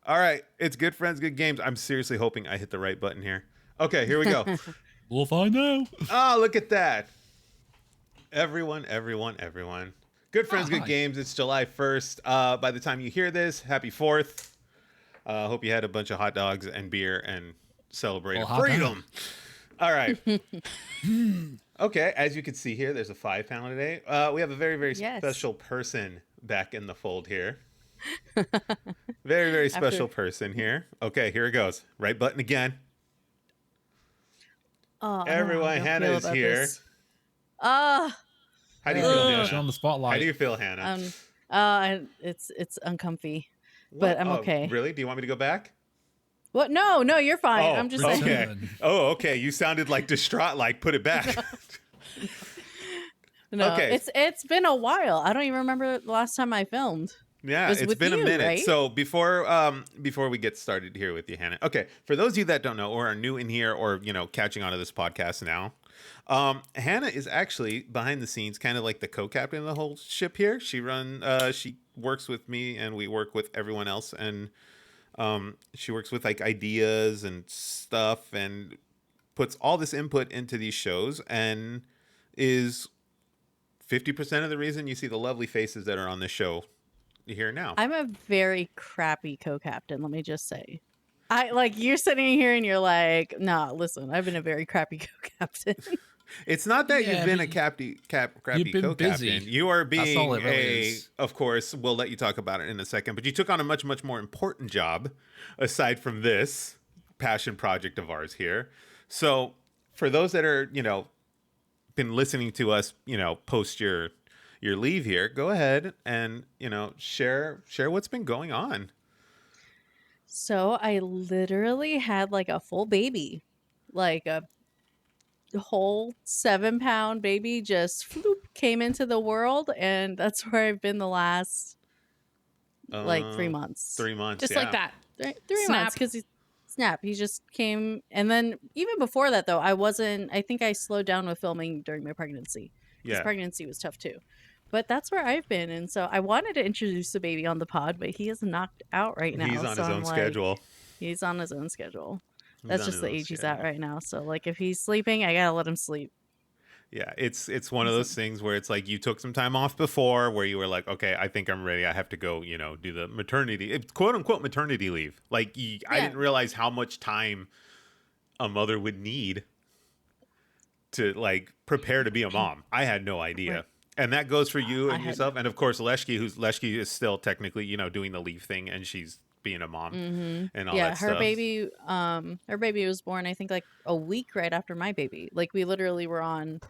All right. It's Good Friends, Good Games. I'm seriously hoping I hit the right button here. Okay, here we go. We'll find out. Oh, look at that. Everyone. Good Friends, Good Hi. Games. It's July 1st. By the time you hear this, happy 4th. Hope you had a bunch of hot dogs and beer and celebrated freedom. All right. Okay, as you can see here, there's a 5-panel today. We have a very, very special person back in the fold here. Very, very special person here. Okay, here it goes. Right button again. Oh, Everyone, Hannah is here. How do you feel, Hannah? She's on the spotlight. How do you feel, Hannah? It's uncomfy, but I'm okay. Really? Do you want me to go back? What? No, you're fine. Oh, I'm just saying. okay. Oh, okay. You sounded like distraught. Like, put it back. No, okay. It's been a while. I don't even remember the last time I filmed. Yeah, it's been a minute. Right? So before we get started here with you, Hannah. Okay, for those of you that don't know or are new in here or catching onto this podcast now, Hannah is actually behind the scenes, kind of like the co-captain of the whole ship here. She works with me, and we work with everyone else, and she works with like ideas and stuff, and puts all this input into these shows, and is 50% of the reason you see the lovely faces that are on this show here now. I'm a very crappy co-captain, let me just say. You're sitting here and you're like, nah, listen, I've been a very crappy co-captain. It's not that you've been a crappy co-captain. Busy. You are being is. Of course, we'll let you talk about it in a second, but you took on a much, much more important job aside from this passion project of ours here. So for those that are, been listening to us, post your leave here, go ahead and, share what's been going on. So I literally had like a full baby, like a whole 7-pound baby just came into the world. And that's where I've been the last 3 months. 3 months. Just like that. Three months. Because he just came. And then even before that, though, I think I slowed down with filming during my pregnancy. Because pregnancy was tough too. But that's where I've been. And so I wanted to introduce the baby on the pod, but he is knocked out right now. He's on his own schedule. He's on his own schedule. That's just the age he's at right now. So if he's sleeping, I gotta let him sleep. Yeah, it's one of those things where it's like you took some time off before where you were like, okay, I think I'm ready. I have to go, do the maternity, quote unquote maternity leave. I didn't realize how much time a mother would need to prepare to be a mom. I had no idea. Right. And that goes for you and yourself. And of course, Leshki is still technically, doing the leave thing, and she's being a mom and all that stuff. Yeah, her baby was born, I think, a week right after my baby. We literally were on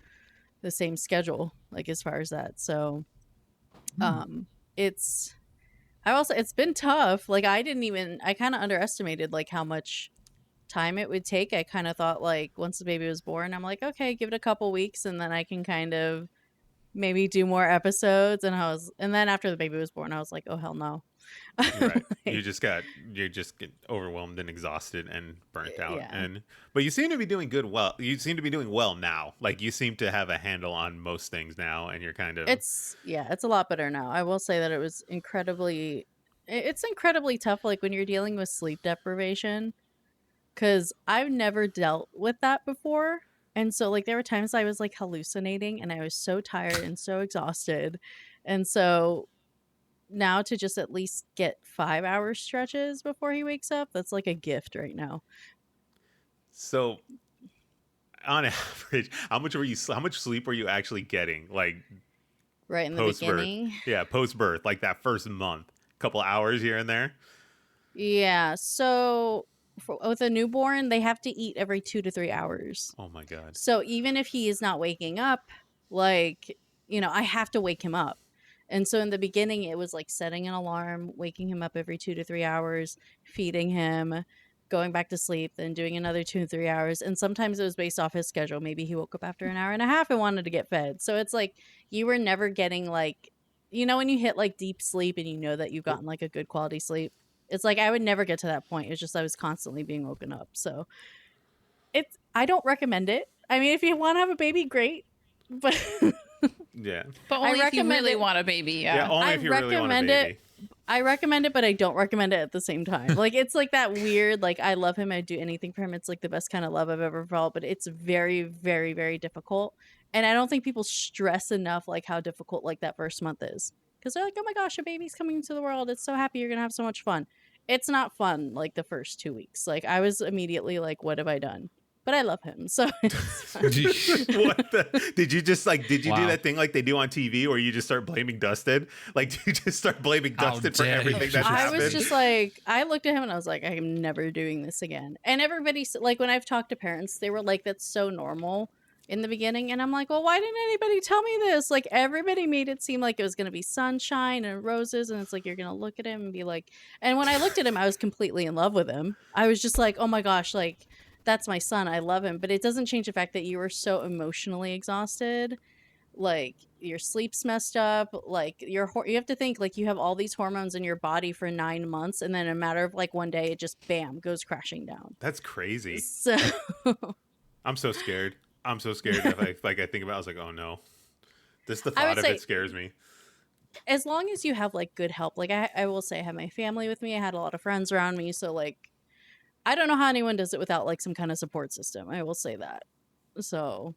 the same schedule, as far as that. So, it's been tough. I kind of underestimated, how much time it would take. I kind of thought, once the baby was born, I'm like, okay, give it a couple weeks, and then I can kind of maybe do more episodes. And then after the baby was born, I was like, oh, hell no. Right. You just get overwhelmed and exhausted and burnt out. Yeah. But you seem to be doing you seem to be doing well now. You seem to have a handle on most things now, and you're kind of... It's a lot better now. I will say that it was incredibly tough, when you're dealing with sleep deprivation, because I've never dealt with that before. And so there were times I was hallucinating, and I was so tired and so exhausted. And so now to just at least get 5-hour stretches before he wakes up, that's a gift right now. So on average, how much sleep were you actually getting? Right in the beginning? Yeah, post-birth, that first month, couple hours here and there? Yeah, so with a newborn, they have to eat every 2 to 3 hours. Oh my God. So even if he is not waking up, I have to wake him up. And so in the beginning, it was setting an alarm, waking him up every 2 to 3 hours, feeding him, going back to sleep, then doing another 2 to 3 hours. And sometimes it was based off his schedule. Maybe he woke up after an hour and a half and wanted to get fed. So it's you were never getting when you hit deep sleep and you know that you've gotten a good quality sleep. It's I would never get to that point. It's just I was constantly being woken up. So I don't recommend it. I mean, if you want to have a baby, great. But yeah. But only if you really want a baby. Yeah. Only if you really want a baby. I recommend it, but I don't recommend it at the same time. Like, it's like that weird, like, I love him, I'd do anything for him. It's like the best kind of love I've ever felt, but it's very, very, very difficult. And I don't think people stress enough like how difficult like that first month is. Because they're like, oh my gosh, a baby's coming into the world. It's so happy, you're gonna have so much fun. It's not fun like the first 2 weeks. Like, I was immediately like, what have I done? But I love him, so it's fine. What the? Did you just like? Did you do Wow. that thing like they do on TV, where you just start blaming Dustin? Like, do you just start blaming How Dustin for dare you. everything that's I happened? was just like, I looked at him and I was like, I am never doing this again. And everybody's like, when I've talked to parents, they were like, that's so normal in the beginning. And I'm like, well, why didn't anybody tell me this? Like, everybody made it seem like it was going to be sunshine and roses. And it's like, you're going to look at him and be like, and when I looked at him, I was completely in love with him. I was just like, oh my gosh, like, that's my son. I love him. But it doesn't change the fact that you were so emotionally exhausted. Like, your sleep's messed up, like you have to think like you have all these hormones in your body for 9 months, and then in a matter of like one day it just bam goes crashing down. That's crazy. So I'm so scared. I'm so scared. If I think about it, I was like, oh no. Just the I would thought of say- it scares me. as long as you have like good help, like I will say I have my family with me, I had a lot of friends around me, so like I don't know how anyone does it without like some kind of support system, I will say that. So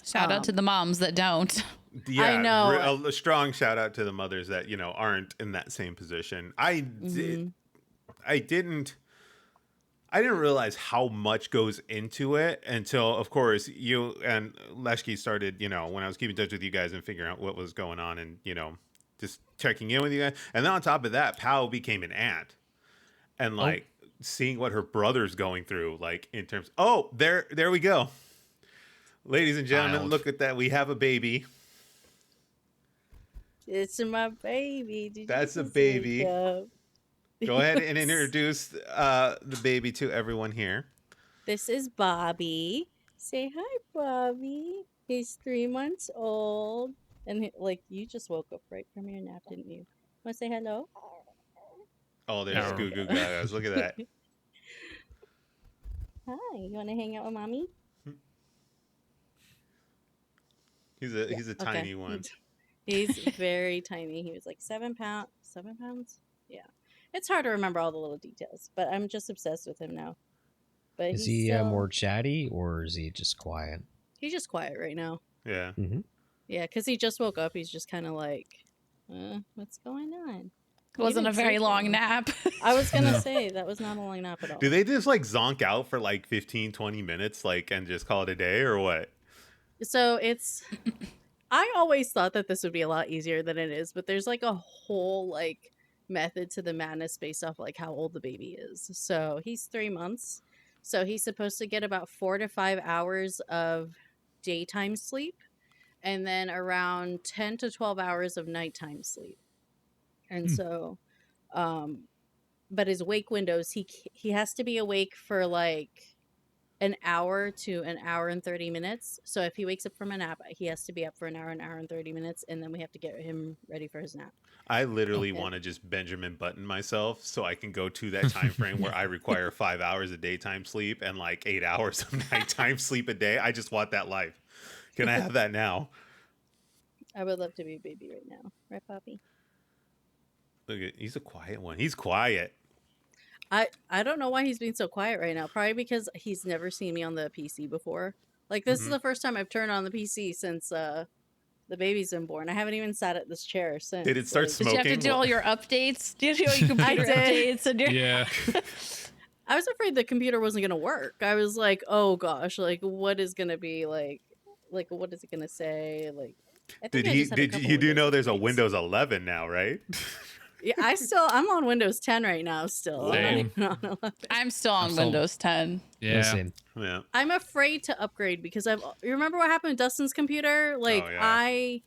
Shout out to the moms that don't. Yeah, I know. A strong shout out to the mothers that aren't in that same position. I didn't realize how much goes into it until, of course, you and Leshki started, when I was keeping in touch with you guys and figuring out what was going on and, just checking in with you guys. And then on top of that, Pao became an aunt. And like seeing what her brother's going through, like in terms, there we go. Ladies and gentlemen, Child. look at that. We have a baby. it's my baby. Did you That's a just baby. wake up? Go ahead and introduce the baby to everyone here. This is Bobby. Say hi, Bobby. He's 3 months old. And like, you just woke up right from your nap, didn't you? Want to say hello? Oh, there's No. Goo Goo Gagas. Look at that. Hi, you want to hang out with mommy? He's a tiny one. He's very tiny. He was like 7 pounds. 7 pounds? Yeah. It's hard to remember all the little details, but I'm just obsessed with him now. But Is he's he still... more chatty or is he just quiet? He's just quiet right now. Yeah. Mm-hmm. Yeah, because he just woke up. He's just kind of like, what's going on? It wasn't a Even very sleeping. long nap. I was going to No. say, that was not a long nap at all. Do they just like zonk out for like 15, 20 minutes, like, and just call it a day, or what? So it's... I always thought that this would be a lot easier than it is, but there's like a whole like method to the madness based off like how old the baby is. So he's 3 months. So he's supposed to get about 4 to 5 hours of daytime sleep and then around 10 to 12 hours of nighttime sleep. And so, but his wake windows, he has to be awake for like an hour to an hour and 30 minutes. So if he wakes up from a nap, he has to be up for an hour and 30 minutes, and then we have to get him ready for his nap. I literally Okay. want to just Benjamin Button myself so I can go to that time frame where I require 5 hours of daytime sleep and like 8 hours of nighttime sleep a day. I just want that life. Can I have that now? I would love to be a baby right now. Right, Poppy? Look at, he's a quiet one. He's quiet. I don't know why he's being so quiet right now. Probably because he's never seen me on the PC before. Like, this is the first time I've turned on the PC since the baby's been born. I haven't even sat at this chair since. Did it start like- Did you have to Smoking? do all your updates? Did you do all your computer did. updates? And your... Yeah. I was afraid the computer wasn't going to work. I was like, oh gosh, like what is going to be like what is it going to say? Like, I think Did I he? just had a Did couple you do know there's a updates. Windows 11 now, right? Yeah, I'm on Windows 10 right now still. I'm not Same. even on 11. I'm still on still- Windows 10. Yeah. Listen, Yeah. I'm afraid to upgrade because you remember what happened with Dustin's computer? Like Oh, yeah.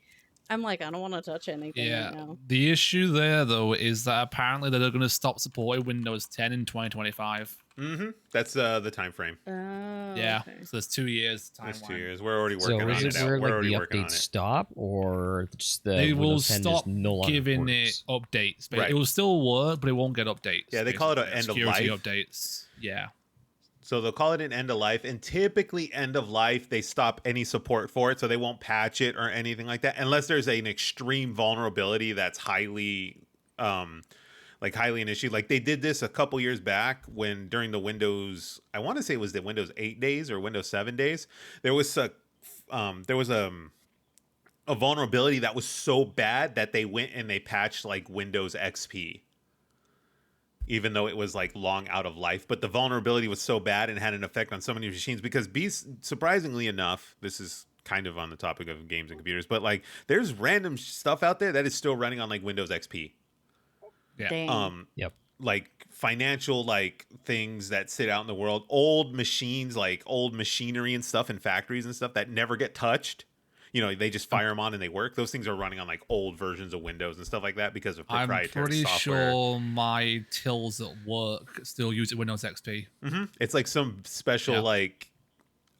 I'm like, I don't want to touch anything right Yeah. now. The issue there, though, is that apparently they're going to stop supporting Windows 10 in 2025. Mm-hmm. That's the time frame. Oh, Yeah. okay. So there's 2 years That's 2 timeline. years. We're already so working on is it it out. where We're like already the working on updates it. stop, or just the They will Windows 10 stop just no longer giving works? it updates. But Right. It will still work, but it won't get updates. Yeah, they call it basically. an end of Security life. updates. Yeah. So they'll call it an end of life, and typically end of life they stop any support for it, so they won't patch it or anything like that, unless there's an extreme vulnerability that's highly like highly an issue. Like they did this a couple years back when during the Windows, I want to say it was the Windows 8 days or Windows 7 days, there was a vulnerability that was so bad that they went and they patched like Windows XP, even though it was like long out of life. But the vulnerability was so bad and had an effect on so many machines because surprisingly enough, this is kind of on the topic of games and computers, but like there's random stuff out there that is still running on like Windows XP. Yeah. Dang. Yep. Like financial like things that sit out in the world, old machines, like old machinery and stuff in factories and stuff that never get touched. You know, they just fire them on and they work. Those things are running on like old versions of Windows and stuff like that because of proprietary I'm pretty software. sure my tills at work still use Windows XP. It's like some special like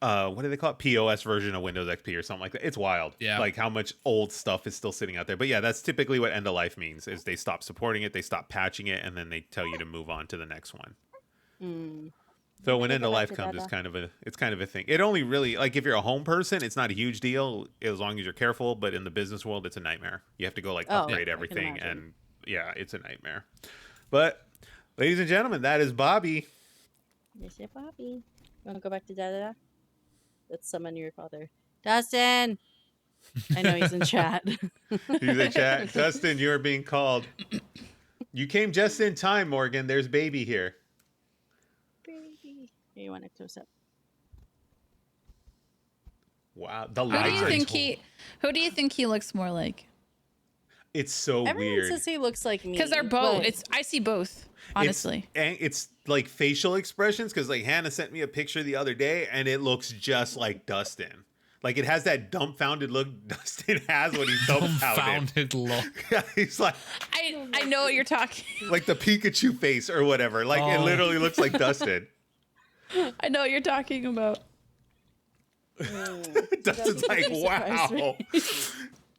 what do they call it? POS version of Windows XP or something like that. It's wild. Yeah. Like how much old stuff is still sitting out there. But yeah, that's typically what end of life means is they stop supporting it, they stop patching it, and then they tell you to move on to the next one. So when end of life comes, it's kind of a thing. It only really, like if you're a home person, it's not a huge deal as long as you're careful. But in the business world, it's a nightmare. You have to go like upgrade I can everything, imagine. and yeah, it's a nightmare. But ladies and gentlemen, that is Bobby. Yes, yeah, Bobby. Want to go back to da? Let's summon your father, Dustin. I know he's in chat. He's in chat. Dustin, you are being called. You came just in time, Morgan. There's baby here. Baby. Here, you want to close up? Wow, the Who do lights you are. think he looks more like? It's so Everyone weird. says he looks like me. Because they're both. but- I see both. Honestly. It's like facial expressions because like Hannah sent me a picture the other day and it looks just like Dustin. Like it has that dumbfounded look Dustin has when he's dumbfounded. Dumbfounded look. Yeah, he's like I know what you're talking. like the Pikachu face or whatever. Like it Oh. literally looks like Dustin. I know what you're talking about. Dustin's like, really wow. surprised me.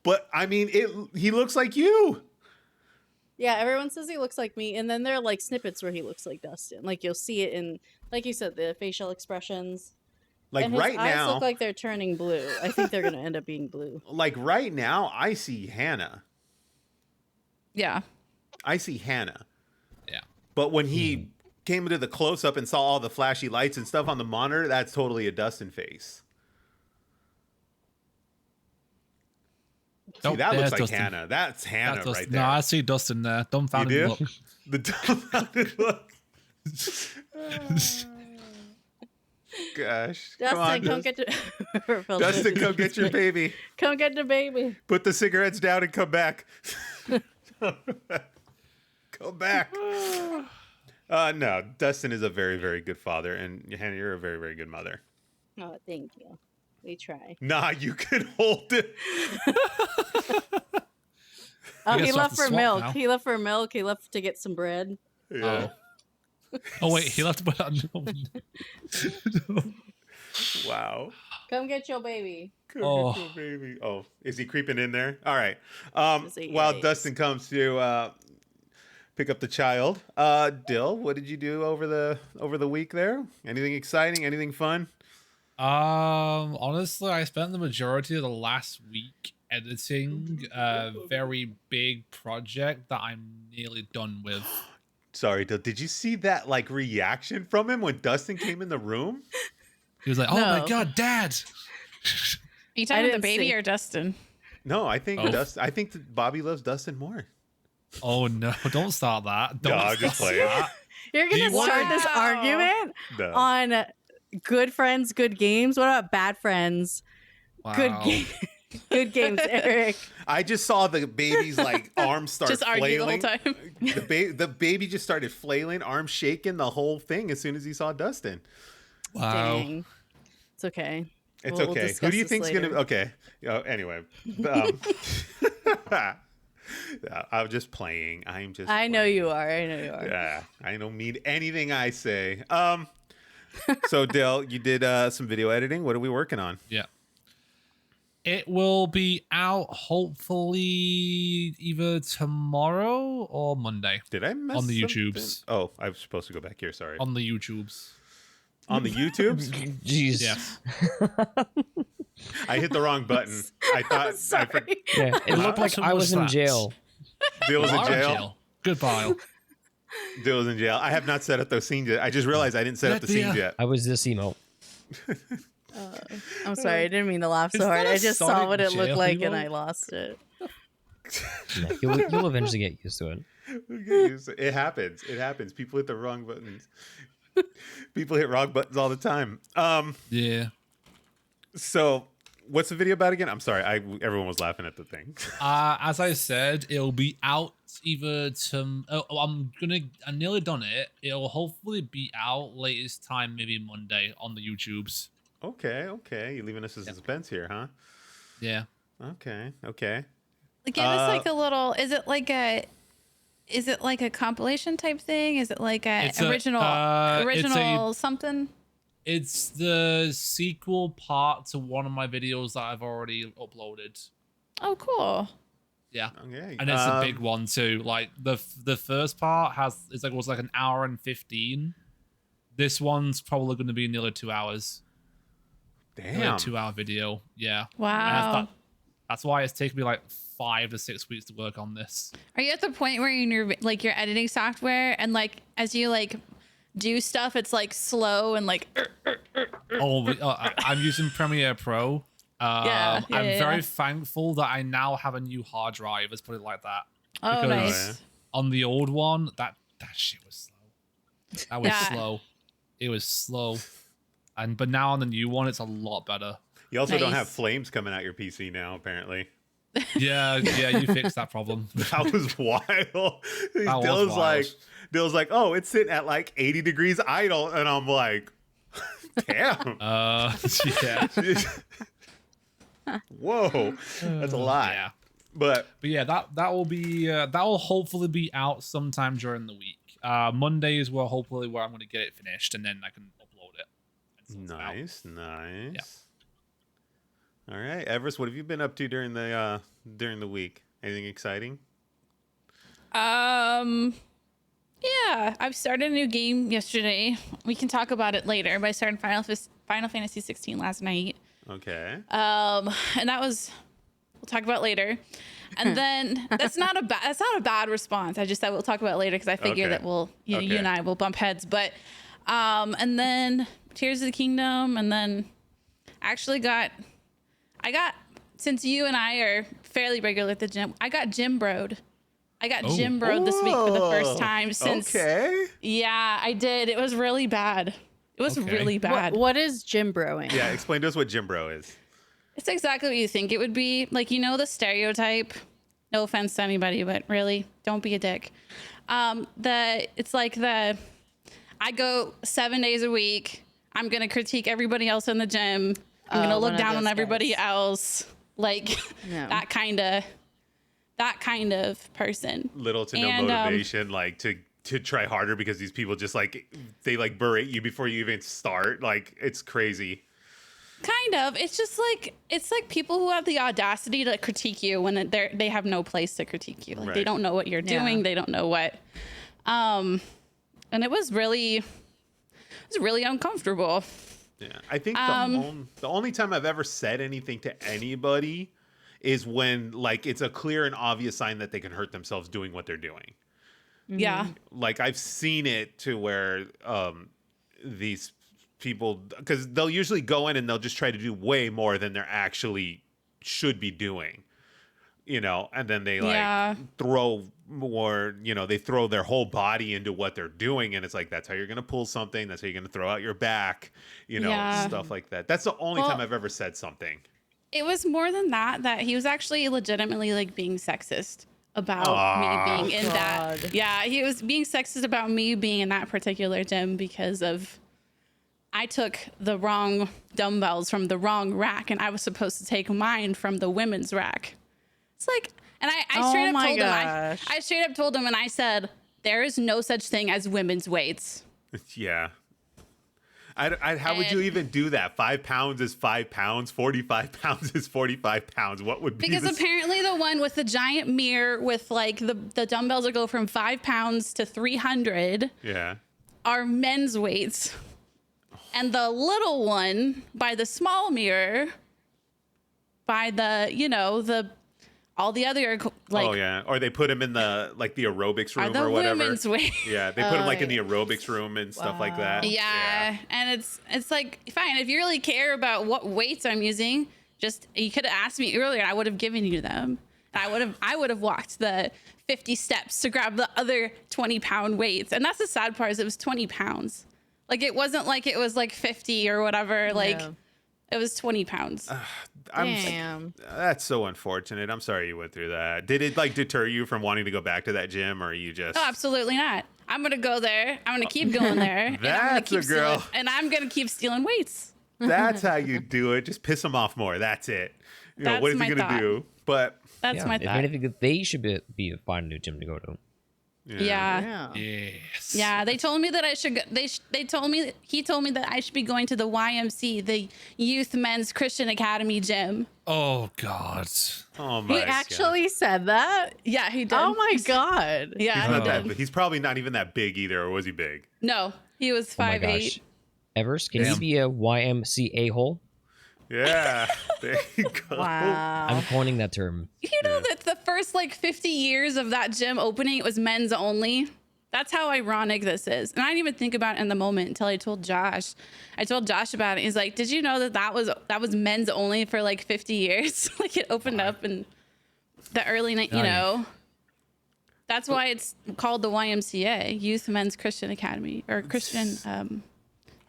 But I mean, he looks like you. Yeah, everyone says he looks like me, and then there are like snippets where he looks like Dustin. Like you'll see it in, like you said, the facial expressions. Like and his right eyes now, look like they're turning blue. I think they're gonna end up being blue. like right now, I see Hannah. Yeah. I see Hannah. Yeah. But when he came into the close up and saw all the flashy lights and stuff on the monitor, that's totally a Dustin face. See, Nope, that looks there's like Dustin. Hannah. That's Hannah That's right Dustin. there. No, I see Dustin there. You Dumbfounded do? look. The dumbfounded look. Gosh. Dustin, come on, come Dustin. get your Dustin, come get your baby. Come get the baby. Put the cigarettes down and come back. Come back. No, Dustin is a very, very good father, and Hannah, you're a very, very good mother. Oh, thank you. We try. Nah, you can hold it. Oh, guess he we'll have left to for swap milk. now. He left for milk. He left to get some bread. Yeah. Oh wait, he'll have to put that on. Wow. Come get your baby. Come Oh. get your baby. Oh, is he creeping in there? All right. Is he While yikes. Dustin comes to pick up the child, Dill, what did you do over the week there? Anything exciting? Anything fun? Honestly, I spent the majority of the last week editing a very big project that I'm nearly done with. Sorry, Dill. Did you see that like reaction from him when Dustin came in the room? He was like, "Oh my No. god, Dad!" Are you I talking about the didn't baby see. or Dustin? No, I think Oh. I think that Bobby loves Dustin more. Oh no! Don't start that. Don't No, I'm just start playing. that. You're gonna Wow. start this argument No. on good friends, good games. What about bad friends, good Wow. game, good games, Eric? I just saw the baby's like arms start Just argue the whole flailing. time. The baby just started flailing, arms shaking, the whole thing as soon as he saw Dustin. Wow. Dang, it's okay. It's We'll okay. Who discuss do you this think's gonna? later. Okay. Anyway, I'm just playing. I'm just. I know playing. you are. I know you are. Yeah, I don't mean anything I say. So Dell, you did some video editing. What are we working on? Yeah. It will be out hopefully either tomorrow or Monday Did I mess On the something? YouTubes. Oh, I was supposed to go back here. Sorry. on the YouTubes. On the YouTubes, Jeez. Yes. I hit the wrong button. I thought I Sorry. for- Yeah, it looked like What I was in that? jail. Dill was You in are in jail. Goodbye. Dill's in jail. I have not set up those scenes yet. I just realized I didn't set up the scenes yet. I was this emote. I'm sorry, I didn't mean to laugh Is so hard. that a I just saw Sonic what it looked jail like and emote? I lost it. Yeah, you'll eventually get used to it. It happens. It happens. People hit the wrong buttons. People hit wrong buttons all the time. Yeah. So what's the video about again? I'm sorry. Everyone was laughing at the thing. As I said, it'll be out either I nearly done it. It'll hopefully be out latest time, maybe Monday on the YouTubes. Okay. You're leaving us in suspense here, huh? Yeah. Okay. Give us like a little. Is it like a compilation type thing? Is it like It's original something? It's the sequel part to one of my videos that I've already uploaded. Oh, cool. Yeah. Okay. And it's a big one too. Like the first part was like an hour and 15. This one's probably going to be nearly 2 hours. Nearly Damn. a 2-hour video. Yeah. Wow. That's why it's taken me like 5 to 6 weeks to work on this. Are you at the point where in your editing software and like as you like do stuff, it's like slow and like? I'm using Premiere Pro. I'm very thankful that I now have a new hard drive. Let's put it like that. Oh, Because nice. on the old one, that shit was slow. That was Yeah. slow. It was slow. But now on the new one, it's a lot better. You also don't Nice. have flames coming out your PC now, apparently. Yeah, you fixed that problem. That was wild. was wild. Dill's like, oh, it's sitting at like 80 degrees idle, and I'm like, damn. Yeah. Whoa, that's a lot. Yeah. But But yeah, that will hopefully be out sometime during the week. Monday is where I'm going to get it finished, and then I can upload it. and sort it out. nice. All right, Everest, what have you been up to during the week? Anything exciting? Yeah, I've started a new game yesterday. We can talk about it later, but I started Final Fantasy XVI last night. Okay. And that was, we'll talk about later. And then that's not a bad response. I just said we'll talk about it later because I figure Okay. that you Okay. and I will bump heads. But and then Tears of the Kingdom, and then I got since you and I are fairly regular at the gym, I got gym broed. I got gym broed this week for the first time since. Okay. Yeah, I did. It was really bad. It was Okay. really bad. What is Jim Broing? Yeah, explain to us what Jim Bro is. It's exactly what you think it would be. Like, the stereotype. No offense to anybody, but really, don't be a dick. It's like I go 7 days a week. I'm gonna critique everybody else in the gym. I'm gonna one look of down on those everybody guys. else. Like No. that kind of person. Little to no And, motivation, like to try harder because these people just they berate you before you even start. Like, it's crazy. Kind of. It's just like people who have the audacity to critique you when they have no place to critique you. Like they Right. don't know what you're doing. Yeah. They don't know what. And it was really uncomfortable. Yeah, I think the only time I've ever said anything to anybody is when it's a clear and obvious sign that they can hurt themselves doing what they're doing. Yeah. Like, I've seen it to where these people, because they'll usually go in and they'll just try to do way more than they're actually should be doing, and then they Yeah. throw more, they throw their whole body into what they're doing, and it's like, that's how you're gonna pull something, that's how you're gonna throw out your back, Yeah. stuff like that. That's the only Well- time I've ever said something. It was more than that he was actually legitimately being sexist about me being in that. God. Yeah, he was being sexist about me being in that particular gym because of I took the wrong dumbbells from the wrong rack and I was supposed to take mine from the women's rack. It's like, and I straight up my told gosh. him, I straight up told him and I said, there is no such thing as women's weights. Yeah. How would you And- even do that? 5 pounds is 5 pounds. 45 pounds is 45 pounds. What would be Because the apparently the one with the giant mirror with the dumbbells that go from 5 pounds to 300 Yeah. are men's weights. And the little one by the small mirror, by the All the other like oh yeah, or they put him in the aerobics are room the or whatever. women's weight. Yeah, they put him like in the yeah. aerobics room and stuff like that. Yeah. And it's like, fine, if you really care about what weights I'm using, just you could have asked me earlier. I would have given you them. I would have walked the 50 steps to grab the other 20-pound weights. And that's the sad part, is it was 20 pounds. Like it wasn't like it was like 50 or whatever. Like No. it was 20 pounds. Damn. That's so unfortunate. I'm sorry you went through that. Did it like deter you from wanting to go back to that gym, or are you just? Oh, absolutely not. I'm gonna go there. I'm gonna keep going there. And I'm gonna That's keep a girl. stealing, and I'm gonna keep stealing weights. That's how you do it. Just piss them off more. That's it. You know, That's what is he my gonna thought. do? But That's my If thought. anything, they should be find a new gym to go to. Yeah. Yes. Yeah, they told me that I should. They told me he told me that I should be going to the YMC, the Youth Men's Christian Academy gym. Oh God. Oh my He God. actually said that? Yeah, he did. Oh my god. Yeah, He's he not did. that. He's probably not even that big either, or was he big? No, he was Oh my 5'8". gosh. Evers, can you Damn. be a YMCA hole? Yeah. There you go. Wow. I'm coining that term. You know that the first like 50 years of that gym opening, it was men's only. That's how ironic this is. And I didn't even think about it in the moment until I told Josh. I told Josh about it. He's like, "Did you know that was men's only for like 50 years? Like it opened up in the early night, you know." That's why it's called the YMCA, Youth Men's Christian Academy, or Christian.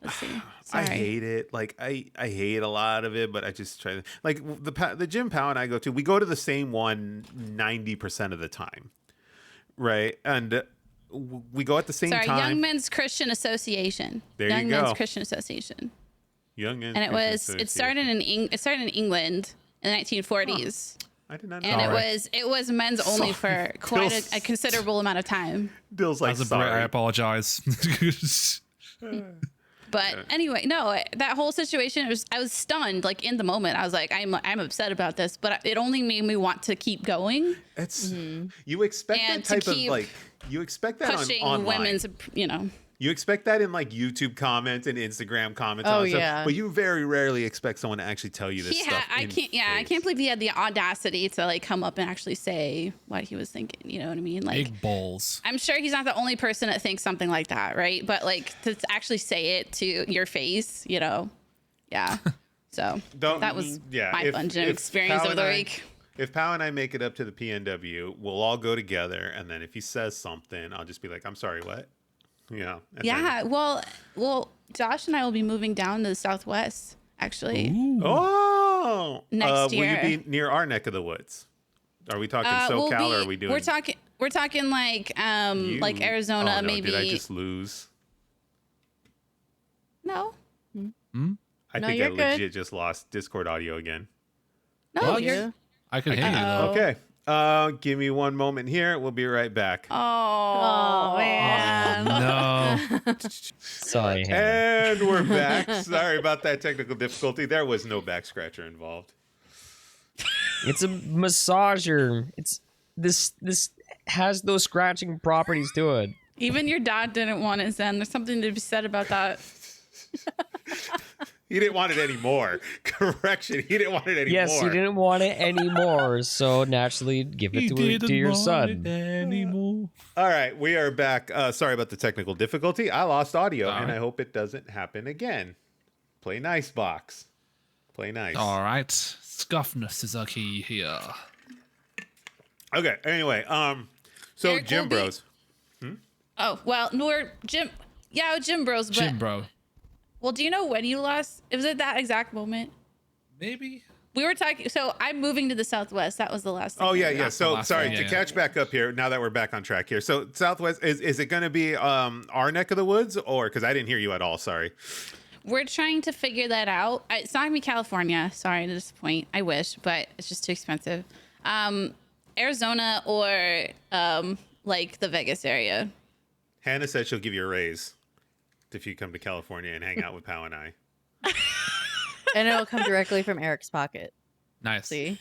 Let's see. I Sorry. hate it. Like I hate a lot of it, but I just try to like the gym Pow and I go to. We go to the same one 90% of the time, right? And we go at the same Sorry, time. Young Men's Christian Association. There you Young go. Men's Christian Association. Young Men's And it Christian was it started in England in the 1940s. I did not know. And that. it was men's only Sorry. for quite Dill's- a considerable amount of time. Dill's like As a Brit, I sorry. apologize. But anyway, no, that whole situation I was stunned. Like in the moment, I was like, I'm upset about this, but it only made me want to keep going, It's you expect And that to type of keep like you expect that pushing on online. women's, you know. You expect that in like YouTube comments and Instagram comments. Oh, and all that stuff, yeah. but you very rarely expect someone to actually tell you this stuff. I in can't face. believe he had the audacity to like come up and actually say what he was thinking. You know what I mean? Like, Big balls. I'm sure he's not the only person that thinks something like that, right? But like to actually say it to your face, you know, yeah. So that was my fun gym experience Pow over the and I- week. If Pow and I make it up to the PNW, we'll all go together, and then if he says something, I'll just be like, "I'm sorry, what?" You know. and Yeah, then- well, Josh and I will be moving down to the Southwest actually. Oh. Next Will year. you be near our neck of the woods? Are we talking SoCal, or are we doing? We're talking like like Arizona, oh, no, maybe. Did I just lose? No, I No, think you're I good. legit just lost Discord audio again. no, What? you're. I could hear you though. Okay. Give me one moment here. We'll be right back. Oh, man. No. Sorry, Hannah. And we're back. Sorry about that technical difficulty. There was no back scratcher involved. It's a massager. It's this has those scratching properties to it. Even your dad didn't want it, Zen. There's something to be said about that. He didn't want it anymore. Correction. He didn't want it anymore. Yes, you didn't want it anymore, so naturally give it to your son. Anymore. All right. We are back. Sorry about the technical difficulty. I lost audio, All and right. I hope it doesn't happen again. Play nice, box. Play nice. All right. Scuffness is our key here. Okay. Anyway, so Eric Gym will be- Bros. Oh well, no, we're gym. Yeah, gym bros. But Jim, bro. well, do you know when you lost? Was it that exact moment? Maybe. We were talking. So I'm moving to the Southwest. That was the last. Oh thing. yeah, yeah. That's the So last sorry one, to yeah. catch back up here. Now that we're back on track here, so Southwest is it going to be our neck of the woods, or because I didn't hear you at all? Sorry. We're trying to figure that out. It's not gonna be California. Sorry to disappoint. I wish, but it's just too expensive. Arizona or like the Vegas area. Hannah said she'll give you a raise if you come to California and hang out with Pow and I. And it'll come directly from Eric's pocket. Nice. See?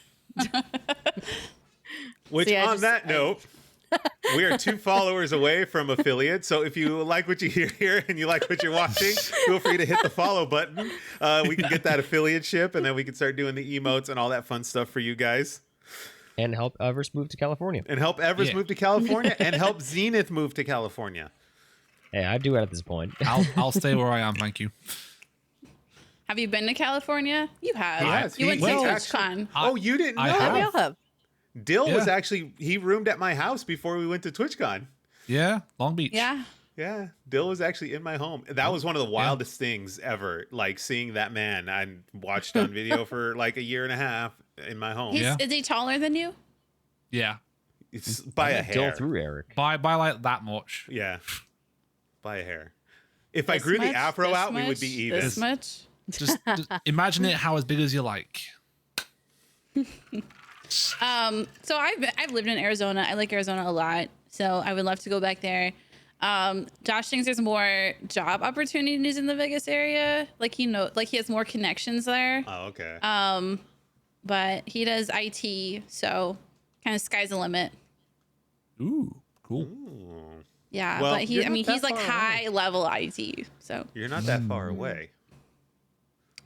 Which, See, I on just- that note, we are 2 followers away from affiliate. So if you like what you hear here and you like what you're watching, feel free to hit the follow button. We can get that affiliateship, and then we can start doing the emotes and all that fun stuff for you guys. And help Everest move to California. And help Everest move to California, and help Zenith move to California. Hey, I do it at this point. I'll stay where I am, thank you. Have you been to California? You have. Yes, You went to well, TwitchCon. Oh, you didn't know? I Yeah, we all have. Dill was Yeah. actually, he roomed at my house before we went to TwitchCon. Yeah, Long Beach. Yeah. Yeah, Dill was actually in my home. That was one of the wildest things ever. Like seeing that man I watched on video for like a year and a half in my home. Yeah. Is he taller than you? Yeah. It's by a Dill hair. through Eric. By like that much. Yeah, by a hair. If I This grew much? the afro This out, we would much? be even. This much? Just imagine it how as big as you like. So I've lived in Arizona. I like Arizona a lot. So I would love to go back there. Josh thinks there's more job opportunities in the Vegas area. Like he has more connections there. Oh, okay. But he does IT, so kind of sky's the limit. Ooh, cool. Ooh. Yeah, Well, but you're not he's that like far away. high level IT. So You're not that far away.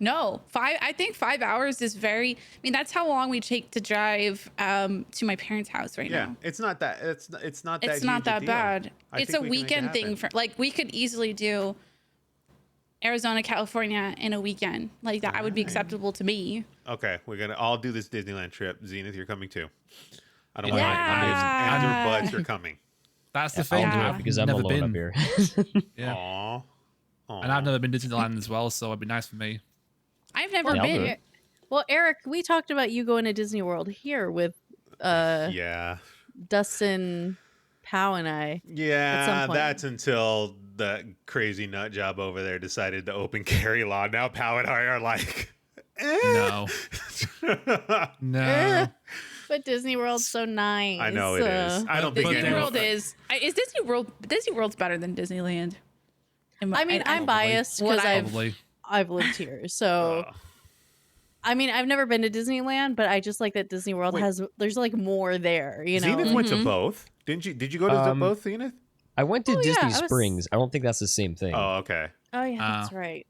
no, I think 5 hours is very. I mean, that's how long we take to drive to my parents' house right Yeah, now. it's not that. It's not that. It's huge not a that deal. bad. I It's think a we can make it weekend thing happen. for like we could easily do Arizona, California in a weekend. Like that would be acceptable to me. Okay, we're gonna all do this Disneyland trip. Zenith, you're coming too. I don't Yeah. want Yeah. and your buds, you're coming. That's the I'll thing. do Yeah. it because I'm never alone been. up here. Yeah. Aw. And I've never been to Disneyland as well, so it'd be nice for me. I've never Yeah, I'll do been. it. Well, Eric, we talked about you going to Disney World here with Yeah. Dustin, Pow, and I. Yeah, some point. that's until the crazy nut job over there decided to open carry law. Now Pow and I are like, No. No. But Disney World's so nice. I know it is. I don't think Disney anyone- World is Disney World. Disney World's better than Disneyland. I mean, I'm biased What because Probably. I've lived here, so. I mean, I've never been to Disneyland, but I just like that Disney World Wait. there's like more there, you know? Zenith went Mm-hmm. to both. Didn't you? Did you go to both, Zenith? I went to Oh, yeah, Disney I was- Springs. I don't think that's the same thing. Oh, okay. Oh, yeah, that's right.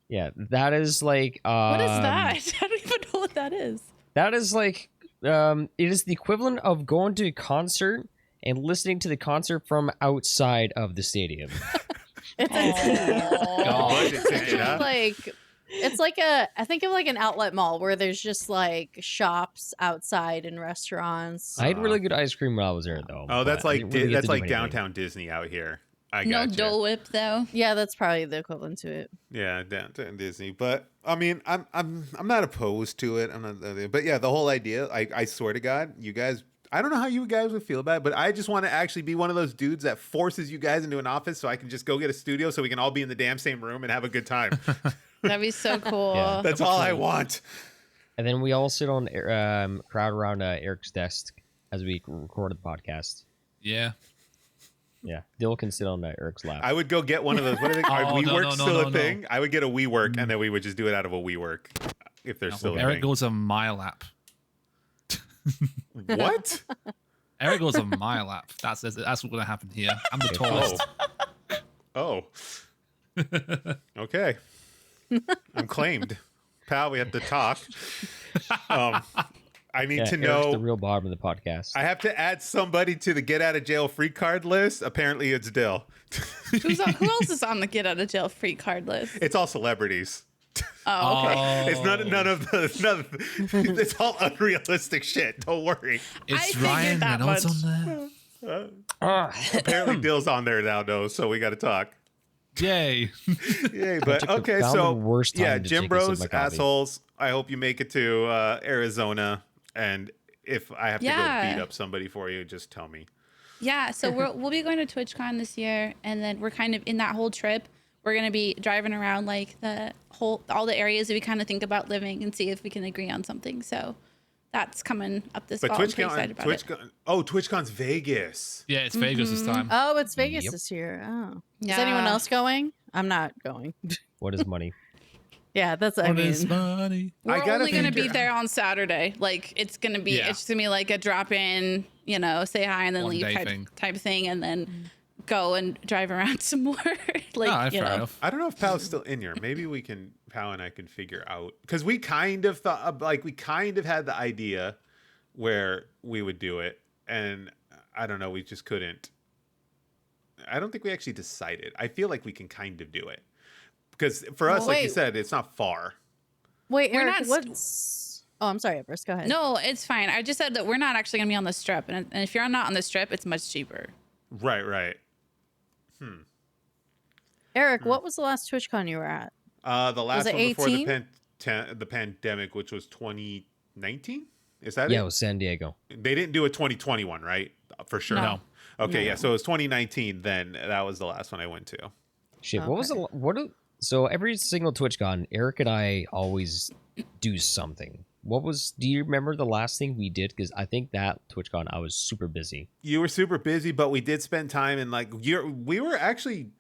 Yeah, that is like. What is that? I don't even know what that is. That is like. It is the equivalent of going to a concert and listening to the concert from outside of the stadium. Budget ticket, huh? It's like I think of like an outlet mall where there's just like shops outside and restaurants. I had really good ice cream when I was there, though. Oh, that's but I like didn't really get that's to do like anything. downtown Disney out here. I No got Dole Whip though. Yeah, that's probably the equivalent to it. Yeah, downtown Disney. But I mean, I'm not opposed to it. I'm not. But yeah, the whole idea. I swear to God, you guys. I don't know how you guys would feel about it, but I just want to actually be one of those dudes that forces you guys into an office so I can just go get a studio so we can all be in the damn same room and have a good time. That'd be so cool. Yeah. That's all I want. And then we all sit on crowd around Eric's desk as we record the podcast. Yeah. Yeah, Dill can sit on Eric's lap. I would go get one of those. What are they? Are Oh, no, WeWork no, still no, a no. thing? I would get a WeWork, and then we would just do it out of a WeWork if there's still a Eric thing. goes on my lap. What? Eric goes on my lap. That's what's gonna happen here. I'm the tallest. Oh. Okay. I'm claimed. Pal, we have to talk. I need to Eric's know. the real bottom of the podcast. I have to add somebody to the get out of jail free card list. Apparently, it's Dill. Who else is on the get out of jail free card list? It's all celebrities. Oh, okay. It's none of the. It's all unrealistic shit. Don't worry. It's figured Ryan that Reynolds much. on there. Apparently, Dill's on there now, though. So we got to talk. Yay. Yay, but took the okay. found So the worst time yeah, to Jim take a sip of Bros, my coffee. assholes. I hope you make it to Arizona, and if I have to go Yeah. beat up somebody for you, just tell me. Yeah, so we'll be going to TwitchCon this year, and then we're kind of in that whole trip. We're gonna be driving around like all the areas that we kind of think about living and see if we can agree on something. So that's coming up this But fall. I'm pretty excited about it. TwitchCon's Vegas. Yeah, it's Vegas this time. Oh, it's Vegas Yep. this year. Oh, Yeah. is anyone else going? I'm not going. What is money? Yeah, that's. I What mean, is money? We're I gotta only gonna be figure- there on Saturday. Like it's gonna be like a drop in, say hi and then One leave day type thing, and then go and drive around some more. Fair enough. I don't know if Pal's still in here. Maybe Pal and I can figure out, because we kind of thought, like, we kind of had the idea where we would do it, and I don't know, we just couldn't. I don't think we actually decided. I feel like we can kind of do it because for us, like you Wait. said, it's not far. Wait, We're Eric, not what's... Oh, I'm sorry, Everest. Go ahead. No, it's fine. I just said that we're not actually gonna be on the strip, and if you're not on the strip, it's much cheaper. Right. Eric, what was the last TwitchCon you were at? The last it one before 18? the pandemic, which was 2019. Is that Yeah, it it? was San Diego. They didn't do a 2021, right? For sure. No. Okay, No. yeah. So it was 2019. Then that was the last one I went to. Shit, what was Okay. so every single TwitchCon, Eric and I always do something. Do you remember the last thing we did? Because I think that TwitchCon I was super busy. You were super busy, but we did spend time in like we were actually.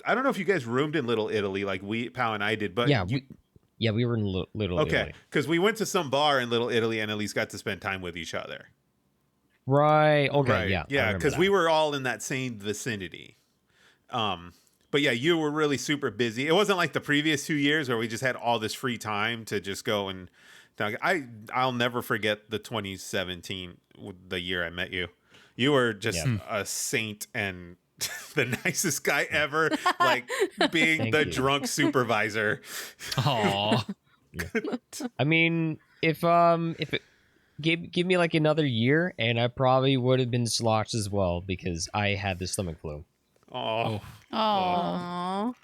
I don't know if you guys roomed in Little Italy like Pal and I did, but Yeah, we were in Little okay, Italy. because we went to some bar in Little Italy and at least got to spend time with each other. Right. Okay. Right. Yeah. Yeah, because we were all in that same vicinity. But yeah, you were really super busy. It wasn't like the previous 2 years where we just had all this free time to just go and I'll never forget the 2017, the year I met you. You were just a saint and the nicest guy ever, like being Thank the you. drunk supervisor. Aw. I mean, if it give me like another year, and I probably would have been sloshed as well because I had the stomach flu. Oh, Oh, Aww.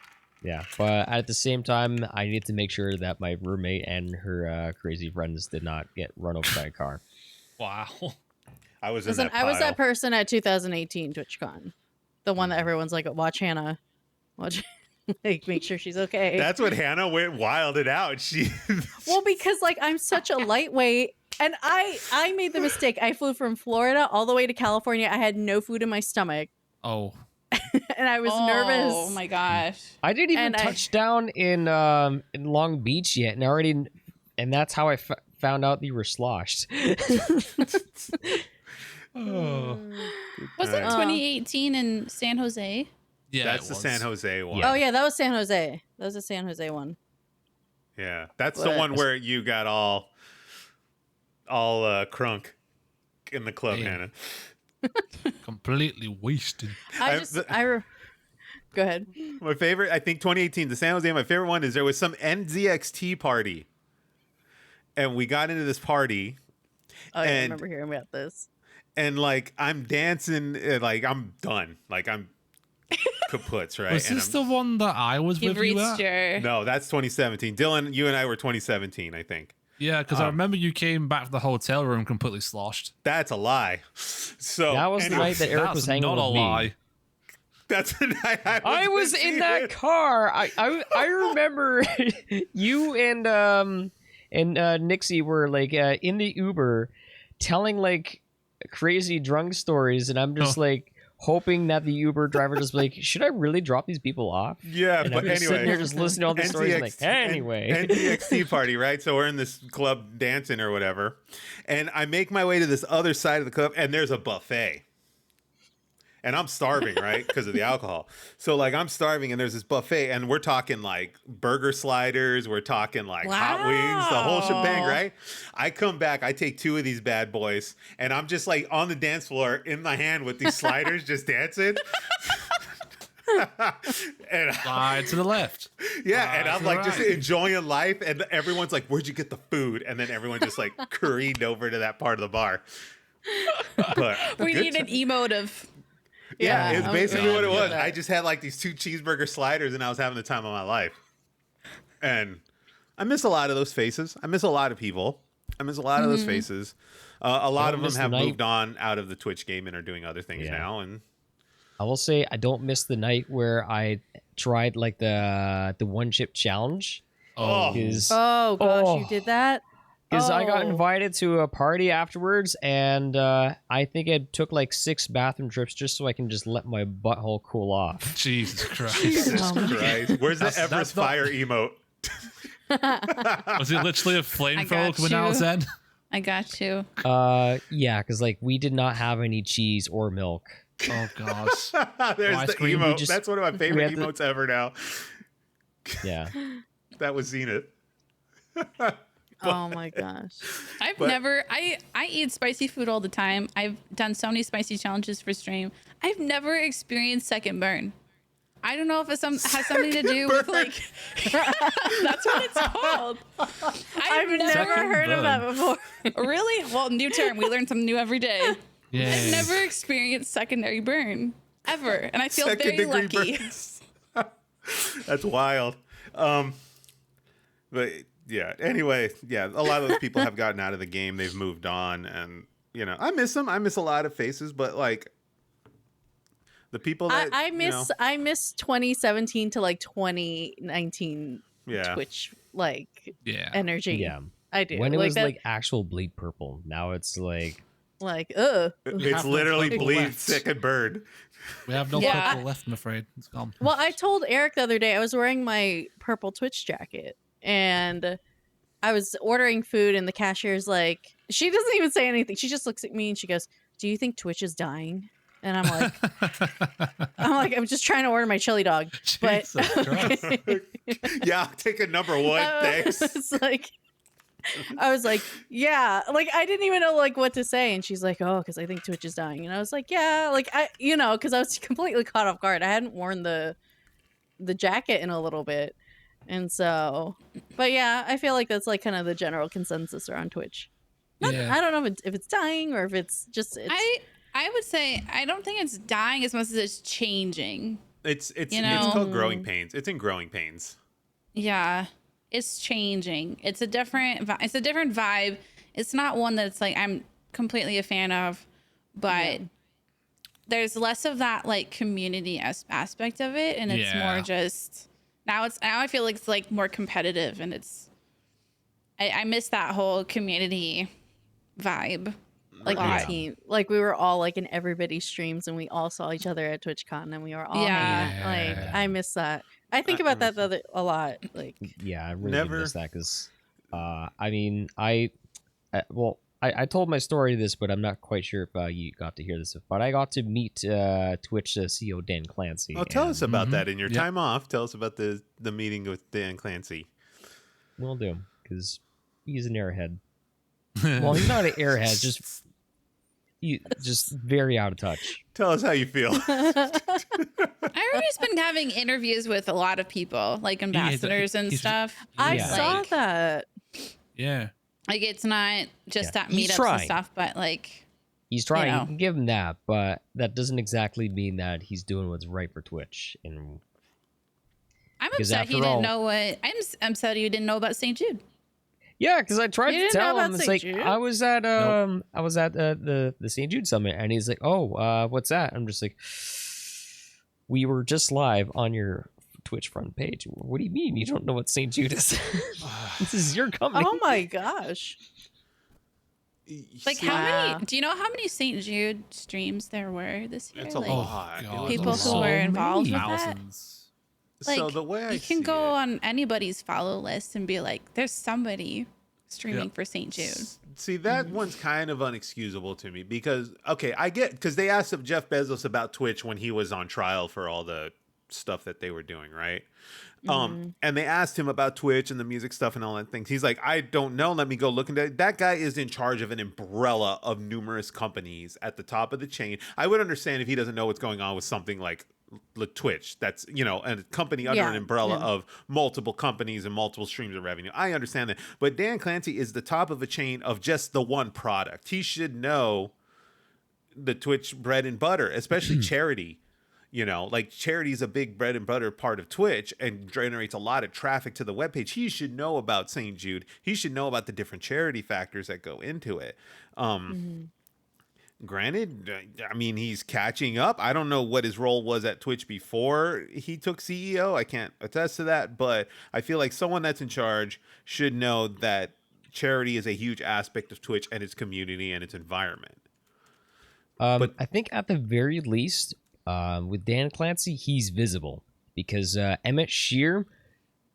Yeah, but at the same time, I need to make sure that my roommate and her crazy friends did not get run over by a car. Wow. I was in Listen, that I was pile. that person at 2018 TwitchCon. The one that everyone's like, watch Hannah. Watch, like, make sure she's okay. That's what Hannah went wilded out. She Well, because like I'm such a lightweight, and I made the mistake. I flew from Florida all the way to California. I had no food in my stomach, Oh. and I was nervous. Oh my gosh. I didn't even And touch down in Long Beach yet, and that's how I found out that you were sloshed. Oh. Was it Alright. 2018 in San Jose? Yeah. That's it the was. San Jose one. Oh yeah, that was San Jose. That was a San Jose one. Yeah, that's the What? one where you got all crunk in the club, Damn. Hannah. Completely wasted. Go ahead. My favorite, I think 2018, the San Jose, my favorite one is there was some NZXT party. And we got into this party Oh, yeah, I And- remember hearing about this. and like I'm dancing, like I'm done. Like I'm kaputs, right? Was And this the one that I was You've with you reached at? your. No, that's 2017. Dylan, you and I were 2017, I think. Yeah, because I remember you came back to the hotel room completely sloshed. That's a lie. So That was the anyway, night that Eric That's was hanging not with a me. lie. That's the night I was in that car. I remember you and Nixie were like in the Uber telling like crazy drunk stories, and I'm just like hoping that the Uber driver just like, should I really drop these people off? Yeah, And but I'm just sitting anyway. here just listening to all these stories. And like, anyway, NZXT party, right? So we're in this club dancing or whatever, and I make my way to this other side of the club, and there's a buffet. And I'm starving, right? Because of the alcohol. So, like, I'm starving, and there's this buffet, and we're talking, like, burger sliders. We're talking, like, hot wings, the whole shebang, Wow. right? I come back. I take 2 of these bad boys, and I'm just, like, on the dance floor in my hand with these sliders just dancing. and Slide to the left. yeah, and I'm, like, just right. enjoying life, and everyone's like, where'd you get the food? And then everyone just, like, curried over to that part of the bar. But We good need an emote of. Yeah, it's I basically was what it gonna was. do that. I just had like these 2 cheeseburger sliders, and I was having the time of my life. And I miss a lot of those faces. I miss a lot of people. I miss a lot of those faces. A lot Don't of them miss the have night. moved on out of the Twitch game and are doing other things Yeah. now. And I will say I don't miss the night where I tried like the one chip challenge. Oh. Because Oh gosh, Oh. you did that? I got Oh. invited to a party afterwards, and I think it took like 6 bathroom trips just so I can just let my butthole cool off. Jesus Christ. Jesus Oh my Christ. Where's the That's Everest not- fire emote? Was it literally a I flamethrower got coming out you. then? I got you. Yeah, because like we did not have any cheese or milk. Oh, gosh. There's ice the cream, emote. just- That's one of my favorite had to- emotes ever now. Yeah. That was Zenith. Oh my gosh. I've But- never. I eat spicy food all the time. I've done so many spicy challenges for stream. I've never experienced second burn. I don't know if it has something to do with like. That's what it's called. I've never Second heard of that before. Really? Well, new term. We learn something new every day. Yeah. I've never experienced secondary burn ever, and I feel very Second-degree lucky. burns. That's wild. But yeah. Anyway, yeah. A lot of those people have gotten out of the game. They've moved on, and you know, I miss them. I miss a lot of faces, but like the people that I miss 2017 to like 2019 Yeah. Twitch like Yeah. energy. Yeah. I do. When it like was that, like actual bleed purple. Now it's like It's have no literally purple bleed, left. second bird. We have no Yeah. purple left, I'm afraid. It's gone. Well, I told Eric the other day I was wearing my purple Twitch jacket and I was ordering food and the cashier's like, she doesn't even say anything. She just looks at me and she goes, "Do you think Twitch is dying?" And I'm like, I'm just trying to order my chili dog. But Jesus Christ. Yeah, I'll take a number one, thanks. It's like, I was like, yeah, like I didn't even know like what to say, and she's like, "Oh, because I think Twitch is dying," and I was like, "Yeah," like because I was completely caught off guard. I hadn't worn the jacket in a little bit, and so, but yeah, I feel like that's like kind of the general consensus around Twitch. Yeah. I don't know if it's dying or if it's just I would say I don't think it's dying as much as it's changing. It's You know? called growing pains. It's in growing pains. Yeah, it's changing. It's a different vibe. It's not one that's like I'm completely a fan of, but there's less of that like community aspect of it, and it's Yeah. more just now I feel like it's like more competitive, and I miss that whole community vibe. like lot. a team. Like we were all like in everybody's streams, and we all saw each other at TwitchCon, and we were all hanging out. Like I miss that. I think about that a lot. Like yeah, I really Never- miss that because I mean I told my story this, but I'm not quite sure if you got to hear this. But I got to meet Twitch CEO Dan Clancy. Oh, tell and- us about Mhm. that in your Yep. time off. Tell us about the meeting with Dan Clancy. Will do, because he's an airhead. Well, he's not an airhead, just very out of touch. Tell us how you feel. I heard he's been having interviews with a lot of people, like ambassadors and he's- stuff. I Yeah. saw Like- that. Yeah. Like it's not just Yeah, at he's meetups trying. and stuff, but like He's trying. know. You can give him that, but that doesn't exactly mean that he's doing what's right for Twitch. And I'm Because upset he after all- didn't know what. I'm upset he didn't know about St. Jude. yeah, because I tried You to didn't know tell him, about it's St. like Jude? I was at the St. Jude Summit, and he's like, "Oh, what's that?" I'm just like, "We were just live on your Twitch front page. What do you mean you don't know what St. Jude is? This is your company." Oh my gosh. Like See, how Wow. many? Do you know how many St. Jude streams there were this year? It's a Like, lot. It was people a who lot. were involved with that? Thousands. So Like, the way I you can see go it- on anybody's follow list and be like, "There's somebody streaming Yep. for St. Jude." See, that one's kind of unexcusable to me because, okay, I get, because they asked of Jeff Bezos about Twitch when he was on trial for all the stuff that they were doing, right? And they asked him about Twitch and the music stuff and all that things. He's like, "I don't know. Let me go look into it." That guy is in charge of an umbrella of numerous companies at the top of the chain. I would understand if he doesn't know what's going on with something like Twitch. That's, a company under an umbrella of multiple companies and multiple streams of revenue. I understand that. But Dan Clancy is the top of a chain of just the one product. He should know the Twitch bread and butter, especially charity. Like charity is a big bread and butter part of Twitch and generates a lot of traffic to the webpage. He should know about St. Jude. He should know about the different charity factors that go into it. Granted, I mean, he's catching up. I don't know what his role was at Twitch before he took CEO. I can't attest to that, but I feel like someone that's in charge should know that charity is a huge aspect of Twitch and its community and its environment. But- I think at the very least, with Dan Clancy, he's visible because Emmett Shear,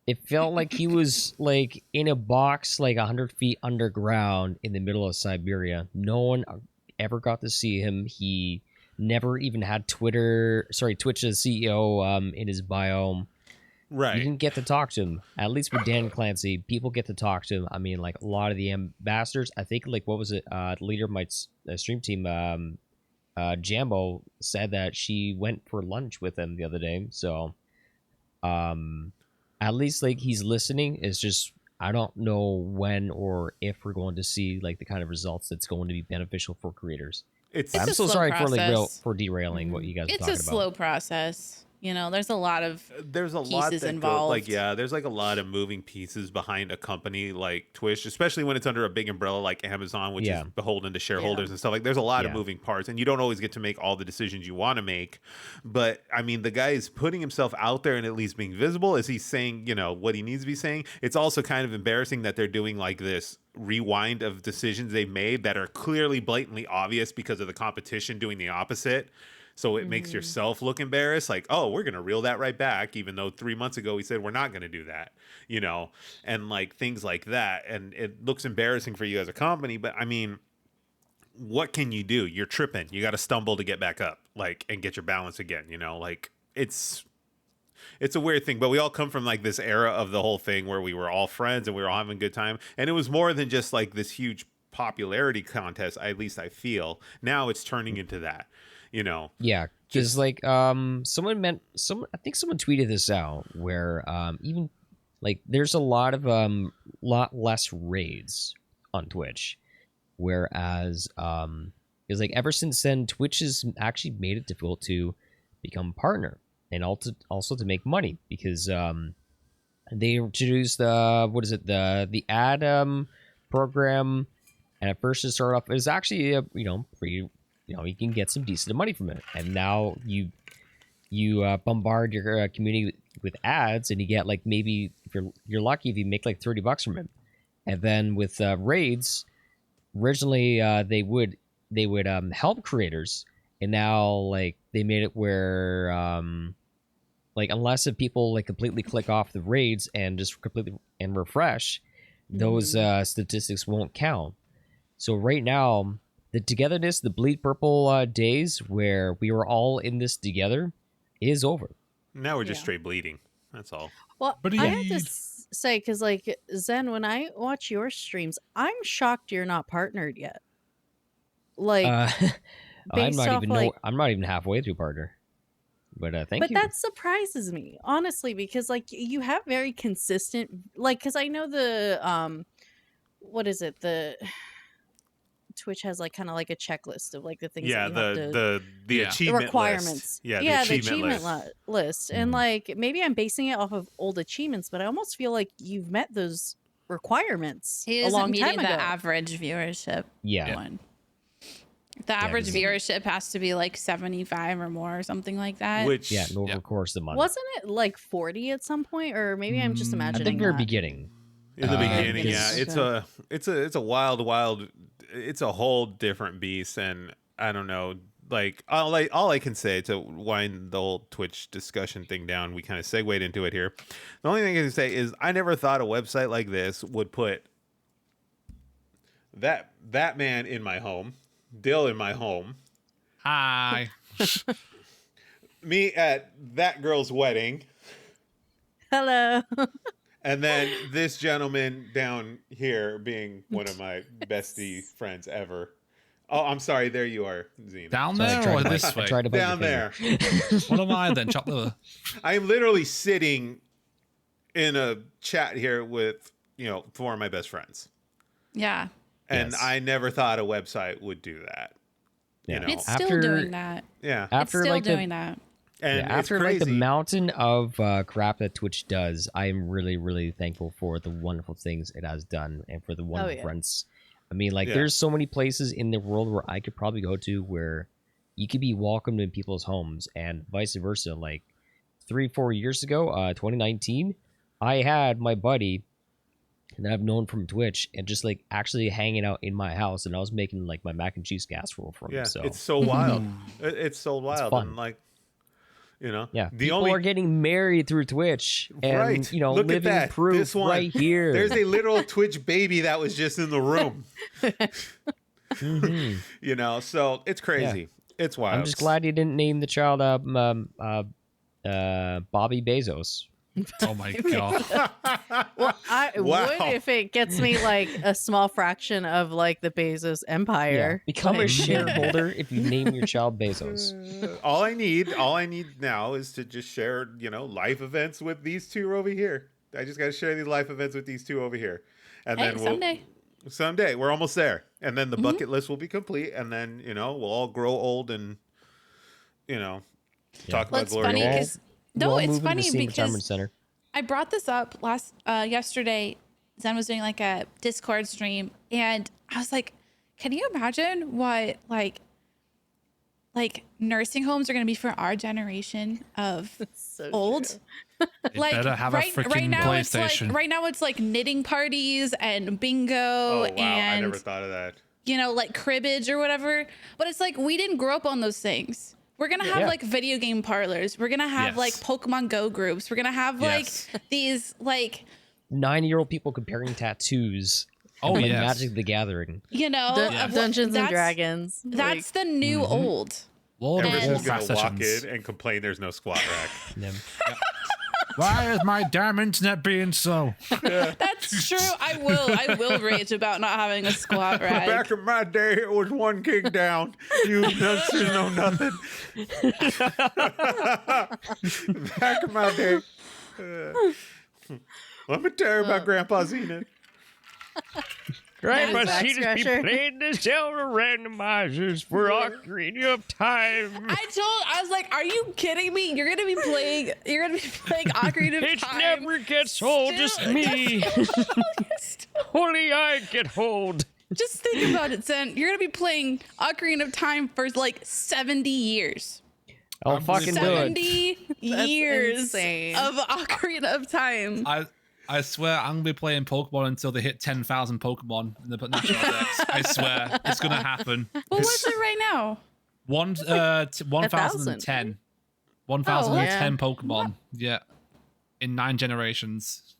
it felt like he was like in a box like 100 feet underground in the middle of Siberia. No one ever got to see him. He never even had Twitch as CEO in his bio. Right. You didn't get to talk to him. At least with Dan Clancy, people get to talk to him. I mean, like a lot of the ambassadors, I think, like, what was it? The leader of my stream team, Jambo, said that she went for lunch with him the other day. So, at least like he's listening. It's just I don't know when or if we're going to see like the kind of results that's going to be beneficial for creators. It's I'm a so slow sorry process. for derailing what you guys are It's talking a about. slow process. You know, there's a lot of there's a lot pieces that involved. like there's like a lot of moving pieces behind a company like Twitch, especially when it's under a big umbrella like Amazon, which is beholden to shareholders and stuff. Like there's a lot of moving parts, and you don't always get to make all the decisions you want to make. But I mean, the guy is putting himself out there and at least being visible. Is he saying, you know, what he needs to be saying? It's also kind of embarrassing that they're doing like this rewind of decisions they've made that are clearly blatantly obvious because of the competition doing the opposite. So it makes yourself look embarrassed, like, oh, we're going to reel that right back, even though 3 months ago we said we're not going to do that, you know, and like things like that. And it looks embarrassing for you as a company. But I mean, what can you do? You're tripping. You got to stumble to get back up, like, and get your balance again, you know, like it's a weird thing. But we all come from like this era of the whole thing where we were all friends and we were all having a good time. And it was more than just like this huge popularity contest. At least I feel now it's turning into that. You know, because like I think someone tweeted this out where even like there's a lot less raids on Twitch, whereas is like ever since then Twitch has actually made it difficult to become a partner and also to make money because they introduced the ad program, and at first to start off it was actually pretty. You know, you can get some decent money from it, and now you bombard your community with ads, and you get like maybe if you're lucky if you make like $30 from it, and then with raids, originally they would help creators, and now like they made it where like unless if people like completely click off the raids and just completely and refresh, those statistics won't count. So right now, the togetherness, the bleed purple days where we were all in this together is over. Now we're just straight bleeding. That's all. Well, I have to say, because like Zen, when I watch your streams, I'm shocked you're not partnered yet. Like, I'm not even halfway through partner. But thank you. But that surprises me, honestly, because like you have very consistent, like, because I know the what is it, the Twitch has like kind of like a checklist of like the things that you have to, the achievement requirements list. The achievement list. And like maybe I'm basing it off of old achievements, but I almost feel like you've met those requirements a long time ago. The average viewership one. The average viewership has to be like 75 or more or something like that. Which over the course of the month. Wasn't it like 40 at some point, or maybe I'm just imagining? At the very beginning. In the beginning, it's a wild. It's a whole different beast, and I don't know. Like all I can say to wind the whole Twitch discussion thing down, we kind of segued into it here. The only thing I can say is I never thought a website like this would put that man in my home, Dill in my home, hi, me at that girl's wedding, hello. And then this gentleman down here being one of my bestie friends ever. Oh, I'm sorry. There you are, Zenith. Down there or this way? Down there. What am I then? Chop liver. I am literally sitting in a chat here with, four of my best friends. Yeah. And I never thought a website would do that. Yeah. It's still doing that. Yeah. After it's still doing that. And after like the mountain of crap that Twitch does, I am really, really thankful for the wonderful things it has done and for the wonderful friends. I mean, like, there's so many places in the world where I could probably go to where you could be welcomed in people's homes and vice versa. Like 3-4 years ago, 2019, I had my buddy that I've known from Twitch and just like actually hanging out in my house, and I was making like my mac and cheese casserole for him. Yeah, so it's so wild. It's so wild. It's fun. And like, people are getting married through Twitch, and Look living at that. proof This one, right here. There's a literal Twitch baby that was just in the room. So it's crazy. Yeah. It's wild. I'm just glad you didn't name the child Bobby Bezos. Oh my god. Well, I Wow. would if it gets me like a small fraction of like the Bezos Yeah. empire. Become a Like- shareholder if you name your child Bezos. all I need now is to just share, life events with these two over here. I just got to share these life events with these two over here, and Hey, then someday we're almost there, and then the bucket list will be complete, and then we'll all grow old and talk Well, about it's glory funny hole. because We'll all it's move into funny the same retirement because center. I brought this up yesterday. Zen was doing like a Discord stream, and I was like, "Can you imagine what like nursing homes are going to be for our generation of So old?" true. They better have a freaking now PlayStation. it's like right now it's like knitting parties and bingo Oh wow, I and never thought of that. like cribbage or whatever. But it's like we didn't grow up on those things. We're gonna have Yeah. like video game parlors. We're gonna have Yes. like Pokemon Go groups. We're gonna have like Yes. these like 9-year-old people comparing tattoos. Oh, and yes. Magic the Gathering. Dun- Dungeons and Dragons. That's the new old. Lord of Everyone's Warcraft gonna walk sessions. in and complain there's no squat rack. Yeah. Why is my damn internet being so? That's true. I will rage about not having a squat rack. Back in my day, it was one kick down. You youngsters know nothing. Back in my day. Let me tell you about Grandpa Zenith. Right, That is but Back she just be Scratcher. playing the Zelda randomizers for Ocarina of Time. I was like, are you kidding me? You're gonna be playing Ocarina of It Time. never gets old, just me. Only I get old. Just think about it, Zen. You're gonna be playing Ocarina of Time for like 70 years. I'll I'm fucking do it. 70 years insane. of Ocarina of Time. I swear I'm gonna be playing Pokemon until they hit 10,000 Pokemon in the national dex. I swear it's gonna happen. Well, what's it right now? 1010. 1010 Oh, Pokemon. Yeah. In 9 generations.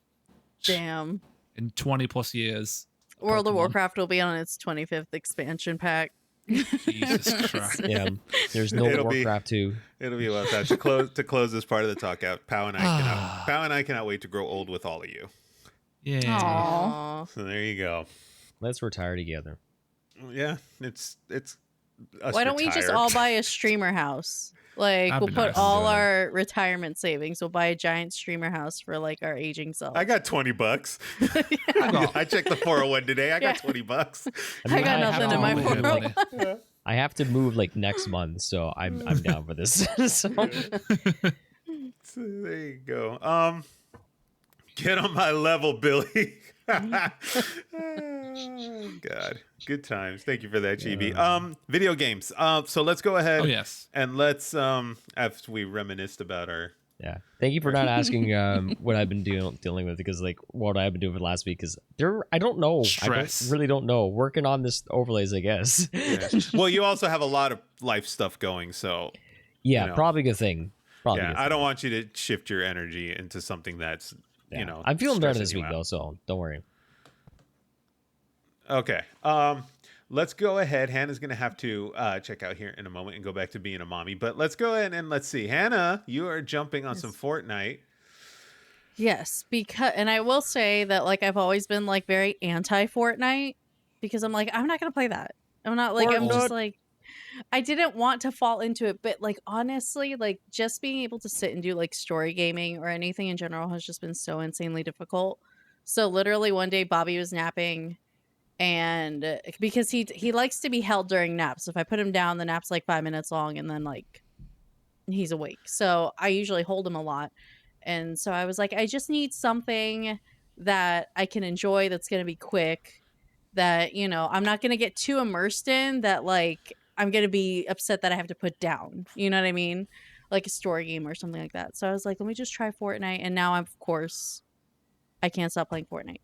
Damn. In 20 plus years. World of Pokemon. Warcraft will be on its 25th expansion pack. Jesus Christ. Yeah, there's no It'll be- Warcraft 2. It'll be about that. To close this part of the talk out, Pow and I cannot wait to grow old with all of you. Yeah. Aw. So there you go. Let's retire together. Yeah, it's us Why don't we just retire. all buy a streamer house? Like, That'd we'll be put nice to all do it. our retirement savings. We'll buy a giant streamer house for like our aging self. I got $20. I checked the 401 today. I got Yeah. $20. I got have nothing to in my move- Good 401. money. I have to move like next month, so I'm down for this. So, So there you go. Get on my level, Billy. Oh, God, good times. Thank you for that, Chibi. Video games. So let's go ahead. Oh, yes. And let's after we reminisced about our. yeah, thank you for not asking what I've been dealing with, because like what I've been doing for the last week is I don't know. Stress. I really don't know. Working on this overlays, I guess. Yeah. Well, you also have a lot of life stuff going, so Yeah, You know. probably a good thing. Probably a yeah, good I thing. don't want you to shift your energy into something that's Yeah. I'm feeling better stressing this you week out. though, so don't worry. Okay. Let's go ahead. Hannah's gonna have to check out here in a moment and go back to being a mommy. But let's go ahead and let's see. Hannah, you are jumping on some Fortnite. Yes, because and I will say that like I've always been like very anti Fortnite because I'm like I'm not gonna play that. I'm not like I'm just Fortnite. like I didn't want to fall into it, but like honestly, like just being able to sit and do like story gaming or anything in general has just been so insanely difficult. So literally one day Bobby was napping and because he likes to be held during naps. If I put him down, the nap's like 5 minutes long and then like he's awake. So I usually hold him a lot. And so I was like, I just need something that I can enjoy that's going to be quick, that, you know, I'm not going to get too immersed in that, like, I'm going to be upset that I have to put down. You know what I mean? Like a story game or something like that. So I was like, let me just try Fortnite. And now, of course, I can't stop playing Fortnite.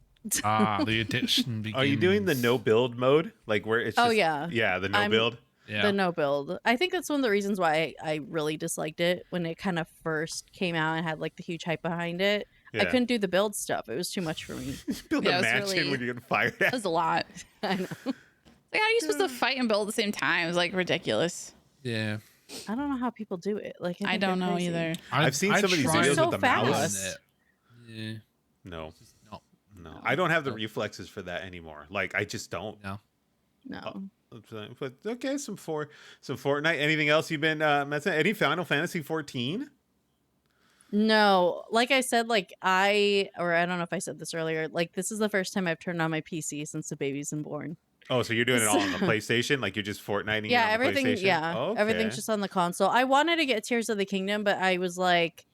The addiction begins. Are you doing the no build mode? Like where it's Oh, just, yeah. the no I'm- build? Yeah. The no build. I think that's one of the reasons why I really disliked it when it kind of first came out and had like the huge hype behind it. I Yeah. couldn't do the build stuff. It was too much for me. Build Yeah, a it's mansion really- when you're getting fired That at. was a lot. I know. Like, how are you supposed to fight and build at the same time? It's like ridiculous. Yeah. I don't know how people do it. Like I think don't they're know crazy. either. I've seen some of these videos with so the fast. mouse. Yeah, No, it's just not. no. I don't have the No. reflexes for that anymore. Like I just don't. No. No. But okay, some Fortnite. Anything else you've been messing? Any Final Fantasy 14? No, like I said, I don't know if I said this earlier. Like this is the first time I've turned on my PC since the baby's been born. Oh, so you're doing it all on the So- PlayStation? Like you're just Fortniting Yeah, it on the everything. PlayStation? Yeah, Okay. everything's just on the console. I wanted to get Tears of the Kingdom, but I was like,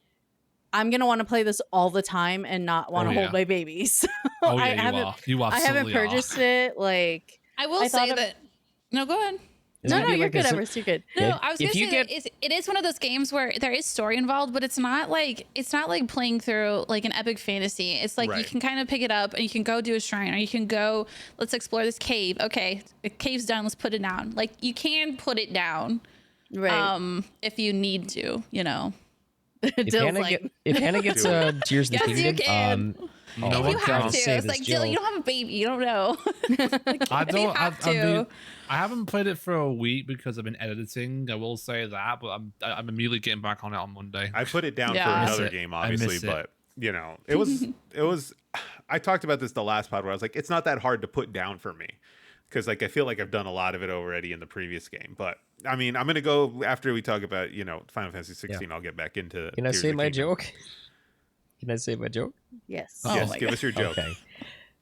I'm gonna want to play this all the time and not want to hold yeah. my baby. So Oh I yeah, you haven't. are. You I haven't absolutely purchased are. it. Like, I will I say thought of- that. No, go ahead. It's no, gonna no, be you're like a good, sim- Everest. You're good. No, Yeah, I was if gonna you say get- that it is one of those games where there is story involved, but it's not like playing through like an epic fantasy. It's like you Right. can kind of pick it up and you can go do a shrine, or you can go, let's explore this cave. Okay, the cave's done, let's put it down. Like you can put it down, Right. if you need to, you know. Dill's If Hannah gets Do it. Tears of the Yes, you Kingdom, can. oh, No If one you can. have to, say it's this, like Jill, you don't have a baby, you don't know. I If you don't. have I to. I haven't played it for a week because I've been editing. I will say that, but I'm immediately getting back on it on Monday. I put it down Yeah. for I miss another it. game, I miss obviously, it. but you know, it was. I talked about this the last pod where I was like, it's not that hard to put down for me because like I feel like I've done a lot of it already in the previous game. But I mean, I'm gonna go after we talk about Final Fantasy 16. I'll get back into. can I Tears say of the my Kingdom. joke? Can I say my joke? Yes. Oh Yes, my give God. us your joke. Okay.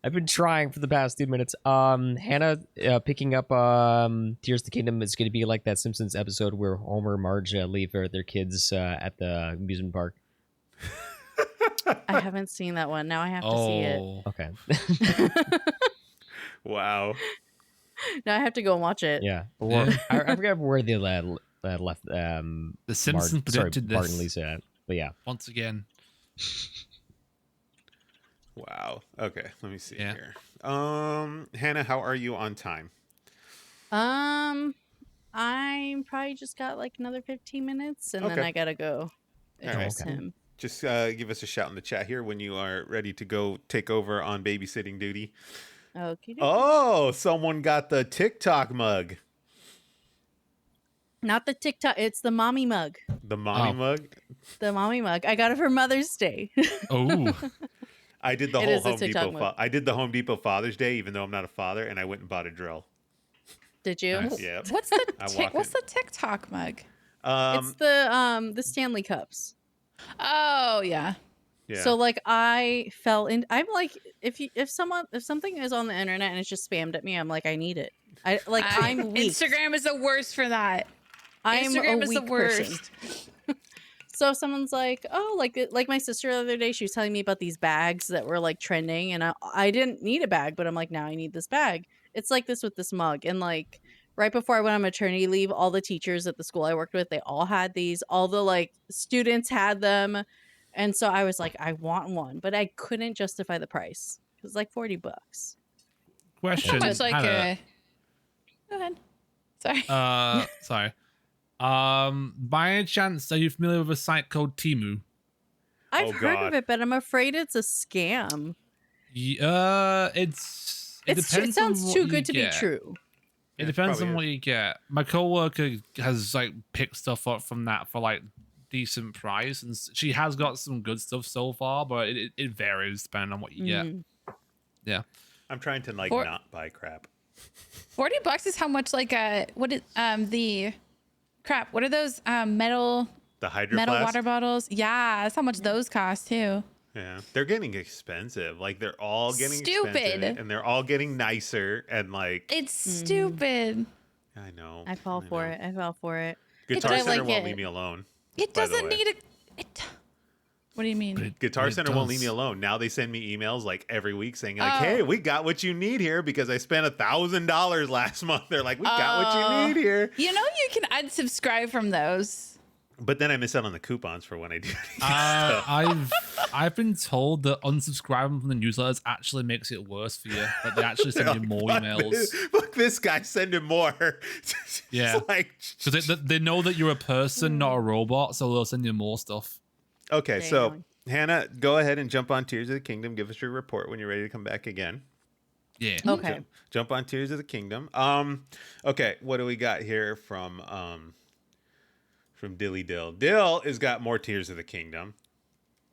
I've been trying for the past 2 minutes. Hannah picking up Tears of the Kingdom is going to be like that Simpsons episode where Homer and Marge leave their kids at the amusement park. I haven't seen that one. Now I have to see it. Oh, Okay. Wow. Now I have to go and watch it. Yeah. Or Yeah. I forget where they left. The Simpsons predicted Bart and this Lisa at. But yeah. once again. Wow. Okay. Let me see Yeah. here. Hannah, how are you on time? I'm probably just got like another 15 minutes and then Okay. I gotta go address Okay. him. Just give us a shout in the chat here when you are ready to go take over on babysitting duty. Okay. Oh, someone got the TikTok mug. Not the TikTok, it's the mommy mug. The mommy Oh. mug. The mommy mug. I got it for Mother's Day. Oh, I did the It whole is a Home TikTok Depot. mug. I did the Home Depot Father's Day, even though I'm not a father, and I went and bought a drill. Did you? Nice. Yeah. What's the I walk what's in. the TikTok mug? It's the Stanley Cups. Oh yeah. Yeah. So like I fell in. I'm like, if something is on the internet and it's just spammed at me, I'm like, I need it. I'm weak. Instagram is the worst for that. I'm Instagram a is the weak person. worst. So if someone's like, oh, like my sister the other day, she was telling me about these bags that were like trending, and I didn't need a bag, but I'm like, now I need this bag. It's like this with this mug, and like right before I went on maternity leave, all the teachers at the school I worked with, they all had these. All the like students had them, and so I was like, I want one, but I couldn't justify the price. It was like $40. question. Much like Hannah. Go ahead. Sorry. Sorry. By any chance, are you familiar with a site called Timu? I've Oh, heard God. of it, but I'm afraid it's a scam. It It depends on sounds what too you good to be get. true. It Yeah, depends probably on what you get. My coworker has like picked stuff up from that for like decent price, and she has got some good stuff so far, but it varies depending on what you get. Mhm. Yeah. I'm trying to like For- not buy crap. $40 is how much like what is the crap? What are those metal The Hydro metal Flask? water bottles? Yeah, that's how much those cost too. Yeah, they're getting expensive. Like they're all getting Stupid. expensive, and they're all getting nicer. And like, It's stupid. I know, I fall for it. I fell for it. Guitar I Center like won't it. leave me alone. It By the doesn't way. need a. It, what do you mean? Guitar It Center won't leave me does. alone. Now they send me emails like every week saying like, Oh. "Hey, we got what you need here because I spent $1,000 last month." They're like, "We got what Oh. you need here," You know you can unsubscribe from those. but then I miss out on the coupons for when I do. need stuff. I've been told that unsubscribing from the newsletters actually makes it worse for you. That they actually send you more emails. Fuck this guy, send him more. It's Yeah. like, Because they know that you're a person, not a robot, so they'll send you more stuff. okay, There you so go. Hannah, go ahead and jump on Tears of the Kingdom. Give us your report when you're ready to come back again. Yeah. Okay. Jump on Tears of the Kingdom. Okay, what do we got here from Dilly Dill? Dill has got more Tears of the Kingdom.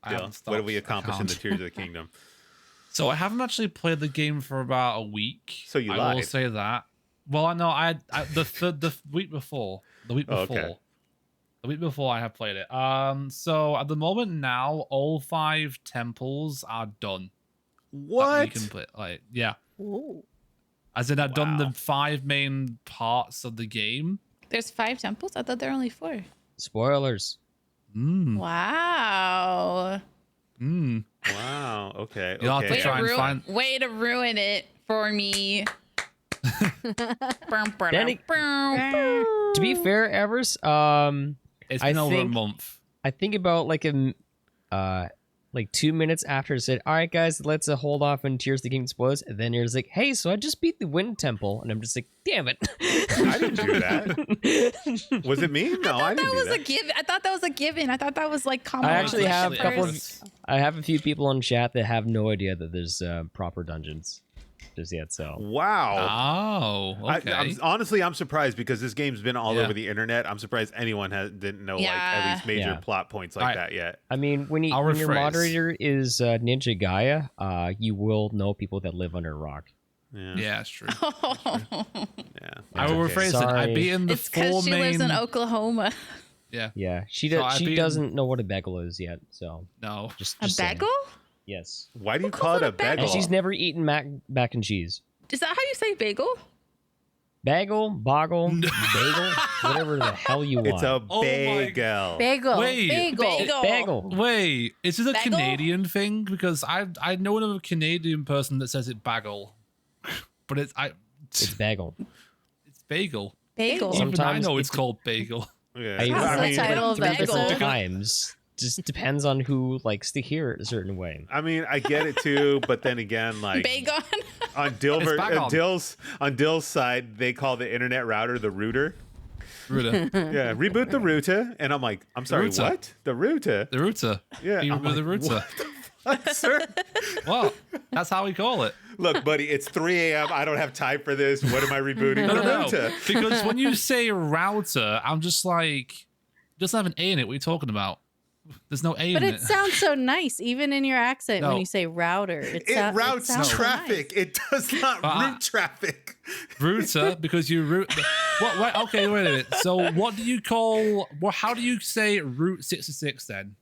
I Dill? haven't What did we stopped. I accomplish in the can't. Tears of the Kingdom? So I haven't actually played the game for about a week. So you I will lied. say that. Well, I know the week before. Oh, okay. The week before I have played it. So at the moment now, all 5 temples are done. What? You can play, like, yeah. Ooh. As in, I've done Wow. the 5 main parts of the game. There's 5 temples? I thought there were only 4. Spoilers. Wow. Wow. Okay. You'll have to Okay. try and find. Way to ruin it for me. Danny- To be fair, Evers, It's I been over a think- month. I think about like 2 minutes after it said, "All right, guys, let's hold off on Tears of the Kingdom spoilers," and then you're like, "Hey, so I just beat the Wind Temple," and I'm just like, "Damn it!" I didn't do that. Was it me? No, I didn't That do was that. a given. I thought that was a given. I thought that was like common. I actually knowledge have at a couple of- first. I have a few people in chat that have no idea that there's proper dungeons just yet. So Wow. Oh, okay. I'm surprised because this game's been all Yeah. over the internet. I'm surprised anyone didn't know like at Yeah. least major Yeah. plot points like Alright. that yet. I mean, when I'll your rephrase. moderator is Ninja Gaia, you will know people that live under a rock. Yeah. Yeah, it's true. Yeah. I will Okay. rephrase it. I've Sorry. beaten the It's 4 because she main. lives in Oklahoma. Yeah. Yeah, she So does. I've She been- doesn't know what a bagel is yet. So No. just A saying. bagel? Yes, Why do you Who call calls it it a a bagel? bagel? and she's never eaten mac and cheese. Is that how you say bagel? Bagel, boggle, bagel, whatever the hell you want. It's a Oh my- bagel. Bagel. Wait. Bagel. bagel. Wait, is it a Bagel? Canadian thing? Because I know another Canadian person that says it bagel, but It's bagel. it's bagel. Bagel. Some- Even I Sometimes know it's it- called bagel. Yeah. I That's the title of the three different episode. times. Just depends on who likes to hear it a certain way. I mean, I get it too, but then again, like Bagon. on It's Dilbert, bagon. on Dill's side, they call the internet router the router. Router. Yeah, reboot the router, and I'm like, I'm sorry, Router. what? The router? The router. Yeah, You I'm remember the like, router. What, sir? Well, that's how we call it. Look, buddy, it's 3 a.m. I don't have time for this. What am I rebooting? No, The no, router. no. Because when you say router, I'm just like, doesn't have an A in it. What are you talking about? There's no A But in it sounds so nice, even in your accent when No. you say router. It it routes sounds so traffic. nice. It does not But route traffic. Router, because you route. What? Wait, okay, wait a minute. So, what do you call? Well, how do you say Route 66 then?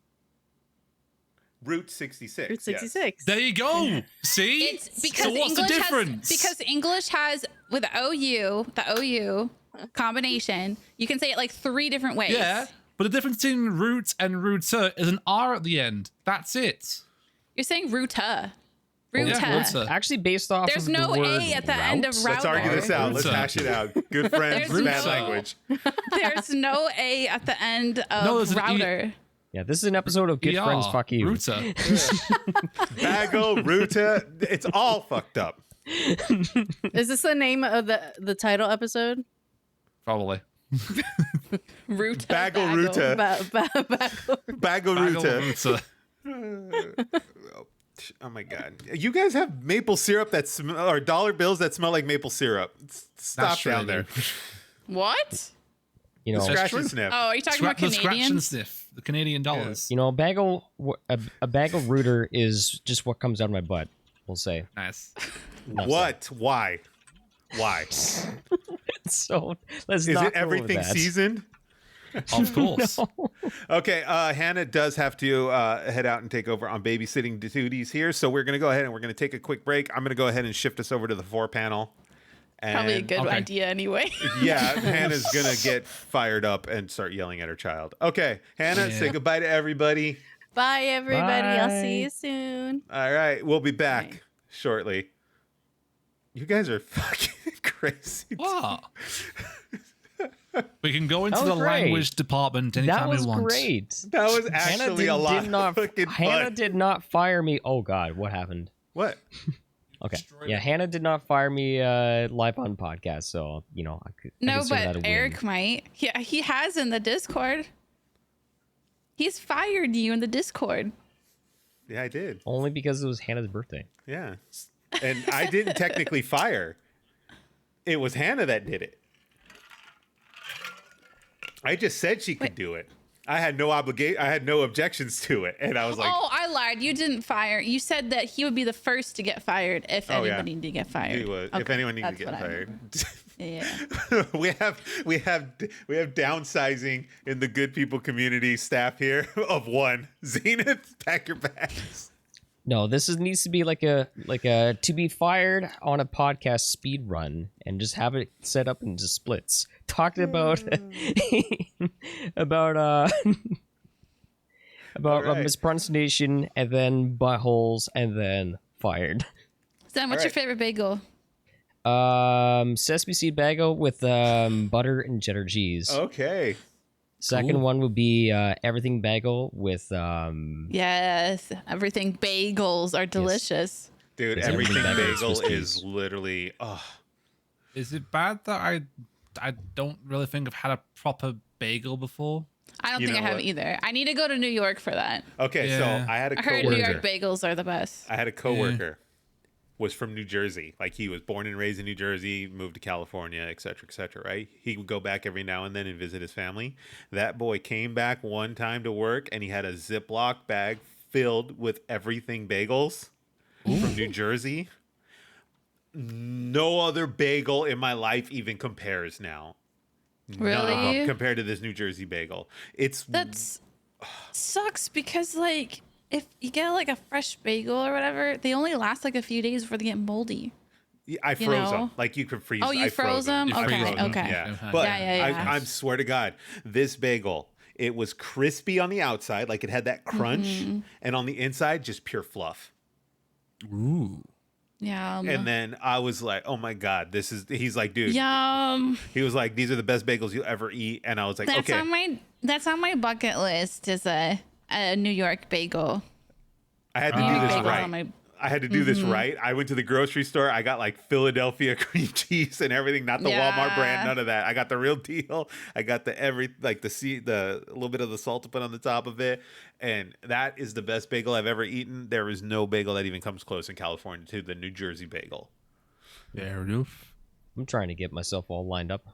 Route 66. Route yes. 66. There you go. See? It's because so what's English the difference? has English has with the OU combination. You can say it like 3 different ways. Yeah, but the difference between route and router is an R at the end. That's it. You're saying ruta. Yeah, Ruta. router. Actually, based off There's of no the word A at the end of route, Let's argue this router. out. Let's Router. hash it out. Good friends, There's bad no- language. There's no A at the end of No, there's an E. router. Yeah, this is an episode of Good ER, Friends. Fuck you. Router. Bagel, router, it's all fucked up. Is this the name of the title episode? Probably. Ruta. Bagel, router. Bagel. Bagel, Bagel router. router. Oh my god! You guys have maple syrup that or dollar bills that smell like maple syrup. Stop That's true, down they there. do. What? You know, Scratch true. and sniff. Oh, are you talking about The scratch and Canadians? sniff. The Canadian dollars. a bagel rooter is just what comes out of my butt. We'll say. Nice. What? Why? Why? So let's Is not it go with everything that. seasoned? Of course. Okay, Hannah does have to head out and take over on babysitting duties here, so we're going to go ahead and we're going to take a quick break. I'm going to go ahead and shift us over to the 4 panel. And Probably a good Okay. idea anyway. Yeah, Hannah's going to get fired up and start yelling at her child. Okay, Hannah, Yeah. say goodbye to everybody. Bye, everybody. I'll see Bye. you soon. All right, we'll be back Bye. shortly. You guys are fucking crazy. What? We can go into That was the great. language department anytime That was we want. great. That was Hannah actually a lot of fucking Hannah fun. did not fire me. Oh God, what happened? What? Okay, Destroyed yeah, it. Hannah did not fire me live on podcast, so I No, consider that a but win. Eric might. Yeah, he has in the Discord. He's fired you in the Discord. Yeah, I did. only because it was Hannah's birthday. Yeah. And I didn't technically fire. It was Hannah that did it. I just said she could do it. I had no objections to it. And I was like, Oh, I lied. You didn't fire. You said that he would be the first to get fired if anybody needed to get fired. He would. If Okay, anyone needed to that's get what I fired. remember. Yeah. we have downsizing in the good people community staff here of one. Zenith, pack your bags. No, needs to be like a to be fired on a podcast speed run and just have it set up into splits. Talking about about Right. mispronunciation and then buttholes and then fired. Zen, what's your Alright. favorite bagel? Sesame seed bagel with butter and cheddar cheese. Okay. Second one would be everything bagel with Yes, everything bagels are delicious. Dude, Is everything everything bagel bagel is literally Is it bad that I don't really think I've had a proper bagel before? I don't You think I know have what? either. I need to go to New York for that. okay. Yeah. So I had a I heard New coworker. York bagels are the best. I had a coworker was from New Jersey. Like he was born and raised in New Jersey, moved to California, et cetera, right? He would go back every now and then and visit his family. That boy came back one time to work and he had a Ziploc bag filled with everything bagels from New Jersey. No other bagel in my life even compares now. None of them Really? compared to this New Jersey bagel. It's That's sucks because like if you get like a fresh bagel or whatever, they only last like a few days before they get moldy. I you froze them. know? Like you could freeze. Oh, you I froze them? You Okay, freeze them. okay. Yeah, Okay. but Yeah. I'm swear to God, this bagel, it was crispy on the outside, like it had that crunch, Mm-hmm. and on the inside, just pure fluff. Ooh. Yum. And then I was like, "Oh my God, this is." He's like, "Dude," Yum. he was like, "These are the best bagels you'll ever eat," and I was like, That's "Okay." on my bucket list is a New York bagel. I had to New do York this bagels right. on my I had to do this right. I went to the grocery store. I got like Philadelphia cream cheese and everything, not the Walmart brand, Yeah. none of that. I got the real deal. I got the little bit of the salt to put on the top of it, and that is the best bagel I've ever eaten. There is no bagel that even comes close in California to the New Jersey bagel. Fair enough. I'm trying to get myself all lined up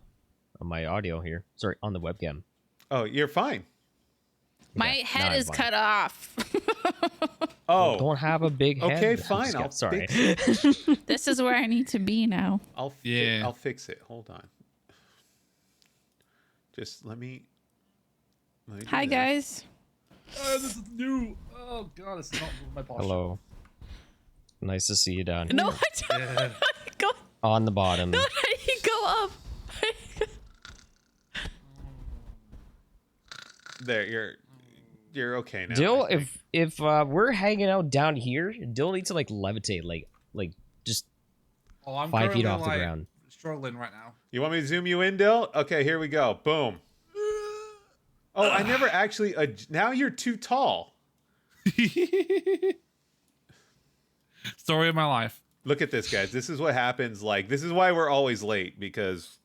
on my audio here. Sorry, on the webcam. Oh, you're fine. My Yeah, head now is I'm cut off. Oh, Don't have a big head. okay, I'm fine. just- sorry. This is where I need to be now. I'll fix it. Hold on. Just let me do Hi this. guys. Oh, this is new. Oh god, it's not my posture. Hello. Nice to see you down here. No, I don't. Go, On the bottom. no, you go up. There, you're okay now. Dill, I think. if we're hanging out down here, Dill needs to like levitate, like just Oh, I'm 5 feet currently, off the like, ground. struggling right now. You want me to zoom you in, Dill? Okay, here we go. Boom. Oh, I never actually. Now you're too tall. Story of my life. Look at this, guys. This is what happens. Like, this is why we're always late, because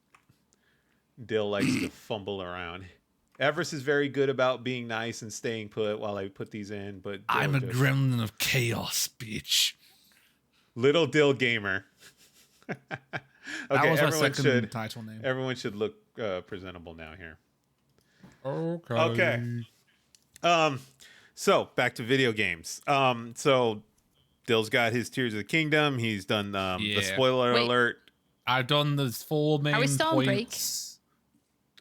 Dill likes to fumble around. Everest is very good about being nice and staying put while I put these in, but Dill I'm a just- gremlin of chaos, bitch. Little Dill gamer. Okay, That was my everyone second should title name. everyone should look presentable now here. Okay. Okay. So back to video games. So Dill's got his Tears of the Kingdom. He's done the Yeah. spoiler Wait. alert. I've done the 4 main we still on break? points.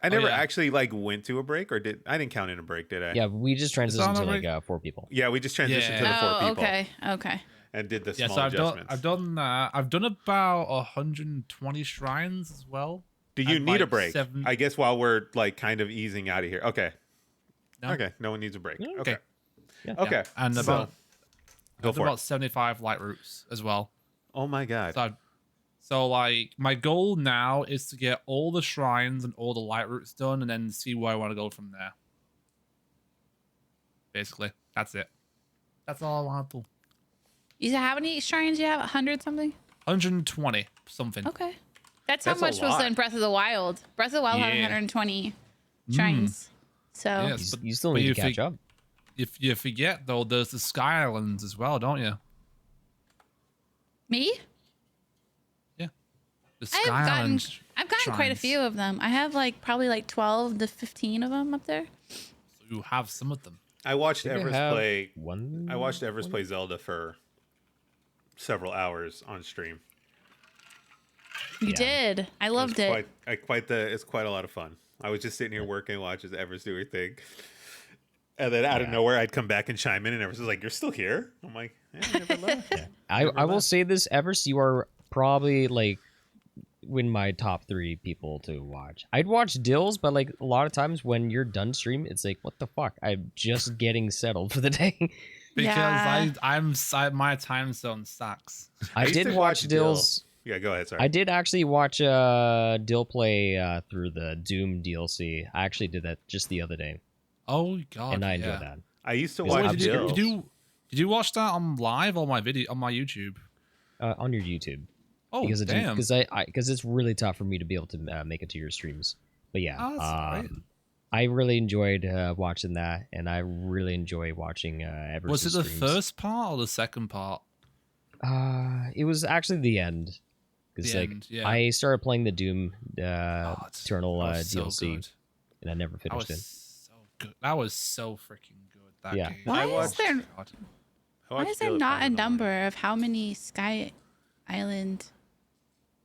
I never yeah. actually like went to a break, or I didn't count in a break, did I? Yeah, we just on transitioned to the like right- 4 people. Yeah, we just transitioned Yeah. to the 4 Oh, people okay. and did the Yeah, small so adjustments. I've done that. I've done about 120 shrines as well. Do you and, need a like, break? 7 I guess while we're like kind of easing out of here. Okay. No. Okay. No one needs a break. Okay. Yeah. Okay. Yeah. And So- about go I've done for about it. 75 light routes as well. Oh my god. So like my goal now is to get all the shrines and all the light routes done, and then see where I want to go from there. Basically, that's it. That's all I want to do. You said how many shrines you have? 100 something? 120 something. Okay. That's That's a how much was lot. in Breath of the Wild. Breath of the Wild had Yeah. 120 shrines. So Yes. You still But need you to catch think- up. If you forget though, there's the Sky Islands as well, don't you? me? The I've Sky gotten Islands. quite a shrines. few of them. I have like probably like 12 to 15 of them up there. So you have some of them. I watched think I Everest have play. one. I watched Everest play Zelda for several hours on stream. You did. I loved it. It's quite a lot of fun. I was just sitting here working, watching Everest do her thing, and then out of nowhere, I'd come back and chime in, and Everest was like, "You're still here?" I'm like, "Yeah, I never left." I will say this, Everest, you are probably like in my top 3 people to watch. I'd watch Dills, but like a lot of times when you're done stream, it's like, what the fuck? I'm just getting settled for the day. Because Yeah. my time zone sucks. I used did to watch watch Dills. Yeah, go ahead. Sorry. I did actually watch Dill play through the Doom DLC. I actually did that just the other day, Oh god. and I enjoyed yeah. that. I used to Well, watch Did Dills. you watch that on live or my video on my YouTube? On your YouTube. Oh damn. Because it's really tough for me to be able to make it to your streams. But yeah, Oh, that's great. I really enjoyed watching that, and I really enjoy watching Everest's Was it the streams. first part or the second part? It was actually the end. Because The like end, yeah. I started playing the Doom It's- Eternal that was so DLC, good. and I never That finished was it. so good. That was so freaking good. That Yeah. game. Why I is there God. why is there not a number of how many Sky Island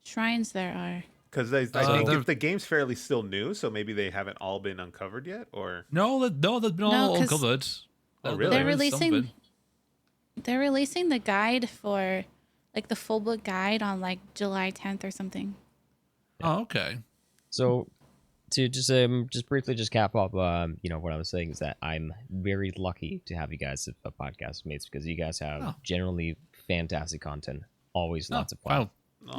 shrines there are? Because I So think they're- if the game's fairly still new, so maybe they haven't all been uncovered yet, or No, they've been all 'cause uncovered. Oh, really? They're There is releasing something. they're releasing the guide for like the full book guide on like July 10th or something. Oh, okay. So to just briefly just cap up, you know what I was saying is that I'm very lucky to have you guys as podcast mates because you guys have Oh. generally fantastic content, always lots of fun. Well,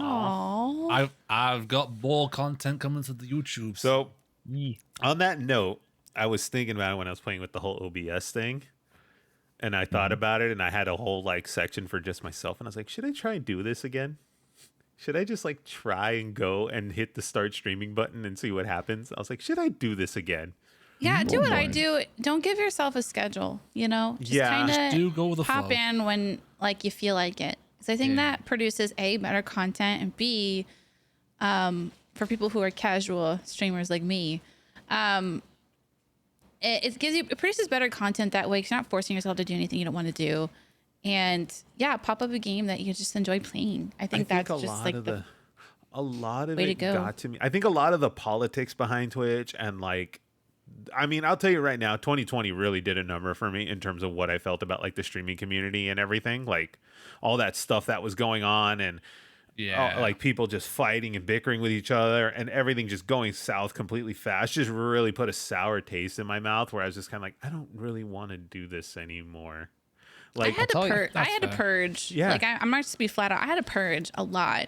Oh. I've got more content coming to the YouTube. so. Yeah. On that note, I was thinking about it when I was playing with the whole OBS thing, and I thought about it, and I had a whole like section for just myself, and I was like, should I try and do this again? Should I just like try and go and hit the start streaming button and see what happens? I was like, should I do this again? Yeah, do what I boy. do. Don't give yourself a schedule, you know? Just Yeah. kind Just do go with the of hop flow. in when like you feel like it. Because I think Yeah. that produces A, better content, and B, for people who are casual streamers like me, it produces better content that way because you're not forcing yourself to do anything you don't want to do. And yeah, pop up a game that you just enjoy playing. I think that's just like a lot of way to it go. got to me. I think a lot of the politics behind Twitch and like, I mean, I'll tell you right now, 2020 really did a number for me in terms of what I felt about like the streaming community and everything, like all that stuff that was going on and Yeah. like people just fighting and bickering with each other and everything just going south completely fast just really put a sour taste in my mouth where I was just kind of like, I don't really want to do this anymore. Like, I had to tell you, purge. I that's had to fair. purge. Yeah. Like I'm not just to be flat out. I had to purge a lot,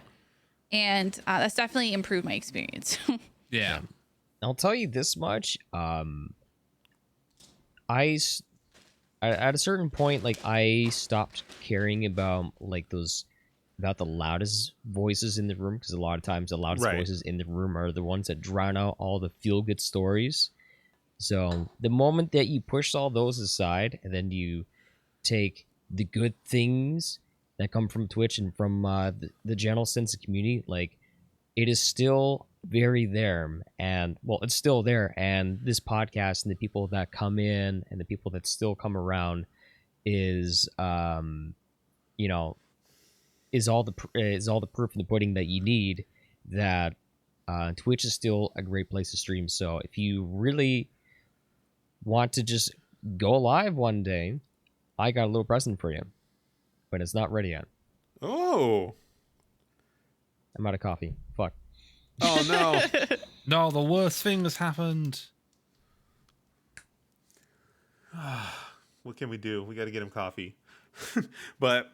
and that's definitely improved my experience. yeah. I'll tell you this much. At a certain point, like I stopped caring about like about the loudest voices in the room because a lot of times the loudest Right. voices in the room are the ones that drown out all the feel good stories. So the moment that you push all those aside and then you take the good things that come from Twitch and from the general sense of community, like it is still very there, and well, it's still there, and this podcast and the people that come in and the people that still come around is you know is all the proof in the pudding that you need that Twitch is still a great place to stream. So if you really want to just go live one day, I got a little present for you, but it's not ready yet. oh I'm out of coffee. Fuck. no. No, the worst thing has happened. What can we do? We got to get him coffee. But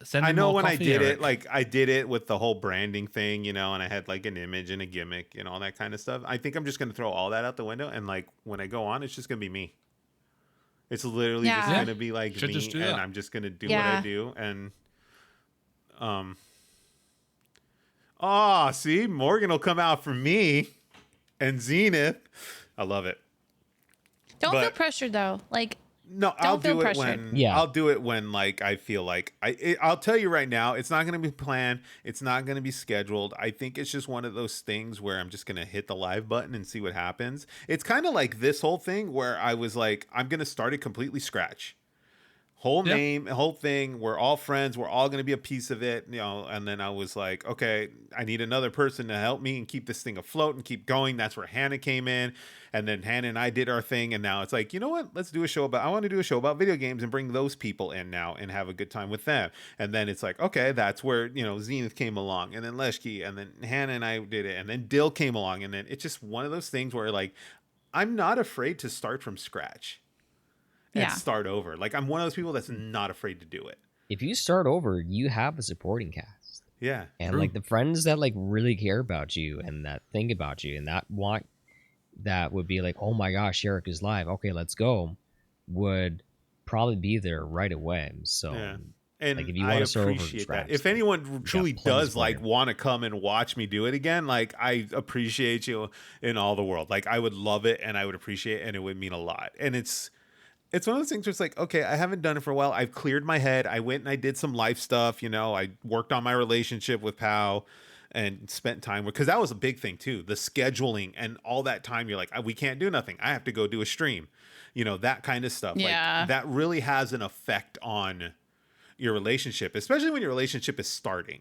Send I him know more when I coffee, did Eric. it, like I did it with the whole branding thing, you know, and I had like an image and a gimmick and all that kind of stuff. I think I'm just going to throw all that out the window. And like when I go on, it's just going to be me. It's literally just Yeah. going to be like Should me just do and that. I'm just going to do what Yeah. I do. And, see, Morgan will come out for me and Zenith. I love it. Don't feel But- pressured though. Like No, I'll feel do it pressured. when Yeah. I'll do it when like I feel like I'll tell you right now, it's not going to be planned, it's not going to be scheduled. I think it's just one of those things where I'm just going to hit the live button and see what happens. It's kind of like this whole thing where I was like, I'm going to start it completely scratch. Whole Yeah. name, whole thing. We're all friends. We're all going to be a piece of it, And then I was like, okay, I need another person to help me and keep this thing afloat and keep going. That's where Hannah came in, and then Hannah and I did our thing. And now it's like, you know what? Let's do a show about. I want to do a show about video games and bring those people in now and have a good time with them. And then it's like, okay, that's where Zenith came along, and then Leshki, and then Hannah and I did it, and then Dill came along, and then it's just one of those things where like, I'm not afraid to start from scratch. And Yeah. start over. Like I'm one of those people that's not afraid to do it. If you start over, you have a supporting cast. Yeah. And True. like the friends that like really care about you and that think about you and that would be like, oh my gosh, Erik is live. Okay, let's go. Would probably be there right away. So Yeah. And like, if you I wanna start over from appreciate scratch, that. If like, anyone truly plans does for like you. want to come and watch me do it again, like I appreciate you in all the world. Like I would love it and I would appreciate it and it would mean a lot. And it's one of those things where it's like, okay, I haven't done it for a while. I've cleared my head. I went and I did some life stuff. I worked on my relationship with Pal and spent time with, because that was a big thing too. The scheduling and all that time, you're like, we can't do nothing. I have to go do a stream, that kind of stuff. Yeah. Like that really has an effect on your relationship, especially when your relationship is starting.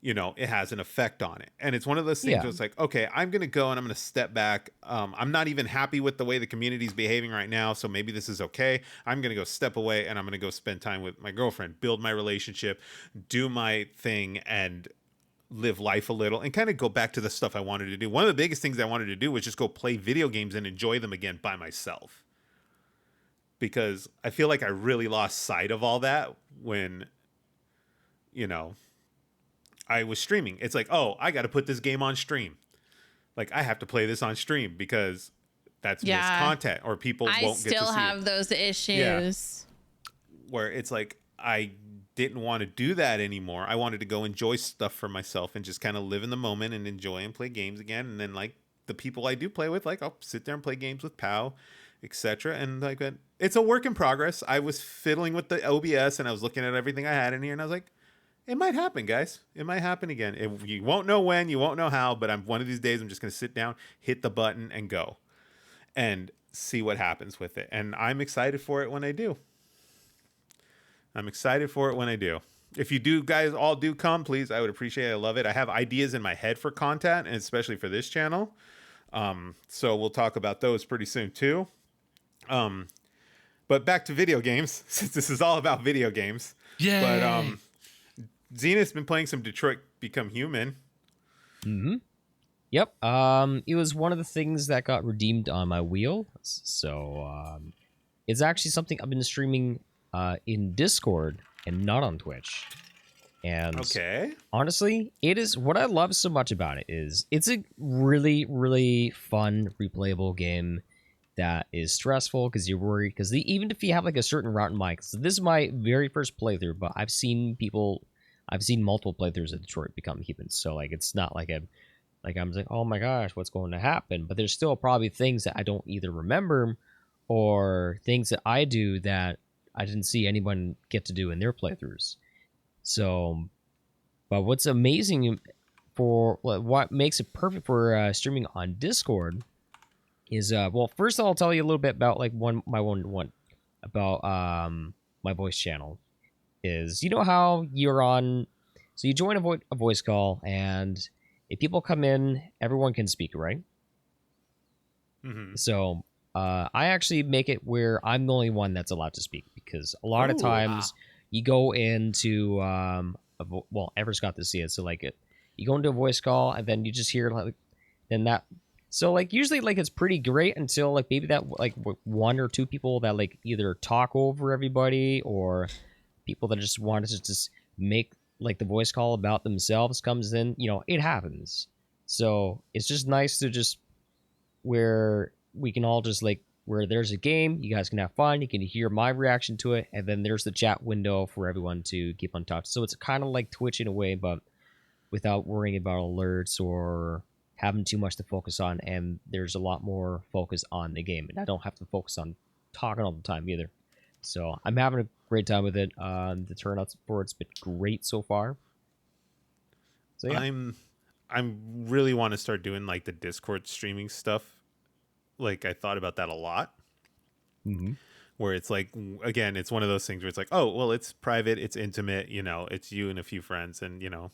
It has an effect on it. And it's one of those things Yeah. where it's like, okay, I'm going to go and I'm going to step back. I'm not even happy with the way the community's behaving right now. So maybe this is okay. I'm going to go step away and I'm going to go spend time with my girlfriend, build my relationship, do my thing, and live life a little and kind of go back to the stuff I wanted to do. One of the biggest things I wanted to do was just go play video games and enjoy them again by myself. Because I feel like I really lost sight of all that when, I was streaming. It's like, oh, I got to put this game on stream. Like I have to play this on stream because that's missed content or people I won't get to see still have it. those issues. Where it's like, I didn't want to do that anymore. I wanted to go enjoy stuff for myself and just kind of live in the moment and enjoy and play games again. And then like the people I do play with, like I'll sit there and play games with Pow, etc. And like it's a work in progress. I was fiddling with the OBS and I was looking at everything I had in here and I was like, it might happen, guys. It might happen again. You won't know when, you won't know how, but one of these days I'm just going to sit down, hit the button and go and see what happens with it. And I'm excited for it when I do. If you do guys all do come, please, I would appreciate it. I love it. I have ideas in my head for content, and especially for this channel. So we'll talk about those pretty soon too. But back to video games, since this is all about video games. Yeah. But Zenith's been playing some Detroit Become Human. Mm-hmm. Yep. It was one of the things that got redeemed on my wheel. So it's actually something I've been streaming in Discord and not on Twitch. And Okay. honestly, it is what I love so much about it is it's a really, really fun, replayable game that is stressful because you're worried. Because even if you have like a certain route in mind, so this is my very first playthrough, but I've seen multiple playthroughs of Detroit Become Human. So like it's not like I'm like, oh my gosh, what's going to happen? But there's still probably things that I don't either remember or things that I do that I didn't see anyone get to do in their playthroughs. So, but what's amazing for what makes it perfect for streaming on Discord is well, first I'll tell you a little bit about like my voice channel is how you're on, so you join a voice call and if people come in, everyone can speak, right? Mm-hmm. So I actually make it where I'm the only one that's allowed to speak because a lot of Ooh, times you go into well, Ever's got to see it, so like you go into a voice call and then you just hear like then that. So like usually like it's pretty great until like maybe that like one or two people that like either talk over everybody or people that just want to just make like the voice call about themselves comes in. It happens. So it's just nice to just where we can all just like where there's a game, you guys can have fun, you can hear my reaction to it, and then there's the chat window for everyone to keep on touch. So it's kind of like Twitch in a way, but without worrying about alerts or having too much to focus on, and there's a lot more focus on the game, and I don't have to focus on talking all the time either. So I'm having a great time with it. The turnouts for it's been great so far. So yeah. I'm really want to start doing like the Discord streaming stuff. Like I thought about that a lot. Mm-hmm. Where it's like, again, it's one of those things where it's like, oh, well, it's private, it's intimate, you know, it's you and a few friends, and you know,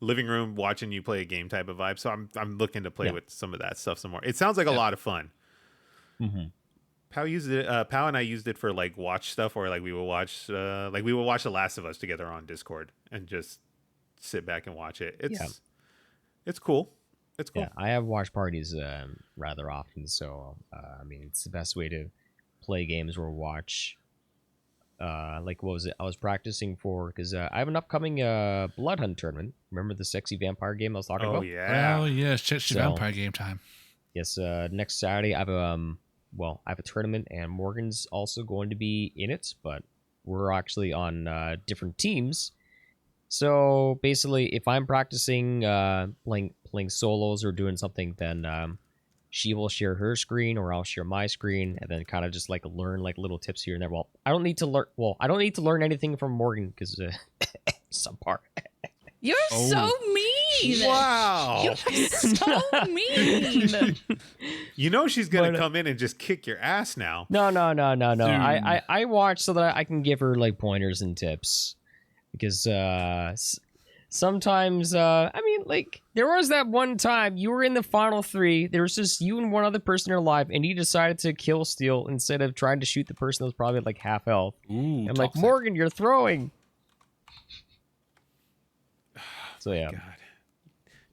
living room watching you play a game type of vibe. So I'm looking to play with some of that stuff some more. It sounds like a lot of fun. Mm-hmm. Pow used it. Pow and I used it for like watch stuff, or like we would watch The Last of Us together on Discord and just sit back and watch it. It's cool. It's cool. Yeah, I have watch parties rather often, so I mean, it's the best way to play games or watch. Like what was it? I was practicing for because I have an upcoming Blood Hunt tournament. Remember the sexy vampire game I was talking about? Oh yeah, it's vampire game time. Yes, next Saturday I have I have a tournament, and Morgan's also going to be in it, but we're actually on different teams. So basically, if I'm practicing playing solos or doing something, then she will share her screen, or I'll share my screen, and then kind of just like learn like little tips here and there. Well, I don't need to learn. Well, I don't need to learn anything from Morgan because some part. You're so mean. Wow. You're so mean. You know she's gonna come in and just kick your ass now. No. Dude. I watch so that I can give her like pointers and tips because sometimes I mean, like there was that one time you were in the final 3. There was just you and one other person alive, and you decided to kill steal instead of trying to shoot the person that was probably like half health. Ooh, I'm like, Morgan, you're throwing. So yeah. God.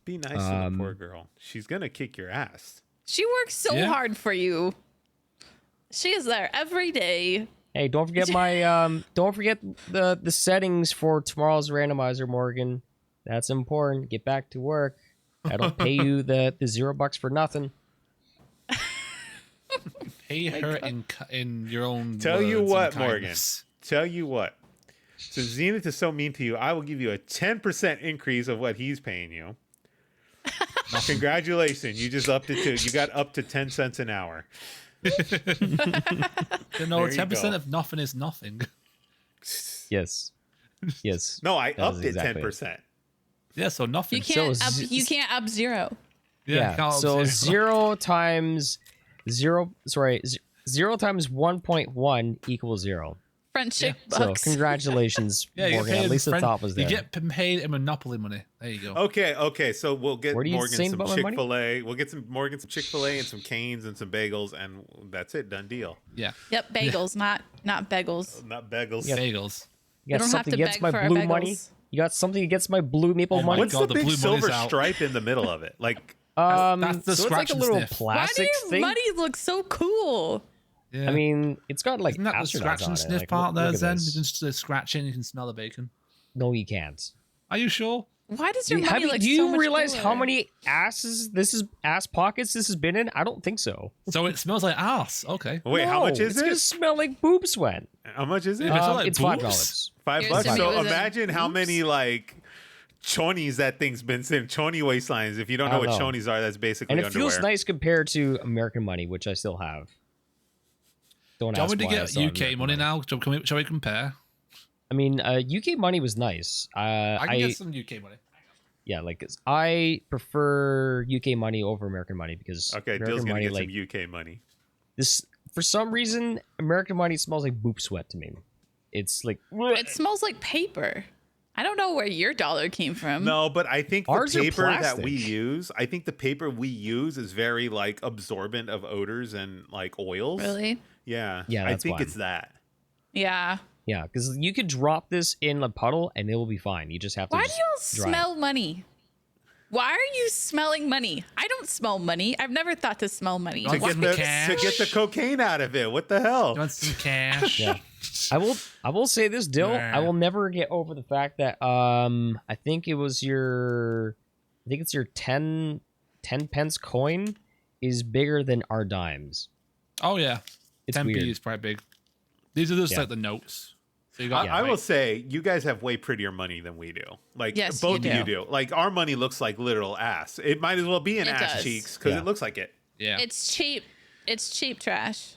Be nice to the poor girl. She's gonna kick your ass. She works so hard for you. She is there every day. Hey, don't forget my don't forget the settings for tomorrow's randomizer, Morgan. That's important. Get back to work. I don't pay you the $0 for nothing. Pay her in your own. Tell you words what, and Morgan. kindness. Tell you what. Since Zenith is so mean to you, I will give you a 10% increase of what he's paying you. Congratulations. You just upped it to, you got up to 10 cents an hour. You know, There you 10% go. of nothing is nothing. Yes. Yes. No, I That is upped it exactly 10%. Yeah, so nothing. You can't So you can't up 0. Yeah. count So zero. 0 times 0 times 1.1 equals 0. Friendship So bucks. congratulations, Yeah, you Morgan. get At paid least the friend- thought was there. You get paid in Monopoly money. There you go. Okay. So we'll get What are you Morgan saying some about my money? Chick-fil-A. We'll get some Chick-fil-A and some Canes and some bagels, and that's it. Done deal. Yeah. Yep, bagels, not bagels. Not bagels. Bagels. You got don't have something to against beg my for our blue bagels. money? You got something against my blue maple Oh my money? What's God, the the big blue silver money's out. stripe in the middle of it? Like, That's the so it's like scratch a and little sniff. Why do plastic your thing. money look so cool? Yeah. I mean, it's got like isn't that the astronauts scratch on and it. sniff Like, part look there, at Zen? this. You can just scratch in, you can smell the bacon. No, you can't. Are you sure? Why does your Have money you- look do you so much realize how cooler? many ass pockets this has been in? I don't think so. So it smells like ass. Okay. wait, how much is it's gonna it? smell like boob sweat. How much is it? If it's not like It's boobs? $5. $5. Here's to me So with a- imagine how Oops. many like chonies that thing's been sitting. Choni waistlines. If you don't know I what don't know. chonies are, that's basically And it underwear. feels nice compared to American money, which I still have. Don't Do you ask want me why to I get still have UK American money now? Shall we compare? I mean, UK money was nice. I can get some UK money. Yeah, like I prefer UK money over American money because Okay, American Dill's gonna money, get like some UK money. this, for some reason, American money smells like boob sweat to me. It's like It smells like paper. I don't know where your dollar came from. No, but I think the Ours are paper that we plastic. use, I think the paper we use is very like absorbent of odors and like oils. Really? Yeah. Yeah, I that's think why. it's that. Yeah. yeah, because you could drop this in a puddle and it will be fine. You just have to. Why do just you dry it. smell money? Why are you smelling money? I don't smell money. I've never thought to smell money. To To Want get, some to get the cash? cocaine out of it. What the hell? You want some cash? Yeah. I will say this, Dill. Nah. I will never get over the fact that I think it's your 10 pence coin is bigger than our dimes. Oh yeah. It's 10p weird. is quite big. These are just Yeah. like the notes. So you got. I will say, you guys have way prettier money than we do. Like, Yes, both you of you do. do. Like, our money looks like literal ass. It might as well be an It ass does. cheeks because Yeah. it looks like it. Yeah. It's cheap. It's cheap trash.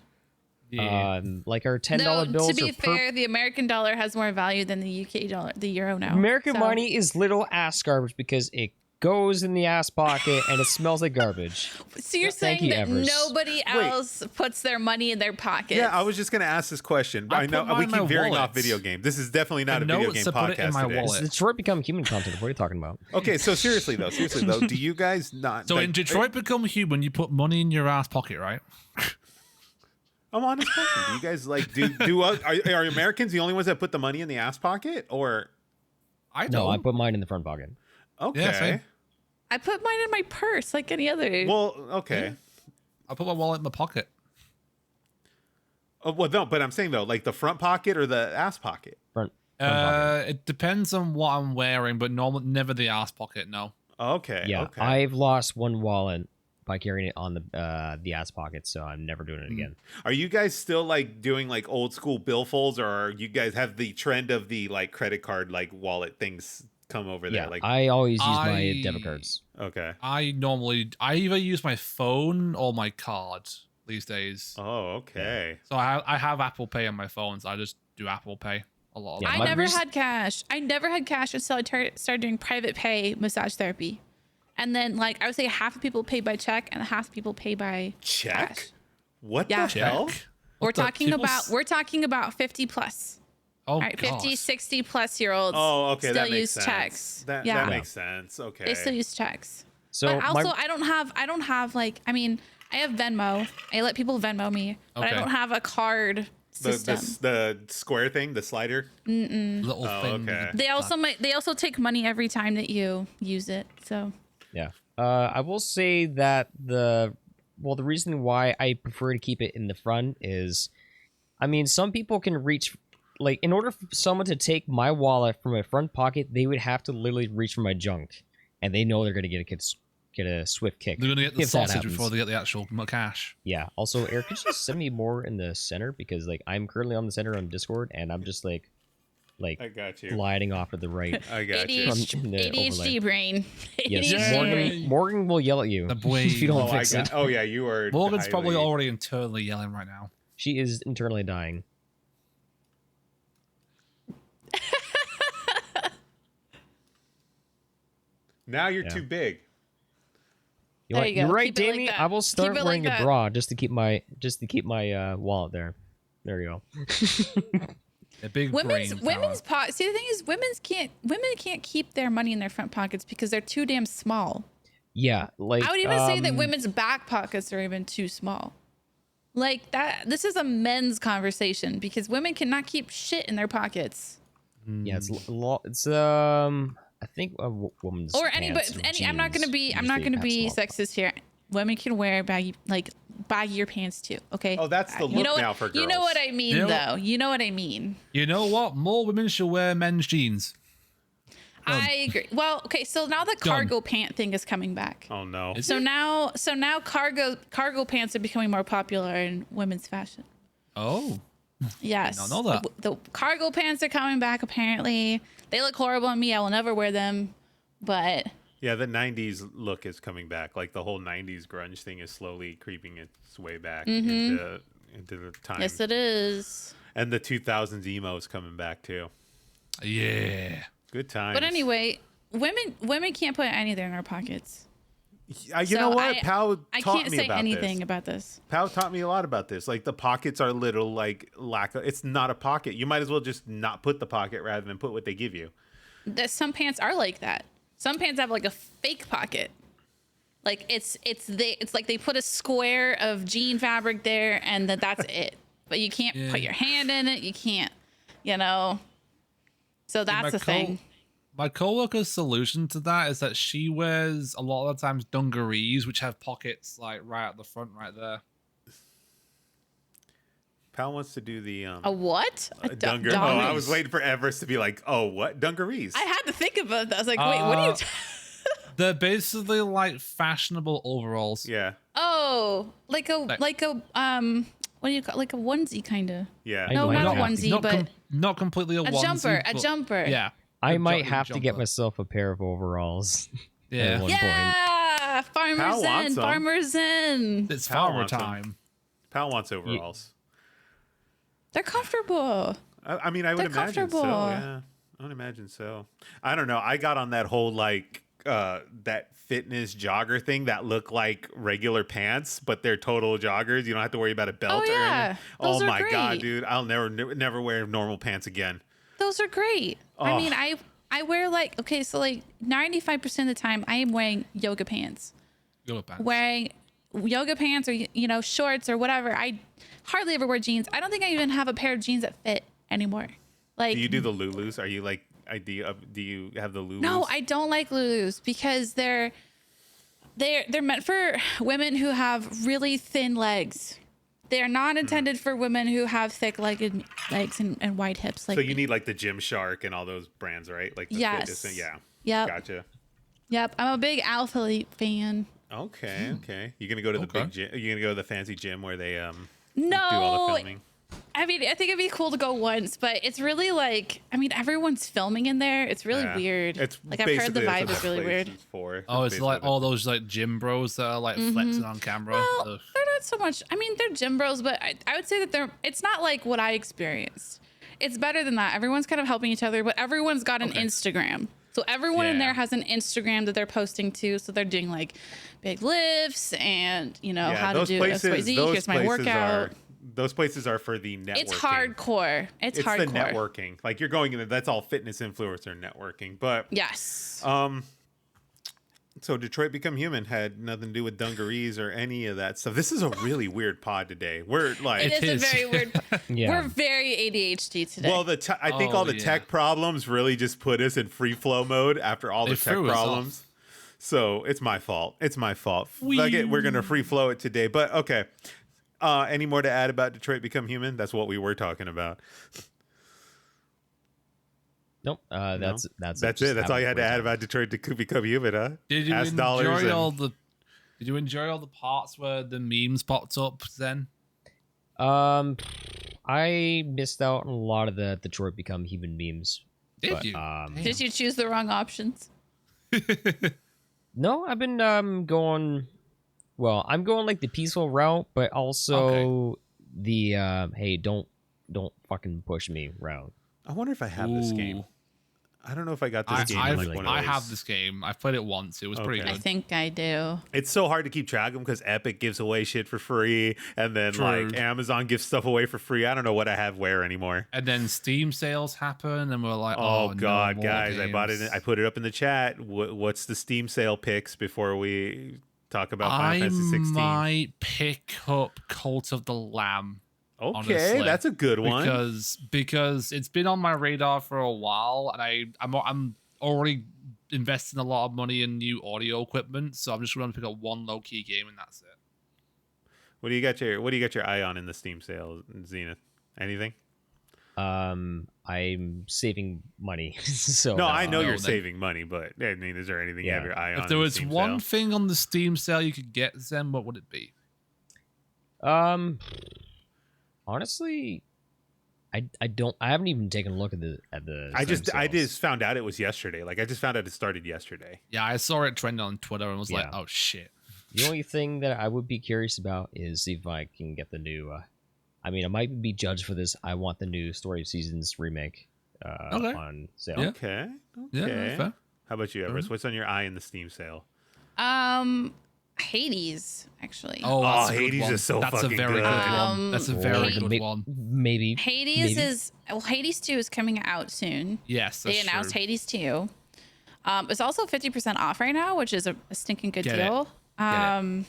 Yeah. Like our $10 No, bills. to be are fair, the American dollar has more value than the UK dollar, the euro now. American So- money is little ass garbage because it goes in the ass pocket and it smells like garbage. So you're Thank saying you, that Everest. nobody else puts their money in their pockets? Yeah, I was just gonna ask this question. I I know put mine we in keep my veering wallet. off video game. This is definitely not The a video notes game to put it in podcast my today. wallet. Does Detroit become human content? What are you talking about? Okay, so seriously though, do you guys not? So like, in Detroit Become Human, you put money in your ass pocket, right? I'm on this question. Do you guys like do are Americans the only ones that put the money in the ass pocket, or I No, don't. I put mine in the front pocket. okay? same. I put mine in my purse like any other. Well, okay. I put my wallet in my pocket. Oh, well, no, but I'm saying though, like the front pocket or the ass pocket. Front pocket. It depends on what I'm wearing, but normal, never the ass pocket. No. Okay. Yeah, Okay. I've lost one wallet by carrying it on the ass pocket, so I'm never doing it again. Are you guys still like doing like old school billfolds, or are you guys have the trend of the like credit card like wallet things come over there? Yeah, Like I always use my I- debit cards. okay. I either use my phone or my card these days. Oh, okay. So I have Apple Pay on my phone, so I just do Apple Pay a lot. Of Yeah, the I my time. never reason- had cash. I never had cash until I started doing private pay massage therapy. And then, like, I would say half the people pay by check and half the people pay by Check. cash. What Yeah. the hell? We're What the- talking people about s- we're talking about 50 plus. Oh, All right, 50, gosh. 60 plus year olds Oh, okay. still That makes use sense. checks. That yeah. makes sense. Okay. They still use checks. So But also, my, I don't have like, I mean, I have Venmo. I let people Venmo me, but I Okay. don't have a card the, system. the square thing, the slider. Little Oh, thing. okay. They also take money every time that you use it. So yeah, I will say that the reason why I prefer to keep it in the front is, I mean, some people can reach, like, in order for someone to take my wallet from my front pocket, they would have to literally reach for my junk, and they know they're gonna get a swift kick. They're gonna get the if that sausage happens. before they get the actual cash. Yeah. Also, Eric, could you just send me more in the center, because like I'm currently on the center on Discord, and I'm just like I got you. gliding off to the right. I got you. From the ADHD overlay. brain. Yes, ADHD Yay. brain. Morgan will yell at you The boy. if you don't Oh, fix it. oh yeah, you are. Morgan's probably highly- already internally yelling right now. She is internally dying. Now you're Yeah. too big. There you go. You're right, Keep it like Damien. that. I will Keep start it wearing like a that. bra just to keep my wallet there. There you go. A big Women's brain power. See, the thing is, women can't keep their money in their front pockets because they're too damn small. Yeah, like I would even say that women's back pockets are even too small. Like that. This is a men's conversation because women cannot keep shit in their pockets. Yeah, it's I think a woman's Or any, pants but or any. I'm not gonna jeans be usually have small sexist here. Women can wear baggier pants too. Okay. Oh, that's the You look know what, now for girls. You know what I mean, You know- though. You know what I mean. You know what? More women should wear men's jeans. I agree. Well, okay. So now the cargo pant thing is coming back. Oh no. Is So it? now cargo pants are becoming more popular in women's fashion. Oh. Yes. I know that. The cargo pants are coming back. Apparently, they look horrible on me. I will never wear them. But Yeah, the '90s look is coming back. Like the whole '90s grunge thing is slowly creeping its way back into the time. Mm-hmm. yes, it is. And the 2000s emo is coming back too. Yeah. Good times. But anyway, women can't put anything in their pockets. You So know what? I Pal I taught can't me say about anything this. about this. Pal taught me a lot about this. Like the pockets are little, like it's not a pocket. You might as well just not put the pocket rather than put what they give you. That some pants are like that. Some pants have like a fake pocket. Like it's like they put a square of jean fabric there and that's it. But you can't Yeah. put your hand in it. You can't, you know. So that's the thing. My coworker's solution to that is that she wears a lot of the times dungarees, which have pockets like right at the front, right there. Pal wants to do the A what? A dungar. Oh, I dungarees. was waiting for Everest to be like, oh, what dungarees? I had to think about that. I was like, wait, what are you? They're basically like fashionable overalls. Yeah, Oh, like a Like- what do you call like a onesie kind of? yeah. I No, might not a have to- onesie, but not completely a a onesie, jumper. A but- jumper. Yeah. I A might jo- have to get jumper. myself a pair of overalls. Yeah. At one point. Yeah, farmers Pal wants in, 'em. farmers in. It's Pal farmer wants 'em. time. Pal wants overalls. They're comfortable. I mean, I would They're imagine so. comfortable. Yeah, I would imagine so. I don't know. I got on that whole like that fitness jogger thing that look like regular pants, but they're total joggers. You don't have to worry about a belt. Oh, or yeah. anything. Those Oh are my god, great. dude! I'll never wear normal pants again. Those are great. I Oh. mean, I wear like, okay, so like 95% of the time I am wearing yoga pants. Yoga pants. Wearing yoga pants or, you know, shorts or whatever. I hardly ever wear jeans. I don't think I even have a pair of jeans that fit anymore. Like, Do you do the Lulus? Are you like, do you have the Lulus? no, I don't like Lulus because they're meant for women who have really thin legs. They are not intended for women who have thick-legged legs and wide hips. Like, So you need like the Gymshark and all those brands, right? Like the Yes. fitness, yeah. Yep. Gotcha. Yep. I'm a big Alpha Leap fan. Okay, okay. You gonna go to the Okay. big gym? You gonna go to the fancy gym where they No, do all the filming? I mean, I think it'd be cool to go once, but it's really like, I mean, everyone's filming in there. It's really Yeah. weird. It's like, I've heard the basically that's vibe what is really that place weird. is for. Oh, That's it's like basically all those like gym bros that are like flexing on camera. Well, Ugh. they're not so much. I mean, they're gym bros, but I would say that it's not like what I experienced. It's better than that. Everyone's kind of helping each other, but everyone's got an Instagram. So everyone in Yeah. there has an Instagram that they're posting to. So they're doing like big lifts and, you know, how to do XYZ. Here's my workout. Those places are for the networking. It's hardcore. It's It's hardcore. the networking. Like you're going in there. That's all fitness influencer networking. But Yes. so Detroit Become Human had nothing to do with dungarees or any of that stuff. This is a really weird pod today. We're like, It is is. a very weird. Yeah. We're very ADHD today. well, I think all the yeah. tech problems really just put us in free flow mode after all They the tech threw us off. problems. So it's my fault. It's my fault. Fuck it, we're gonna free flow it today. But okay. Any more to add about Detroit Become Human? That's what we were talking about. Nope. That's it. Just That's all you had to how add it about Detroit Become Human, huh? Did you Ask dollars enjoy and- all the? Did you enjoy all the parts where the memes popped up? Then I missed out on a lot of the Detroit Become Human memes. did but, you? Did you choose the wrong options? No, I've been going. Well, I'm going like the peaceful route, but also the hey, don't fucking push me route. I wonder if I have this game. Ooh. I don't know if I got this game. in, like, one of I those. have this game. I've played it once. It was pretty Okay. I good. think I do. It's so hard to keep track of them because Epic gives away shit for free, and then True. like Amazon gives stuff away for free. I don't know what I have where anymore. And then Steam sales happen, and we're like, Oh, no God, more guys! I bought it. games. I put it up in the chat. What's the Steam sale picks before we talk about Final I Fantasy 16? might pick up Cult of the Lamb. Okay, honestly, that's a good one. because it's been on my radar for a while, and I'm already investing a lot of money in new audio equipment, so I'm just going to pick up one low key game, and that's it. What do you got your eye on in the Steam sale, Zenith? Anything? I'm saving money, so No, I know no, you're then- saving money, but I mean, is there anything you have Yeah. your eye on? If there in the was Steam one sale? thing on the Steam sale you could get, Zen, what would it be? Honestly, I haven't even taken a look at the I Steam just sales. found out it was yesterday. Like I just found out it started yesterday. Yeah, I saw it trending on Twitter and was like, Yeah. oh shit. The only thing that I would be curious about is see if I can get the new. I mean, I might be judged for this. I want the new Story of Seasons remake Okay. on sale. Yeah. Okay. Yeah, Okay. fair. How about you, Everest? What's on your eye in the Steam sale? Hades, actually. Oh, that's a good Hades one. is so That's a fucking very good. good one. That's a very Or good may- one. Maybe Hades maybe. is Hades 2 is coming out soon. Yes, They that's announced true. Hades 2. It's also 50% off right now, which is a stinking good Get it. deal. Get it.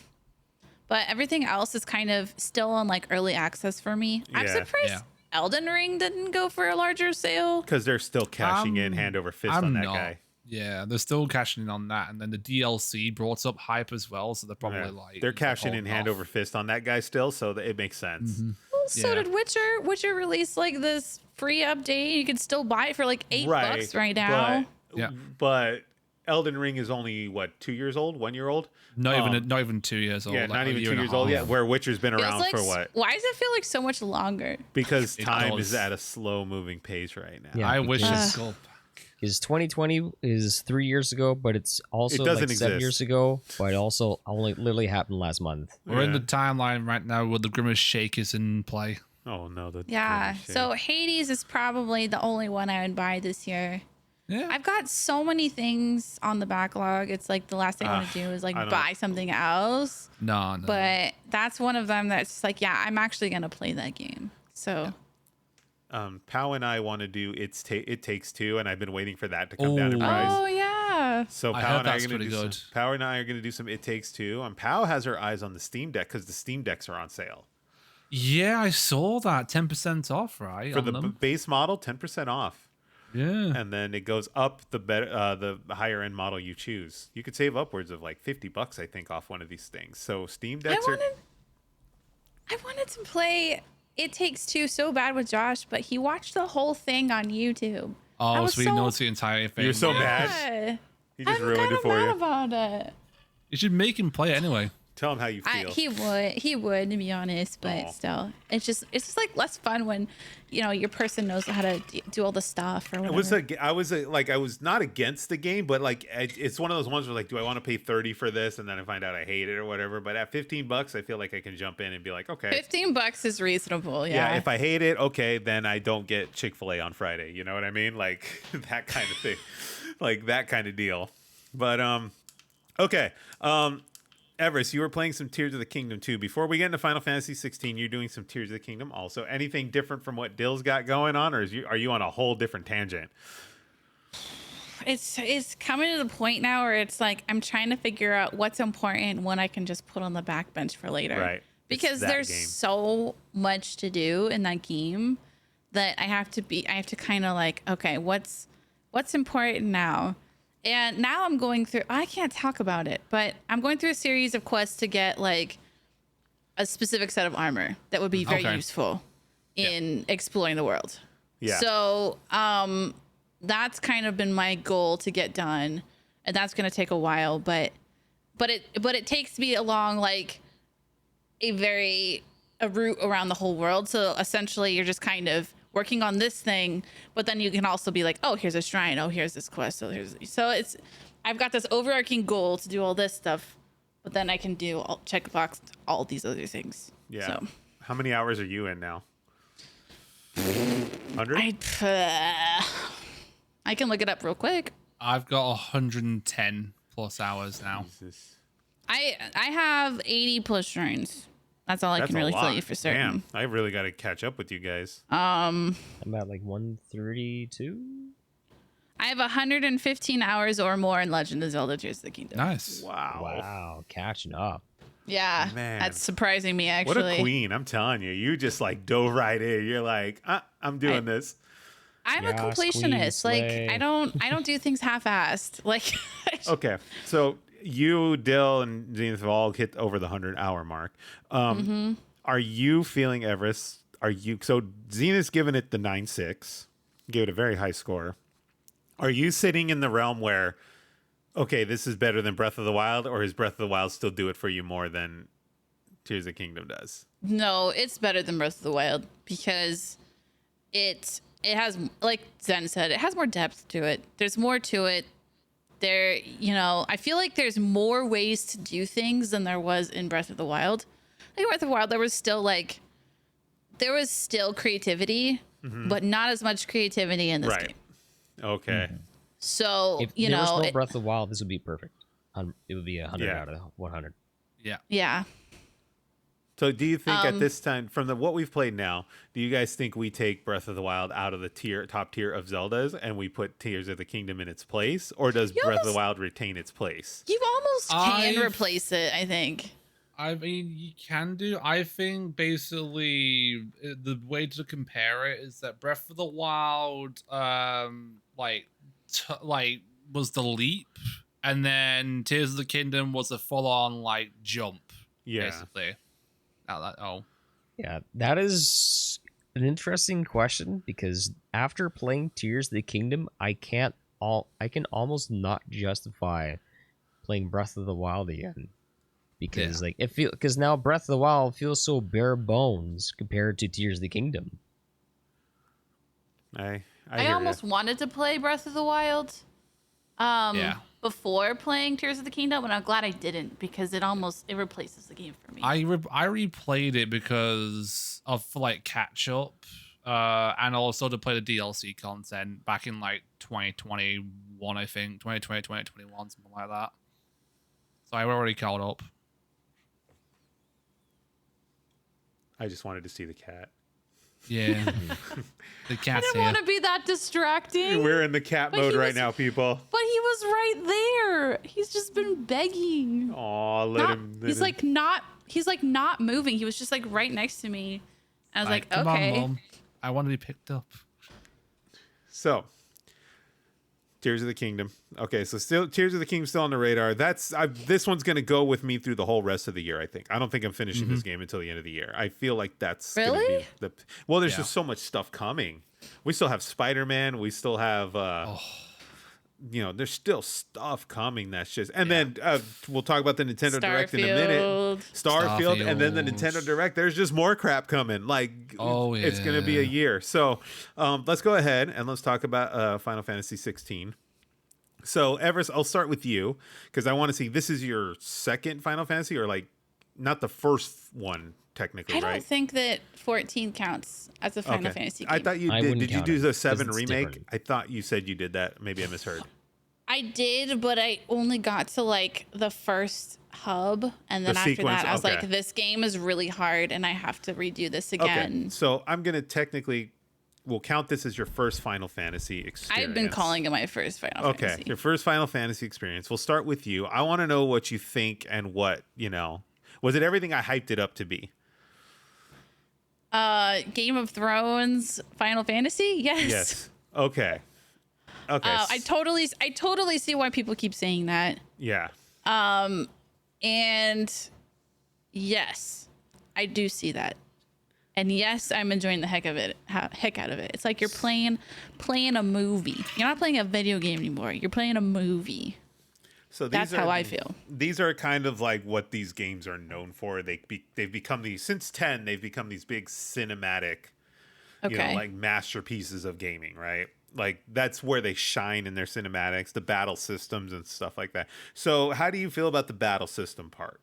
But everything else is kind of still on like early access for me. I'm Yeah. surprised Yeah. Elden Ring didn't go for a larger sale. Because they're still cashing in I'm- hand over fist I'm on that not. guy. Yeah, they're still cashing in on that, and then the DLC brought up hype as well, so they're probably Yeah. like They're cashing in holding hand off. over fist on that guy still, so that it makes sense. Mm-hmm. Well, so Yeah. did Witcher. Witcher released like this free update. You could still buy it for like $8 right now. Yeah. But Elden Ring is only what 2 years old, 1 year old. Not even 2 years old. Yeah, like not a even year 2 and a years old yet. half. Where Witcher's been Feels around like for what? Why does it feel like so much longer? Because It time does. is at a slow moving pace right now. Yeah. I wish because- it's go. Is 2020 is 3 years ago, but it's also doesn't like 7 exist. years ago, but it also only literally happened last month. We're in Yeah. the timeline right now where the Grimace Shake is in play. Oh no, the Yeah. Grimace shade. So Hades is probably the only one I would buy this year. Yeah. I've got so many things on the backlog. It's like the last thing I want to do is like I don't- buy something else. No. But that's one of them that's just like, yeah, I'm actually gonna play that game. So Pow and I want to do It Takes Two, and I've been waiting for that to come down in Oh. price. oh yeah. So I Pow heard and I are that's gonna pretty do good. Pow and I are gonna do some It Takes Two, and Pow has her eyes on the Steam Deck because the Steam Decks are on sale Yeah, I saw that 10% off, right? for on the them. base model, 10% off, Yeah. and then it goes up the higher end model you choose. You could save upwards of like $50, I think, off one of these things. So Steam Decks I wanted to play It Takes Two so bad with Josh, but he watched the whole thing on YouTube. I Oh, was so he knows the entire thing. You're so mad. Yeah. He just I'm ruined kind it of for mad you. about it. You should make him play it anyway. Tell him how you feel. He would, to be honest, but Aw. still, it's just like less fun when, you know, your person knows how to do all the stuff or It whatever. was I was not against the game, but like it's one of those ones where like, do I want to pay 30 for this, and then I find out I hate it or whatever. But at $15, I feel like I can jump in and be like, okay, $15 is reasonable. yeah. Yeah. If I hate it, okay, then I don't get Chick-fil-A on Friday. You know what I mean? Like that kind of thing, like that kind of deal. But okay. Everest, you were playing some Tears of the Kingdom too. Before we get into Final Fantasy 16, you're doing some Tears of the Kingdom also. Anything different from what Dill's got going on, or are you on a whole different tangent? It's coming to the point now where it's like I'm trying to figure out what's important and what I can just put on the back bench for later. Right. Because It's that there's game. so much to do in that game that I have to kind of like, okay, what's important now? And now I'm going through, I can't talk about it, but I'm going through a series of quests to get like a specific set of armor that would be very Okay. useful in exploring the world. Yeah. So, that's kind of been my goal to get done, and that's going to take a while, but it takes me along like a route around the whole world. So essentially you're just kind of working on this thing, but then you can also be like, oh, here's a shrine. Oh, here's this quest. So I've got this overarching goal to do all this stuff, but then I can check box all these other things. Yeah. So How many hours are you in now? 100? I can look it up real quick. I've got 110 plus hours now. Jesus. I have 80 plus shrines. That's all I That's can a really tell lot. you for certain. Damn, I really got to catch up with you guys. I'm at like 132. I have 115 hours or more in Legend of Zelda: Tears of the Kingdom. Nice. Wow, catching up. Yeah, Man. that's surprising me What actually. a queen, I'm telling you. You just like dove right in. You're like, I'm doing this. I'm a Yes, completionist. queen, Like slay. I don't do things half-assed. Like Okay, so you, Dill, and Zenith have all hit over the 100-hour mark. Are you feeling Everest? So Zenith's given it the 9.6, gave it a very high score. Are you sitting in the realm where, okay, this is better than Breath of the Wild, or is Breath of the Wild still do it for you more than Tears of the Kingdom does? no, it's better than Breath of the Wild because it has, like Zen said, it has more depth to it. There's more to it. There, I feel like there's more ways to do things than there was in Breath of the Wild. Like Breath of the Wild, there was still creativity, but not as much creativity in this Right. game. Okay. So, If you there was know, no Breath of the Wild, this would be perfect. It would be 100 Yeah. out of 100. Yeah. yeah. So do you think at this time, from what we've played now, do you guys think we take Breath of the Wild out of the top tier of Zeldas and we put Tears of the Kingdom in its place? Or does You Breath of the almost- Wild retain its place? You almost can I've- replace it, I think. I mean, you can do. I think basically the way to compare it is that Breath of the Wild, was the leap, and then Tears of the Kingdom was a full-on like jump. Yeah. Basically. Yeah, that is an interesting question because after playing Tears of the Kingdom, I can almost not justify playing Breath of the Wild again because because now Breath of the Wild feels so bare bones compared to Tears of the Kingdom. I I hear almost wanted to play Breath of the Wild. Yeah. before playing Tears of the Kingdom, and I'm glad I didn't because it replaces the game for me. I replayed it because of for like catch up, and also to play the DLC content back in like 2021, I think 2020, 2021, something like that. So I already caught up. I just wanted to see the cat. Yeah, the I cat's didn't here. want to be that distracting. We're in the cat But mode he right was- now, people. But he was right there. He's just been begging. Aw, let him. He's like not moving. He was just like right next to me. I was like, Come okay. on, Mom. I want to be picked up. So, Tears of the Kingdom. Okay, so still Tears of the Kingdom still on the radar. This one's gonna go with me through the whole rest of the year. I think. I don't think I'm finishing this game until the end of the year. I feel like that's gonna Really? be well. There's Yeah. just so much stuff coming. We still have Spider-Man. We still have. There's still stuff coming. That's just, and then we'll talk about the Nintendo Direct in a minute. Starfield, and then the Nintendo Direct. There's just more crap coming. Like, it's gonna be a year. So, let's go ahead and let's talk about Final Fantasy 16. So, Everest, I'll start with you because I want to see. This is your second Final Fantasy, or like, not the first one technically, I right? don't think that 14 counts as a Final Fantasy game. I thought you I did. wouldn't Did you count do it, the 'cause 7 it's remake? different. I thought you said you did that. Maybe I misheard. I did, but I only got to like the first hub, and then The after sequence, that, I was okay. like, "This game is really hard, and I have to redo this Okay, again." so I'm gonna technically, we'll count this as your first Final Fantasy experience. I've been calling it my first Final Okay, Fantasy. your first Final Fantasy experience. We'll start with you. I want to know what you think and what Was it everything I hyped it up to be? Game of Thrones, Final Fantasy, yes. Yes. Okay. Okay. I totally see why people keep saying that. Yeah. And yes, I do see that. And yes, I'm enjoying the heck out of it. It's like you're playing a movie. You're not playing a video game anymore. You're playing a movie. So That's how I feel. These are kind of like what these games are known for. They've become these since 10. They've become these big cinematic, Okay. like masterpieces of gaming, right? Like that's where they shine in their cinematics, the battle systems and stuff like that. So how do you feel about the battle system part?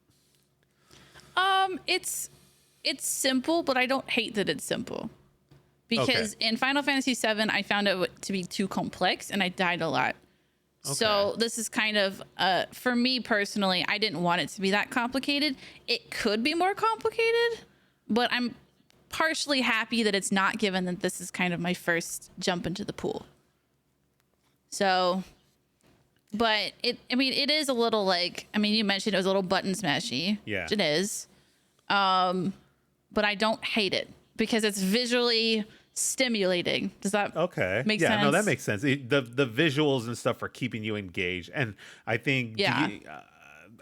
It's simple, but I don't hate that it's simple. Because in Final Fantasy VII, I found it to be too complex and I died a lot. So this is kind of, for me personally, I didn't want it to be that complicated. It could be more complicated, but I'm partially happy that it's not, given that this is kind of my first jump into the pool. So, but it is a little like, you mentioned it was a little button smashy. Yeah. Which it is. But I don't hate it because it's visually stimulating. Does that make sense? No, that makes sense. The visuals and stuff are keeping you engaged, and I think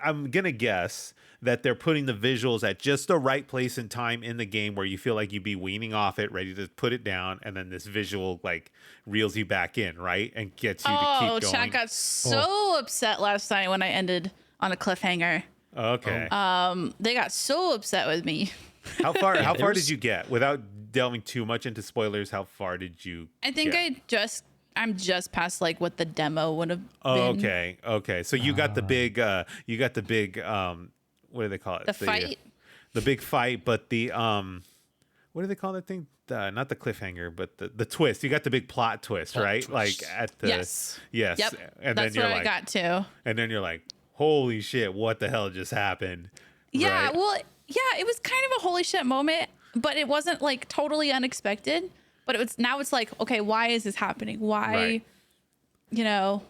I'm gonna guess that they're putting the visuals at just the right place and time in the game where you feel like you'd be weaning off it, ready to put it down, and then this visual like reels you back in, right, and gets you to keep going. Chat got so upset last night when I ended on a cliffhanger. Okay. They got so upset with me. How far did you get without delving too much into spoilers? How far did you I think get? I'm just past like what the demo would have been. Okay. So you got the big what do they call it? The fight? The big fight, but the what do they call that thing? Not the cliffhanger, but the twist. You got the big plot twist, right? twist. Like at the Yes. Yes. Yep. And That's then you're where like I got to. and then you're like, holy shit, what the hell just happened? Yeah, Right? well, yeah, it was kind of a holy shit moment, but it wasn't like totally unexpected. But it's like, okay, why is this happening? Why, Right.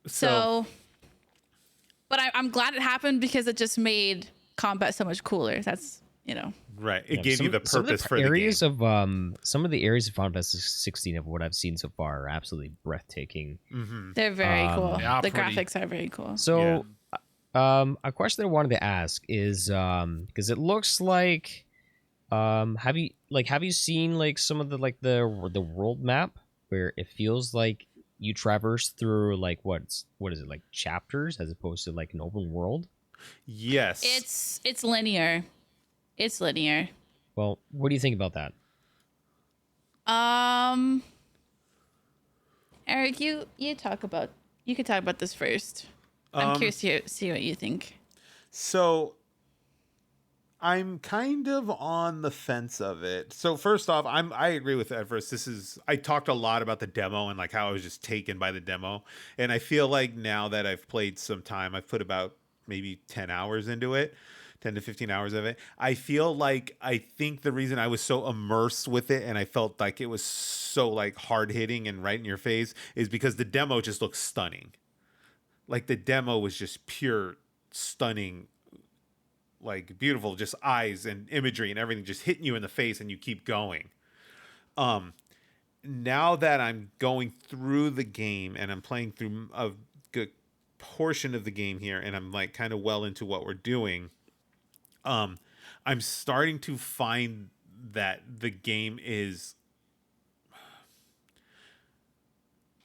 So, but I'm glad it happened because it just made combat so much cooler. That's, right. It gave you the purpose for the areas game. of some of the areas of Final Fantasy 16 of what I've seen so far are absolutely breathtaking. they're very cool. they are The pretty. graphics are very cool. So, a question I wanted to ask is because it looks like have you seen like some of the world map where it feels like you traverse through like what is it, like chapters as opposed to like an open world? Yes. It's linear. It's linear. Well, what do you think about that? Eric, you talk about You could talk about this first. I'm curious to see what you think. So I'm kind of on the fence of it. So first off, I agree with Everest. I talked a lot about the demo and like how I was just taken by the demo. And I feel like now that I've played some time, I've put about maybe 10 hours into it, 10 to 15 hours of it. I feel like I think the reason I was so immersed with it and I felt like it was so like hard hitting and right in your face is because the demo just looks stunning. Like the demo was just pure stunning, like beautiful, just eyes and imagery and everything just hitting you in the face and you keep going. Now that I'm going through the game and I'm playing through a good portion of the game here and I'm like kind of well into what we're doing, I'm starting to find that the game is,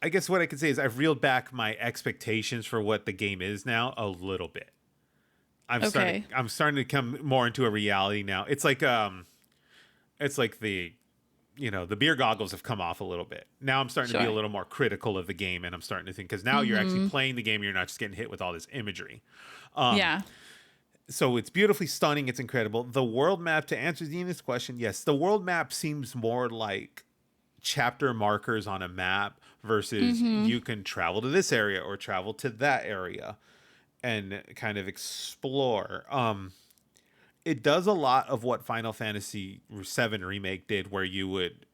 I guess what I could say is I've reeled back my expectations for what the game is now a little bit. I'm starting to come more into a reality now. It's like the, the beer goggles have come off a little bit. Now I'm starting to be a little more critical of the game, and I'm starting to think, because now you're actually playing the game, you're not just getting hit with all this imagery. Yeah. So it's beautifully stunning. It's incredible. The world map, to answer Zenith's question, yes, the world map seems more like chapter markers on a map versus you can travel to this area or travel to that area and kind of explore. It does a lot of what Final Fantasy VII Remake did, where you would,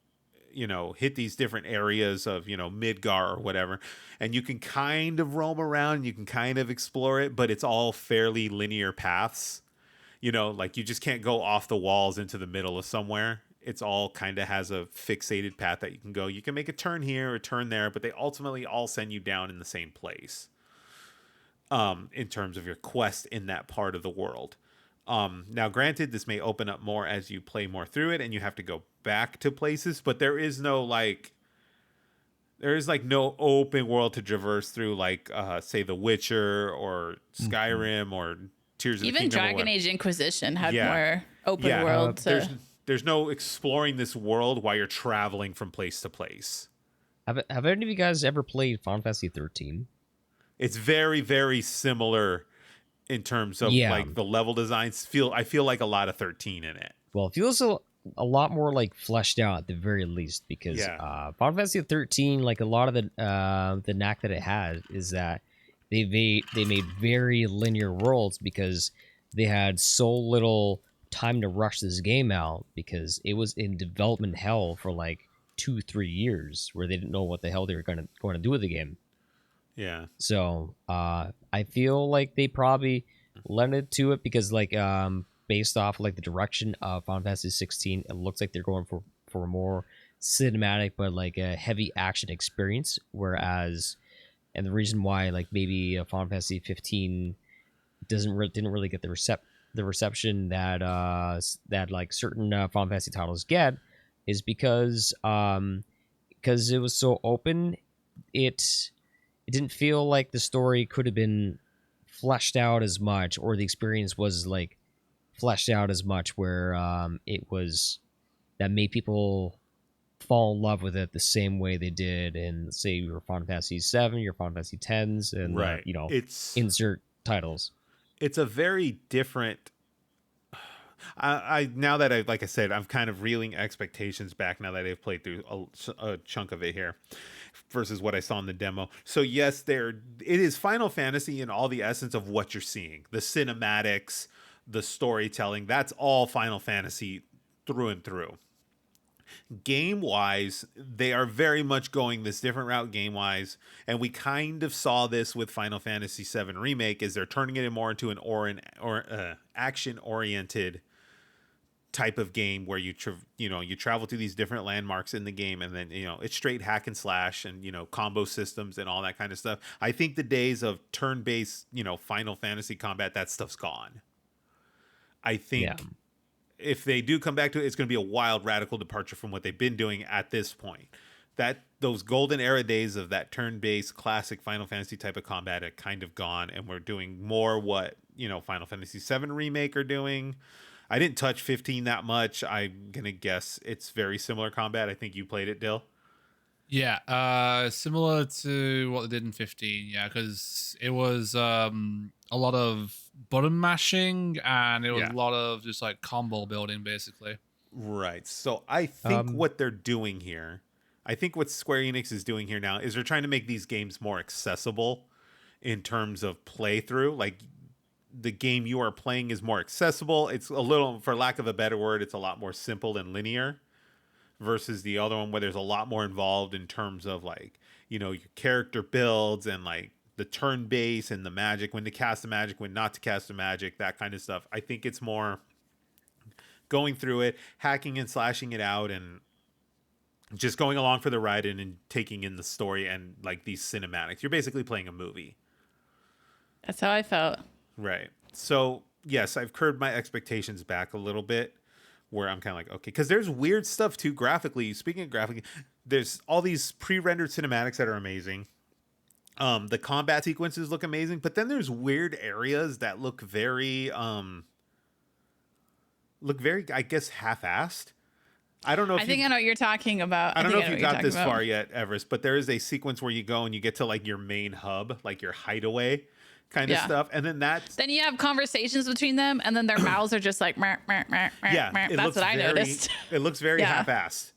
hit these different areas of, Midgar or whatever, and you can kind of roam around, you can kind of explore it, but it's all fairly linear paths. Like you just can't go off the walls into the middle of somewhere. It's all kind of has a fixated path that you can go. You can make a turn here or turn there, but they ultimately all send you down in the same place. In terms of your quest in that part of the world. Now, granted, this may open up more as you play more through it and you have to go back to places, but there is no no open world to traverse through, like, say, The Witcher or Skyrim or Tears of the Kingdom. Even Dragon Age Inquisition had more open world. There's no exploring this world while you're traveling from place to place. Have any of you guys ever played Final Fantasy 13? It's very, very similar in terms of like the level designs. I feel like a lot of 13 in it. Well, it feels a lot more like fleshed out at the very least, because Final Fantasy 13, like a lot of the knack that it has is that they made very linear worlds because they had so little time to rush this game out, because it was in development hell for like 2-3 years where they didn't know what the hell they were going to do with the game. Yeah. So I feel like they probably lended to it because, like, based off like the direction of Final Fantasy 16, it looks like they're going for a more cinematic but like a heavy action experience. Whereas, and the reason why like maybe Final Fantasy 15 didn't really get the reception that like certain Final Fantasy titles get is because it was so open. It didn't feel like the story could have been fleshed out as much, or the experience was like fleshed out as much, where it was that made people fall in love with it the same way they did in, say, your Final Fantasy 7, your Final Fantasy 10s, and it's insert titles. It's a very different. I now that like I said, I'm kind of reeling expectations back now that I've played through a chunk of it here versus what I saw in the demo. So yes, it is Final Fantasy in all the essence of what you're seeing. The cinematics, the storytelling, that's all Final Fantasy through and through. Game-wise, they are very much going this different route game-wise, and we kind of saw this with Final Fantasy VII Remake, is they're turning it more into an action-oriented type of game where you travel to these different landmarks in the game, and then it's straight hack and slash and combo systems and all that kind of stuff. I think the days of turn-based Final Fantasy combat, that stuff's gone. I think if they do come back to it, it's going to be a wild radical departure from what they've been doing at this point. Those golden era days of that turn-based classic Final Fantasy type of combat are kind of gone, and we're doing more what Final Fantasy VII Remake are doing. I didn't touch 15 that much. I'm going to guess it's very similar combat. I think you played it, Dill. Yeah, similar to what they did in 15. Yeah, because it was a lot of button mashing and it was Yeah. a lot of just like combo building, basically. Right. So I think what they're doing here, I think what Square Enix is doing here now is they're trying to make these games more accessible in terms of playthrough. Like the game you are playing is more accessible. It's a little, for lack of a better word, it's a lot more simple and linear versus the other one where there's a lot more involved in terms of like, your character builds and like the turn base and the magic, when to cast the magic, when not to cast the magic, that kind of stuff. I think it's more going through it, hacking and slashing it out, and just going along for the ride and taking in the story and like these cinematics. You're basically playing a movie. That's how I felt. Right. So yes, I've curbed my expectations back a little bit where I'm kind of like, okay, because there's weird stuff too graphically. Speaking of graphically, there's all these pre-rendered cinematics that are amazing. The combat sequences look amazing, but then there's weird areas that look very, I guess, half-assed. I don't know if I think I know what you're talking about. I don't know if know you what you're got this talking about. far yet, Everest, but there is a sequence where you go and you get to like your main hub, like your hideaway kind of Yeah. stuff. And then that's, Then you have conversations between them, and then their mouths are just like, meh, meh, meh, meh, yeah, meh. it That's looks what I very, noticed. it looks very Yeah. half-assed.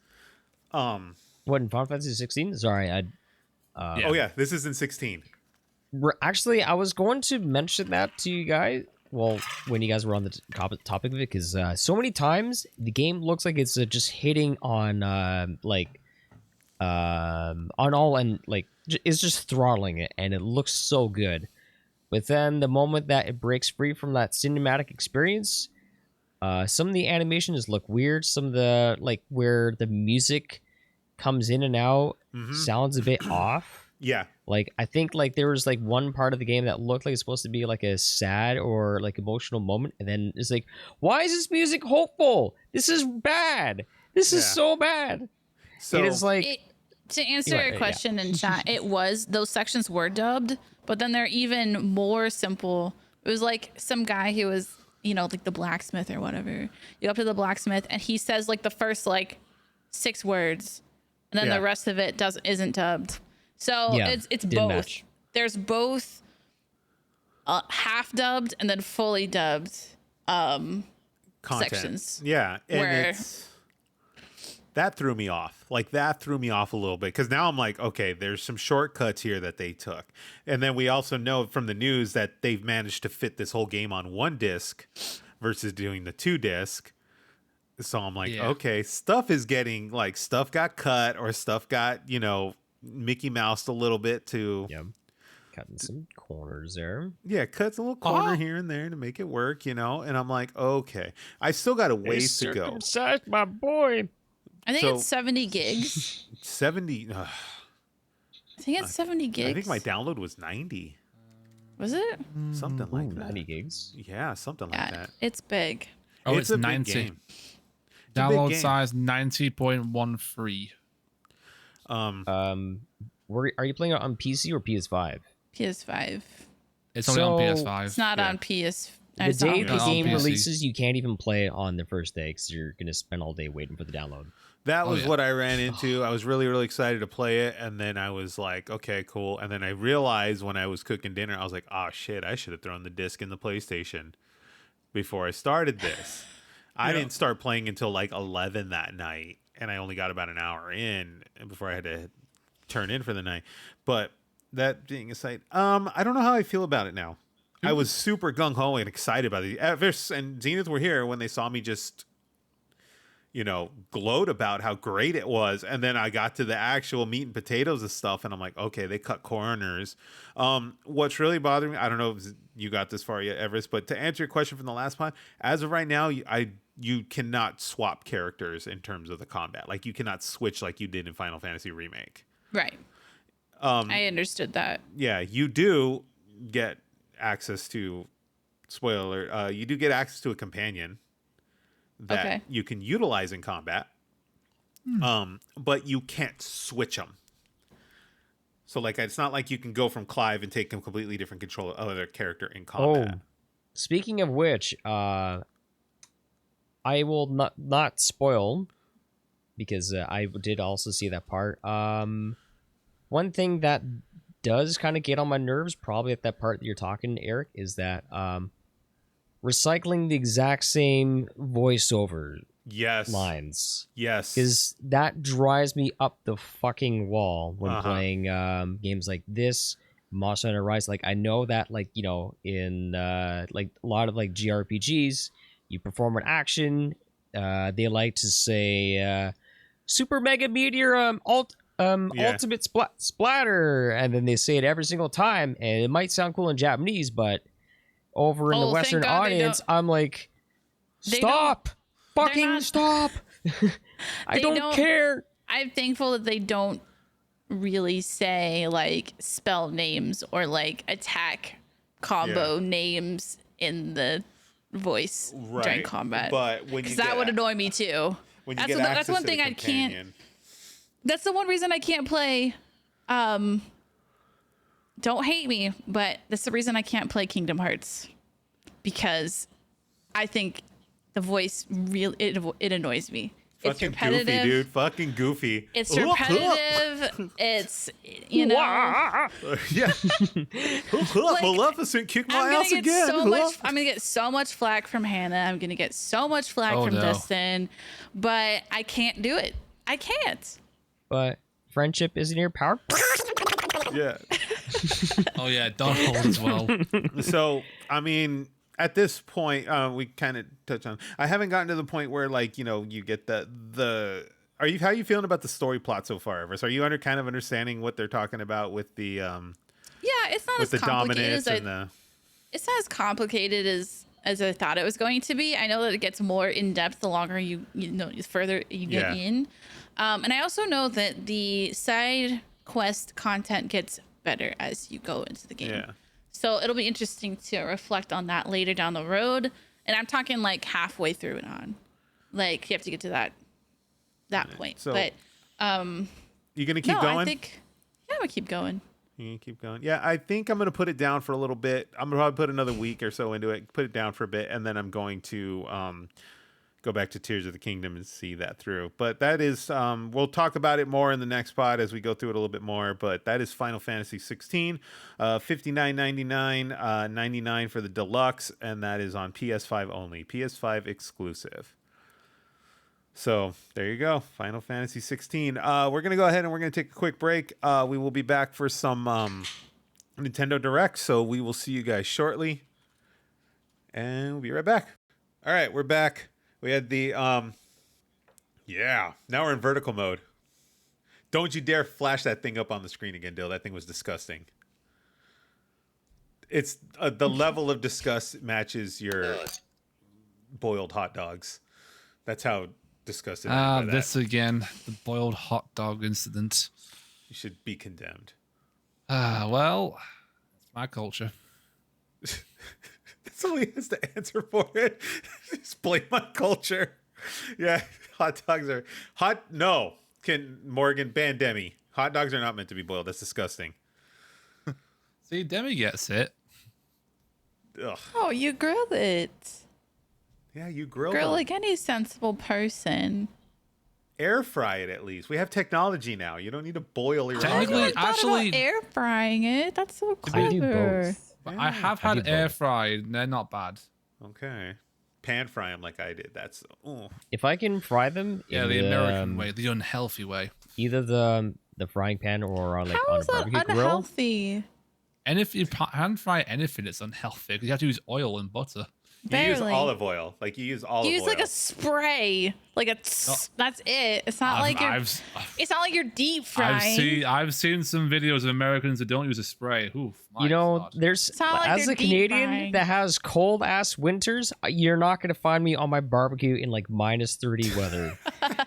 What, in Final Fantasy 16? Sorry, Yeah. Oh yeah, this is in 16. actually, I was going to mention that to you guys. Well, when you guys were on the topic of it, because so many times the game looks like it's just hitting on on all, and like it's just throttling it, and it looks so good. But then the moment that it breaks free from that cinematic experience, some of the animations look weird. Some of the like where the music comes in and out sounds a bit off. Yeah. Like I think like there was like one part of the game that looked like it's supposed to be like a sad or like emotional moment, and then it's like, why is this music hopeful? This is bad. This is Yeah. so bad. So It is like To answer Yeah, your question in chat, those sections were dubbed, but then they're even more simple. It was like some guy who was, like the blacksmith or whatever. You go up to the blacksmith and he says like the first like 6 words, and then Yeah. the rest of it isn't dubbed. So Yeah, it's didn't both. match. There's both half dubbed and then fully dubbed content. sections. Yeah. And where- that threw me off. Like that threw me off a little bit because now I'm like, okay, there's some shortcuts here that they took. And then we also know from the news that they've managed to fit this whole game on 1 disc versus doing the 2 disc. So I'm like, Yeah. okay, stuff got cut or stuff got, Mickey Moused a little bit to, yeah, cutting some corners there. yeah, cuts a little corner Oh. here and there to make it work, and I'm like, okay, I still got a ways to go. Circumcised my boy. I think So- it's 70 gigs. 70. I think it's 70 gigs. I think my download was 90, Was it? something like Ooh, that. 90 gigs. Yeah, something like Yeah, that. it's big. Oh, it's a big 90. game. a big Download game. size 90.13. Are you playing it on PC or PS5? PS5. It's only on So- PS5. It's not Yeah. on PS. The it's not day on the on PC. game PC. releases, you can't even play it on the first day because you're gonna spend all day waiting for the download. That Oh, was yeah. what I ran into. I was really, really excited to play it, and then I was like, okay, cool. And then I realized when I was cooking dinner, I was like, oh shit, I should have thrown the disc in the PlayStation before I started this. I didn't start playing until like 11 that night, and I only got about an hour in before I had to turn in for the night. But that being aside, I don't know how I feel about it now. I was super gung ho and excited about it. Everis and Zenith were here when they saw me just, gloat about how great it was. And then I got to the actual meat and potatoes of stuff, and I'm like, okay, they cut corners. What's really bothering me, I don't know if you got this far yet, Everest, but to answer your question from the last pod, as of right now, you cannot swap characters in terms of the combat. Like you cannot switch like you did in Final Fantasy Remake. Right. I understood that. Yeah, you do get access to, spoiler alert, you do get access to a companion that Okay. you can utilize in combat, but you can't switch them. So like, it's not like you can go from Clive and take a completely different control of other character in combat. Speaking of which, I will not spoil, because I did also see that part. One thing that does kind of get on my nerves, probably at that part that you're talking, Eric, is that recycling the exact same voiceover Yes. lines. Yes. Because that drives me up the fucking wall when Uh-huh. playing games like this, Monster Hunter Rise. Like, I know that, like, you know, in like a lot of like GRPGs, you perform an action, they like to say super mega meteor ultimate splatter, and then they say it every single time, and it might sound cool in Japanese, but over in the Oh, thank Western God they audience, don't- I'm like, they stop, they're fucking not- stop. I They don't don't- care. I'm thankful that they don't really say like spell names or like attack combo names in the voice during combat. But when you Because that would annoy me too. when you That's get that's access one to thing the I can't. companion. That's the one reason I can't play. Don't hate me, but that's the reason I can't play Kingdom Hearts, because I think the voice really it annoys me. It's Fucking repetitive, goofy, dude. Fucking goofy. It's repetitive. It's, you know, Yeah. Maleficent kicked my ass again. I'm gonna get so much flack from Hannah. I'm gonna get so much flack Oh, from no. Dustin, but I can't do it. I can't. But friendship isn't your power. Yeah. Oh yeah, Dark Hold as well. So, I mean, at this point, we kind of touch on. I haven't gotten to the point where, like, you know, you get the. How are you feeling about the story plot so far, Everis? Are you kind of understanding what they're talking about with the Yeah, it's not with as the complicated dominance as and the it's not as complicated as I thought it was going to be. I know that it gets more in depth the longer you know, the further you get in. And I also know that the side quest content gets better as you go into the game. Yeah. So it'll be interesting to reflect on that later down the road. And I'm talking like halfway through it on. Like you have to get to that point. So, but you gonna keep going? I think I'm gonna keep going. You can keep going. Yeah, I think I'm going to put it down for a little bit. I'm going to probably put another week or so into it, put it down for a bit, and then I'm going to go back to Tears of the Kingdom and see that through. But that is, we'll talk about it more in the next pod as we go through it a little bit more. But that is Final Fantasy XVI, $59.99, $99 for the deluxe, and that is on PS5 only, PS5 exclusive. So there you go, Final Fantasy 16. We're gonna go ahead and we're gonna take a quick break. We will be back for some Nintendo Direct, so we will see you guys shortly, and we'll be right back. All right, we're back. We had the now we're in vertical mode. Don't you dare flash that thing up on the screen again, Dill. That thing was disgusting. It's the level of disgust matches your boiled hot dogs. That's how disgusted I am by that. This again, the boiled hot dog incident. You should be condemned. Well, it's my culture. That's all he has to answer for it. Just blame my culture. Yeah, hot dogs are hot. No, Morgan ban Demi. Hot dogs are not meant to be boiled. That's disgusting. See, Demi gets it. Ugh. Oh, you grilled it. Yeah, you grill Grill them. like any sensible person. Air fry it at least. We have technology now. You don't need to boil your hot Technically, dog. actually, Air frying it. That's so I do clever. both. I have I had do air both. fried. They're not bad. Okay. Pan fry them like I did. That's If I can fry them, Yeah, in the American way, the unhealthy way. either the frying pan or on like How on is a that barbecue grill. unhealthy? And if you hand fry anything, it's unhealthy because you have to use oil and butter. you use Barely. olive oil. Like you use olive You use oil. like a spray, like a. That's it. It's not like you're. It's not like you're deep frying. I've seen some videos of Americans that don't use a spray. Oof, my You know, God. there's It's not like as they're a deep Canadian frying. that has cold ass winters, you're not gonna find me on my barbecue in like -30 weather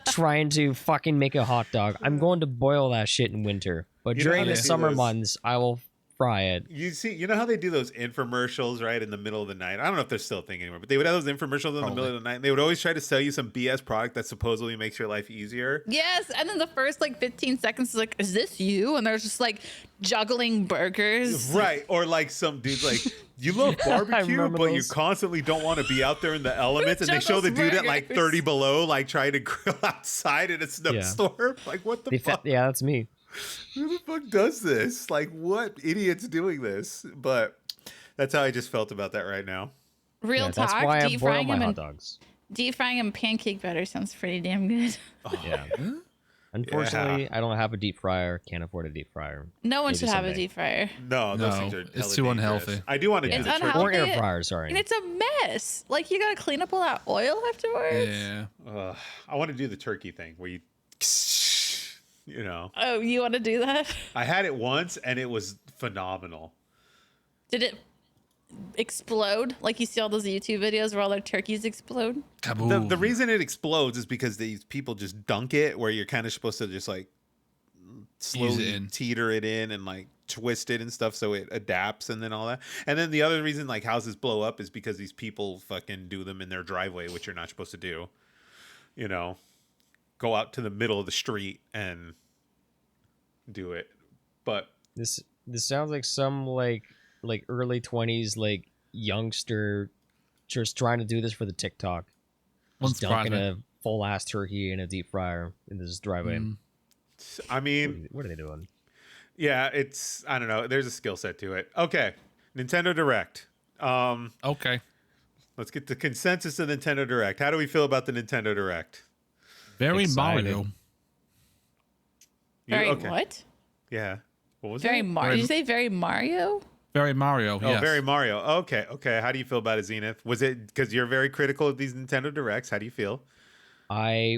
trying to fucking make a hot dog. I'm going to boil that shit in winter, but You know during how the to do summer those- months, I will fry it. You know how they do those infomercials right in the middle of the night? I don't know if they're still a thing anymore, but they would have those infomercials in the middle of the night. And they would always try to sell you some BS product that supposedly makes your life easier. Yes, and then the first like 15 seconds is like, is this you? And there's just like juggling burgers. Right. Or like some dude like, you love barbecue, remember but you those. constantly don't want to be out there in the elements. And they show the dude at like Burgers. 30 below, like trying to grill outside in a snowstorm. Like, what the fuck? Yeah, that's me. Who the fuck does this? Like, what idiot's doing this? But that's how I just felt about that right now. Real Yeah, talk, that's why I deep boil frying my them hot in dogs. deep frying them in pancake batter sounds pretty damn good. Yeah. Unfortunately, I don't have a deep fryer. Can't afford a deep fryer. No one Maybe should have a someday. deep fryer. No, those No, things are it's hella too dangerous. unhealthy. I do want to do It's the turkey. unhealthy. Or air fryer, sorry. And it's a mess. Like you gotta clean up all that oil afterwards. Yeah. I want to do the turkey thing where you know, Oh, you want to do that? I had it once and it was phenomenal. Did it explode? Like you see all those YouTube videos where all their turkeys explode? Kaboom. The reason it explodes is because these people just dunk it where you're kind of supposed to just like slowly in. teeter it in and like twist it and stuff so it adapts and then all that. And then the other reason like houses blow up is because these people fucking do them in their driveway, which you're not supposed to do. You know, go out to the middle of the street and do it. But This sounds like some like early 20s like youngster just trying to do this for the TikTok. Just dunking a full ass turkey in a deep fryer in this driveway. I mean, What are they doing? yeah, it's I don't know. There's a skill set to it. Okay, Nintendo Direct. Okay. Let's get the consensus of Nintendo Direct. How do we feel about the Nintendo Direct? Very Excited. Mario. You- Very okay. what? Yeah. What was Very it? Mario. Did you say very Mario? Very Mario. Oh, Yes. very Mario. Okay. How do you feel about it, Zenith? Was it because you're very critical of these Nintendo Directs? How do you feel? I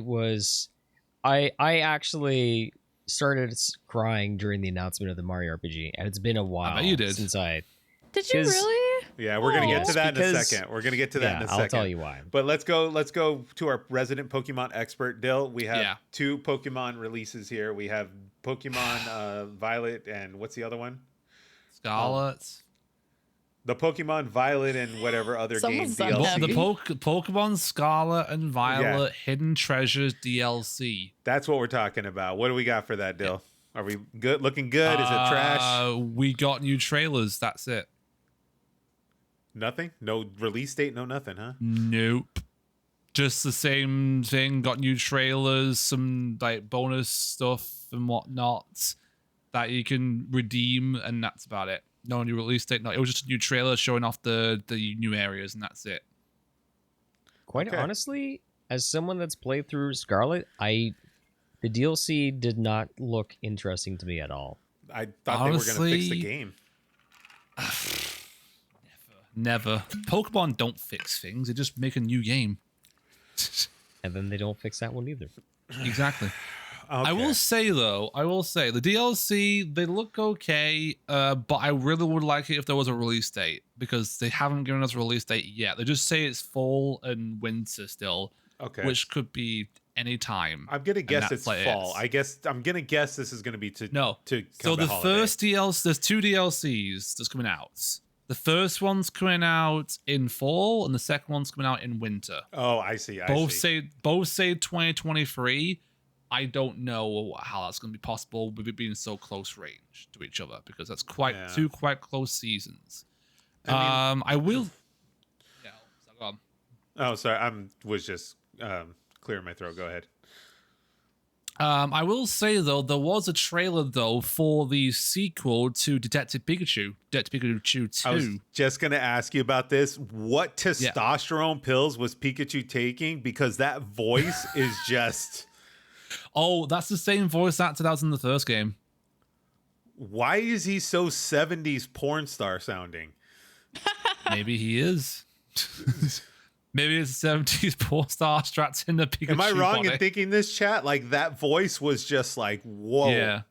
actually started crying during the announcement of the Mario RPG, and it's been a while bet you did. since I. Did you 'Cause- really? Yeah, we're gonna get to Yes, that in a because- second. We're gonna get to that in a second. I'll tell you why. But let's go to our resident Pokemon expert, Dill. We have Yeah. 2 Pokemon releases here. We have Pokemon Violet and what's the other one? Scarlet. The Pokemon Violet and whatever other Someone's game done DLC. that. The Pokemon Scarlet and Violet Hidden Treasures DLC. That's what we're talking about. What do we got for that, Dill? Are we good? Looking good? Is it trash? We got new trailers. That's it. Nothing? No release date? No nothing, huh? Nope. Just the same thing. Got new trailers, some like bonus stuff and whatnot that you can redeem, and that's about it. No new release date. No, it was just a new trailer showing off the new areas, and that's it. Quite Okay. honestly, as someone that's played through Scarlet, the DLC did not look interesting to me at all. I thought they were going to fix the Honestly- game. Never. Pokemon don't fix things. They just make a new game. And then they don't fix that one either. Exactly. I Okay. will say though, the DLC, they look okay, but I really would like it if there was a release date, because they haven't given us a release date yet. They just say it's fall and winter still, Okay. which could be any time. I'm gonna guess that's it's what it fall. is. I guess I'm gonna guess this is gonna be to No. to So come the holiday. first DLC, there's 2 DLCs that's coming out. The first one's coming out in fall, and the second one's coming out in winter. Oh, I see. Both see. say 2023. I don't know how that's going to be possible with it being so close range to each other, because that's two quite close seasons. I will. Yeah. So go on. Oh, sorry. Was just clearing my throat. Go ahead. I will say though, there was a trailer though for the sequel to Detective Pikachu 2. I was just gonna ask you about this. What testosterone pills was Pikachu taking? Because that voice is just. Oh, that's the same voice actor that was in the first game. Why is he so 70s porn star sounding? Maybe he is. Maybe it's a 70s porn star strapped in the Pikachu Am I wrong body. in thinking this, chat? Like that voice was just like, whoa. Yeah.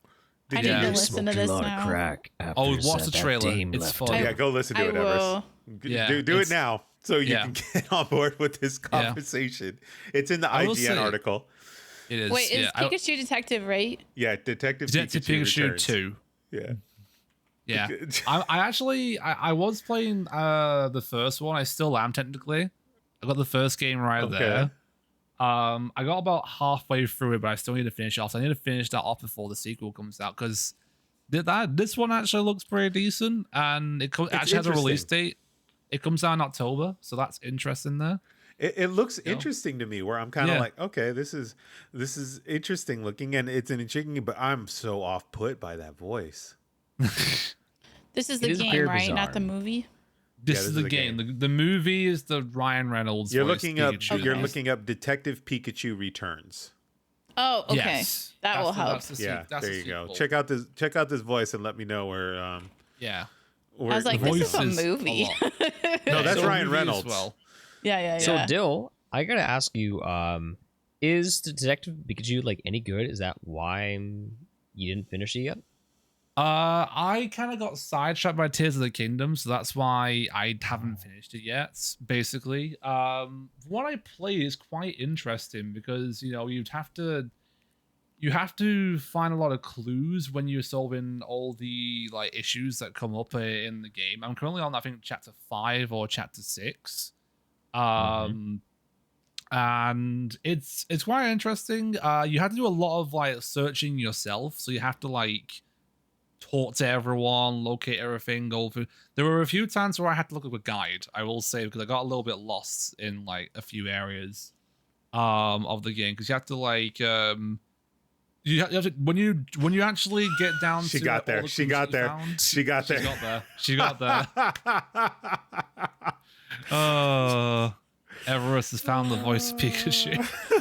I need to listen to this now. Oh, watch the trailer. It's fun. Yeah, go listen to I it, will. Everest. Yeah, do it it's- now so you yeah. can get on board with this conversation. It's in the I will IGN say- article. It is. Wait, is yeah. Pikachu detective, right? Yeah, Detective Detective Pikachu Pikachu returns. 2. Yeah. Yeah. I was playing the first one. I still am technically. I got the first game right there. I got about halfway through it, but I still need to finish it off. I need to finish that off before the sequel comes out because this one actually looks pretty decent, and it actually has a release date. It comes out in October, so that's interesting there. It looks interesting to me, where I'm kind of like, okay, this is interesting looking, and it's an intriguing, but I'm so off put by that voice. This is the game, right? Bizarre. Not the movie. This is the game. The movie is the Ryan Reynolds. You're voice looking up. Pikachu. You're looking up Detective Pikachu Returns. Oh, okay. Yes. That will help. There you go. Check out this voice and let me know where. Yeah. I was like, this is a movie. No, that's Ryan Reynolds. Well. Yeah. So Dill, I gotta ask you, is the Detective Pikachu like any good? Is that why you didn't finish it yet? I kind of got sidetracked by Tears of the Kingdom, so that's why I haven't finished it yet. Basically, what I play is quite interesting because you have to find a lot of clues when you're solving all the issues that come up in the game. I'm currently on I think chapter 5 or chapter 6, and it's quite interesting. You have to do a lot of searching yourself, so you have to talk to everyone, locate everything, go through. There were a few times where I had to look up a guide, I will say, because I got a little bit lost in a few areas of the game, because you have to you have to when you actually get down she to got there. She got there. She got there. She got there. Oh, Everis has found the voice of Pikachu.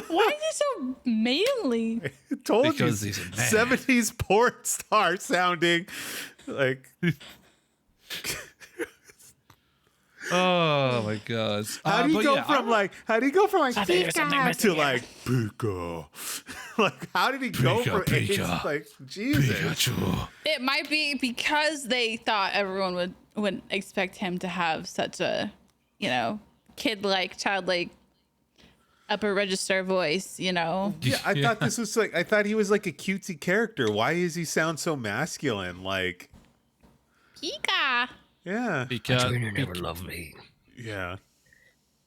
Why is he so manly? I told because you, he's a man. 70s porn star sounding like. Oh my god! How do you go from Pika to Pika? How did he go from Pika, Jesus? Pikachu. It might be because they thought everyone would expect him to have such a, kid-like, childlike, upper register voice. Yeah, I thought this was I thought he was a cutesy character. Why does he sound so masculine? Pika. Yeah. Because Trainer never loved me. Yeah.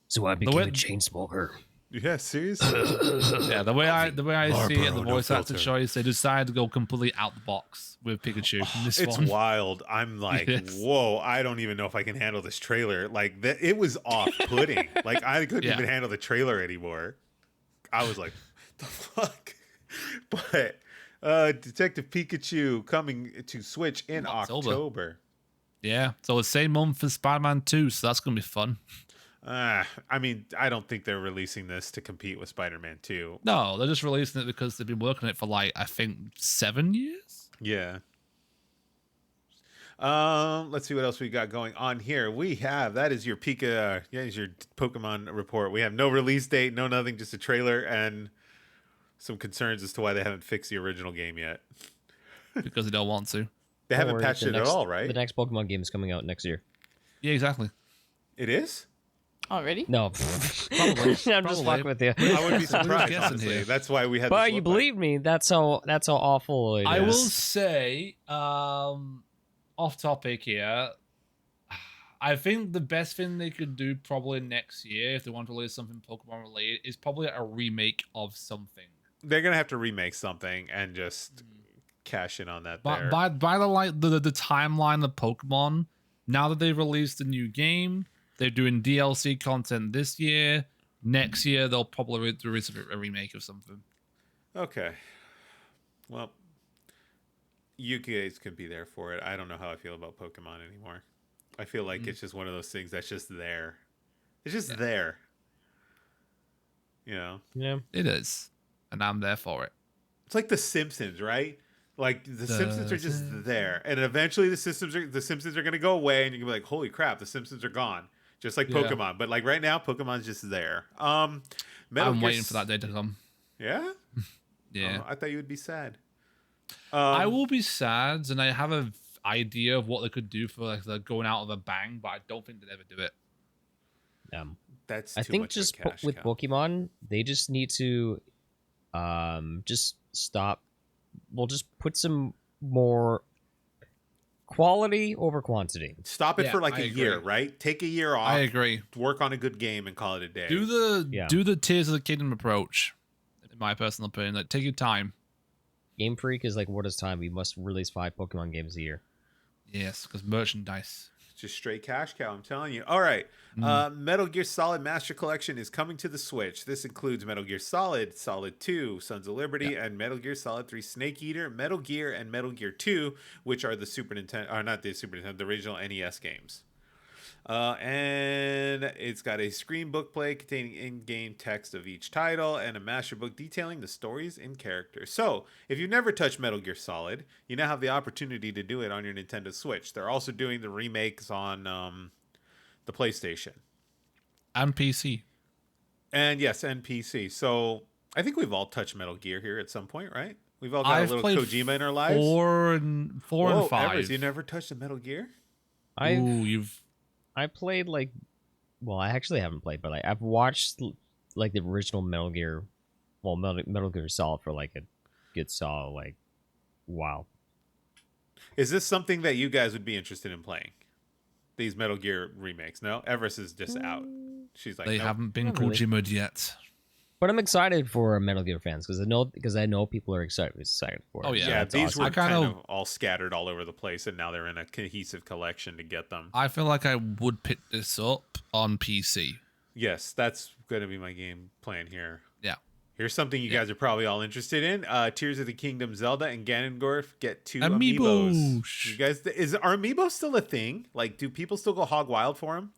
So I became a chain smoker. Yeah, seriously. Yeah, the way I see it, the no voice actor filter. choice, they decided to go completely out the box with Pikachu. In this It's one. wild. I'm Yes. whoa, I don't even know if I can handle this trailer. It was off-putting. I couldn't even handle the trailer anymore. I was like, the fuck? But Detective Pikachu coming to Switch in October. Yeah, so the same month as Spider-Man 2, so that's going to be fun. I don't think they're releasing this to compete with Spider-Man 2. No, they're just releasing it because they've been working on it for I think 7 years. Yeah. Let's see what else we got going on here. That is your Pika, is your Pokemon report. We have no release date, no nothing, just a trailer and some concerns as to why they haven't fixed the original game yet. Because they don't want to. They haven't patched it at all, right? The next Pokemon game is coming out next year. Yeah, exactly. It is? Already? No. Probably. I'm just fucking with you. I wouldn't be surprised, guessing honestly. here. That's why we had But this you look believe me, that's how awful it is. I will say, off topic here, I think the best thing they could do probably next year, if they want to release something Pokemon related, is probably a remake of something. They're going to have to remake something and just cash in on that there. By the timeline of Pokemon, now that they've released a new game, they're doing DLC content this year. Next year, they'll probably release a remake of something. Okay. Well, you guys could be there for it. I don't know how I feel about Pokemon anymore. I feel like it's just one of those things that's just there. It's just there. Yeah. It is. And I'm there for it. It's like The Simpsons, right? The Simpsons are just there. And eventually the Simpsons are going to go away and you're going to be like, holy crap, the Simpsons are gone. Just like Pokemon. But right now, Pokemon's just there. I'm waiting for that day to come. Yeah? Yeah. Oh, I thought you would be sad. I will be sad, and I have an idea of what they could do for the going out of a bang, but I don't think they'd ever do it. That's I too think much just of a cash with cow. Pokemon, they just need to just stop. We'll just put some more quality over quantity. Stop it Yeah, for like I a year, agree. right? Take a year off. I agree. Work on a good game and call it a day. Do the Tears of the Kingdom approach. In my personal opinion, like take your time. Game Freak is like, what is time? We must release 5 Pokemon games a year. Yes, because merchandise. Just straight cash cow, I'm telling you. All right. Metal Gear Solid Master Collection is coming to the Switch. This includes Metal Gear Solid, Solid 2, Sons of Liberty, and Metal Gear Solid 3 Snake Eater, Metal Gear, and Metal Gear 2, which are the Super Nintendo, or not the Super Nintendo, the original NES games. And it's got a screen book play containing in-game text of each title and a master book detailing the stories and characters. So, if you've never touched Metal Gear Solid, you now have the opportunity to do it on your Nintendo Switch. They're also doing the remakes on the PlayStation. And PC. And yes, and PC. So, I think we've all touched Metal Gear here at some point, right? We've all got I've a little played Kojima in our lives. Four and Whoa, 5. Evers, you never touched a Metal Gear? I played like, well, I actually haven't played, but I've watched like the original Metal Gear, well, Metal Gear Solid for like a good solid like, wow. Is this something that you guys would be interested in playing? These Metal Gear remakes? No, Everest is just out. She's like, They nope. haven't been Not really. Kojima'd yet. But I'm excited for Metal Gear fans because I know people are excited for it. Oh, yeah. Yeah, That's these awesome. were I kind kind of of- all scattered all over the place, and now they're in a cohesive collection to get them. I feel like I would pick this up on PC. Yes, that's going to be my game plan here. Yeah. Here's something you guys are probably all interested in. Tears of the Kingdom Zelda and Ganondorf get 2 Amiibos. amiibos. You guys, are amiibos still a thing? Like, do people still go hog wild for them?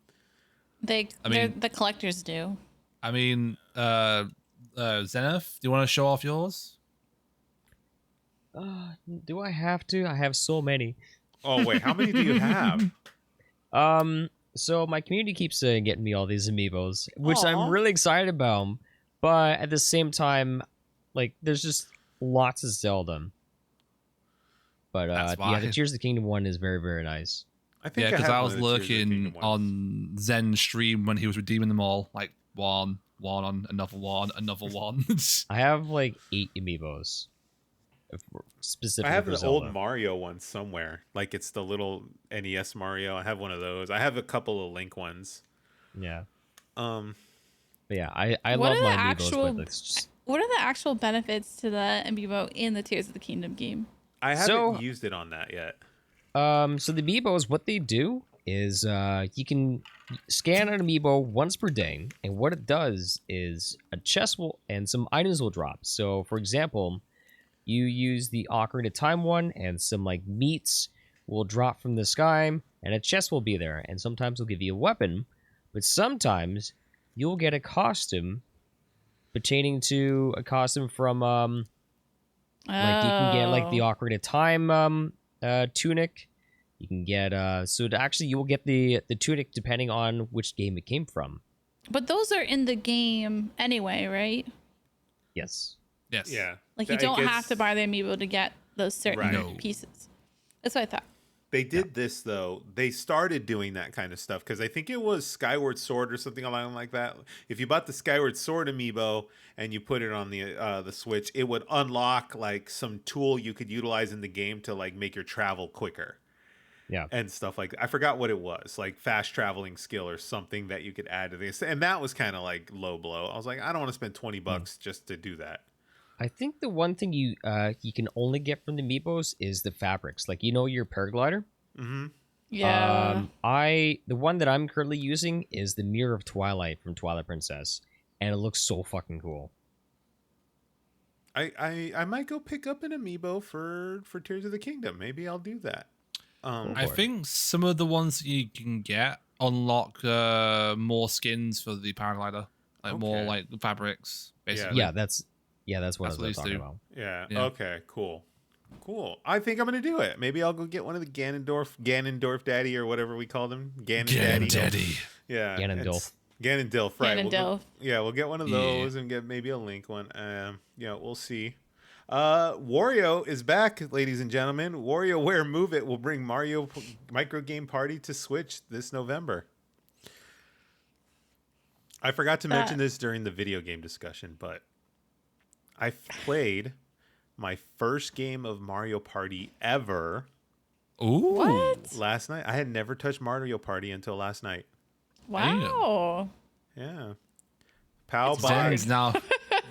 The collectors do. I mean, Zenith, do you want to show off yours? Do I have to? I have so many. Oh, wait, how many do you have? So my community keeps getting me all these amiibos, which Aw. I'm really excited about. But at the same time, like, there's just lots of Zelda. But That's yeah, the why. Tears of the Kingdom one is very, very nice. I think Yeah, because have I one was of the Tears of the looking Kingdom ones. on Zen's stream when he was redeeming them all. Like, one on, another one, another one. I have like 8 amiibos. Specifically I have for the Zelda. old Mario one somewhere. Like, it's the little NES Mario. I have one of those. I have a couple of Link ones. Yeah. Um, But yeah, I What love are my the amiibos, actual- but it's just... What are the actual benefits to the amiibo in the Tears of the Kingdom game? I haven't So- used it on that yet. So the amiibos, what they do is you can scan an amiibo once per day, and what it does is a chest will and some items will drop. So, for example, you use the Ocarina of Time one, and some like meats will drop from the sky, and a chest will be there. And sometimes they'll give you a weapon, but sometimes you'll get a costume pertaining to a costume from like you can get like the Ocarina of Time tunic. You can get so actually you will get the tunic depending on which game it came from. But those are in the game anyway, right? Yes. Yes. Yeah. Like you I don't guess have to buy the amiibo to get those certain Right. No. pieces. That's what I thought. They did this, though. They started doing that kind of stuff because I think it was Skyward Sword or something along like that. If you bought the Skyward Sword amiibo and you put it on the Switch, it would unlock like some tool you could utilize in the game to like make your travel quicker. Yeah. And stuff like that. I forgot what it was, like fast traveling skill or something that you could add to this. And that was kind of like low blow. I was like, I don't want to spend $20 just to do that. I think the one thing you can only get from the amiibos is the fabrics. Like your paraglider. Mm-hmm. Yeah. The one that I'm currently using is the Mirror of Twilight from Twilight Princess, and it looks so fucking cool. I might go pick up an amiibo for Tears of the Kingdom. Maybe I'll do that. I think some of the ones that you can get unlock more skins for the paraglider, like more Okay. like fabrics, basically. Yeah, that's what That's I what was these talking do. about. Yeah. Yeah. Okay. Cool. I think I'm gonna do it. Maybe I'll go get one of the Ganondorf Daddy or whatever we called him. Daddy. Yeah. Ganondorf. Ganondorf. Right. Ganondorf. We'll get one of Yeah. those and get maybe a Link one. We'll see. Wario is back, ladies and gentlemen. WarioWare Move It will bring Mario Micro Game Party to Switch this November. I forgot to mention this during the video game discussion, but I played my first game of Mario Party ever Ooh. What? Last night, I had never touched Mario Party until last night. Wow. Yeah. Pal It's bought hard.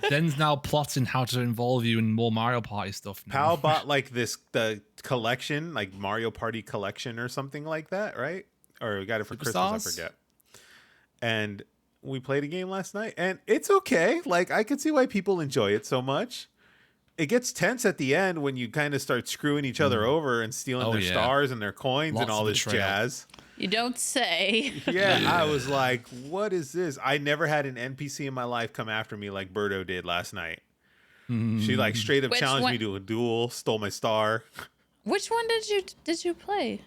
Zen's now plotting how to involve you in more Mario Party stuff now. Pal bought like the collection, like Mario Party collection or something like that, right? Or we got it for Christmas, I Superstars? forget. And we played a game last night, and it's okay. Like, I could see why people enjoy it so much. It gets tense at the end when you kind of start screwing each other over and stealing Oh, their yeah. stars and their coins Lots and all of this betrayal. jazz. You don't say. Yeah, I was like, what is this? I never had an NPC in my life come after me like Birdo did last night. She like straight up Which challenged one- me to a duel, stole my star. Which one did you play?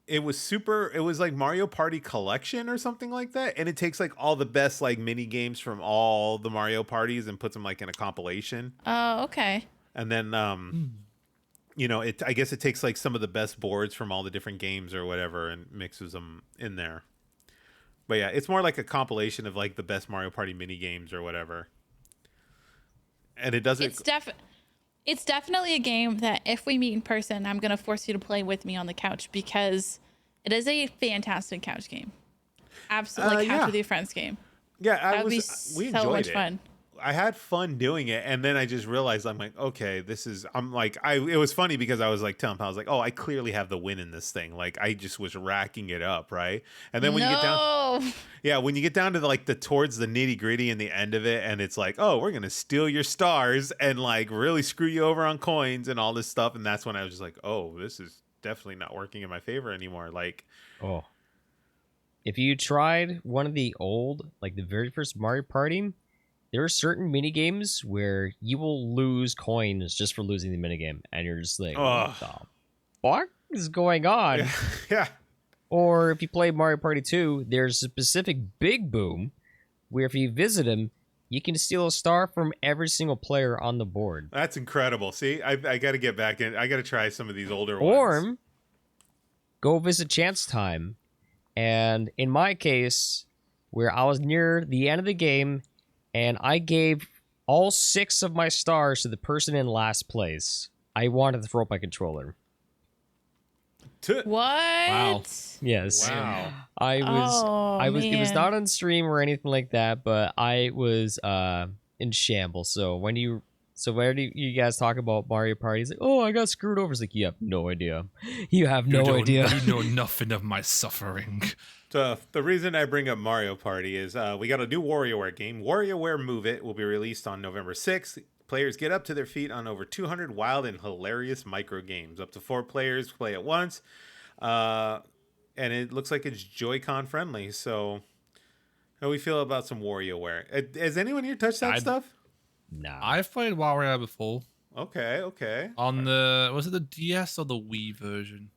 It was like Mario Party Collection or something like that, and it takes like all the best like mini games from all the Mario parties and puts them like in a compilation. Oh, okay. And then I guess it takes like some of the best boards from all the different games or whatever and mixes them in there. But yeah, it's more like a compilation of like the best Mario Party mini games or whatever. And it doesn't It's definitely a game that if we meet in person, I'm gonna force you to play with me on the couch because it is a fantastic couch game. Absolutely, couch yeah. with your friends game. Yeah, That would be we so enjoyed much it. fun. I had fun doing it, and then I just realized I'm like, okay, it was funny because I was like telling Pal, I was like, oh, I clearly have the win in this thing. Like I just was racking it up, right? And then when you get down, when you get down to towards the nitty gritty and the end of it, and it's like, oh, we're gonna steal your stars and like really screw you over on coins and all this stuff, and that's when I was just like, oh, this is definitely not working in my favor anymore. Like, Oh. If you tried one of the old, like the very first Mario Party, there are certain mini games where you will lose coins just for losing the minigame, and you're just like, what the fuck is going on? yeah. Or if you play Mario Party 2, there's a specific Big Boom where if you visit him, you can steal a star from every single player on the board. That's incredible. See, I got to get back in. I got to try some of these older Or ones. go visit Chance Time. And in my case, where I was near the end of the game, and I gave all 6 of my stars to the person in last place, I wanted to throw up my controller. What? Wow. Yes. Wow. I was it was man. not on stream or anything like that, but I was in shambles. So when you guys talk about Mario Party, it's like, oh, I got screwed over. It's like, you have no idea. You have no idea. You know nothing of my suffering. So the reason I bring up Mario Party is we got a new WarioWare game. WarioWare Move It will be released on November 6th. Players get up to their feet on over 200 wild and hilarious micro games. Up to 4 players play at once. And it looks like it's Joy-Con friendly. So how do we feel about some WarioWare? Has anyone here touched that stuff? Nah. I've played Wario before. Okay. On was it the DS or the Wii version?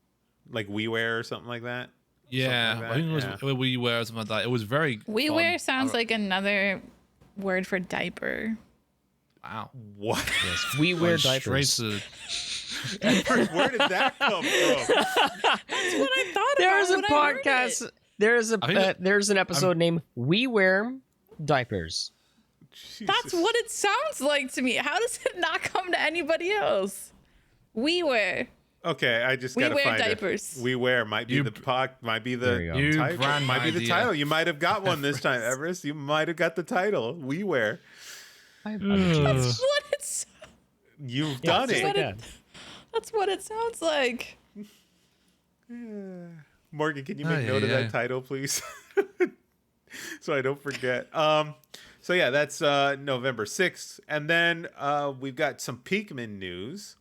Like WiiWare or something like that? Yeah, Something like I think it was that, WiiWare or something like that. It was very WeWare fun. sounds like another word for diaper. Wow. What? Yes, we wear Straight diapers. to Where did that come from? That's what I thought There's a about when I heard podcast. it. There's an episode named "We Wear Diapers." That's what it sounds like to me. How does it not come to anybody else? We wear. Okay, I just We gotta wear find diapers. it. We wear might be You- the might be There you the go. You title. grand Might be the idea. title. You might have got one this time, Everest. You might have got the title. We wear. That's what it's. You've done that's it. what That's what it sounds like. Morgan, can you make note of that title, please? So I don't forget. So yeah, that's November 6th. And then we've got some Pikmin news.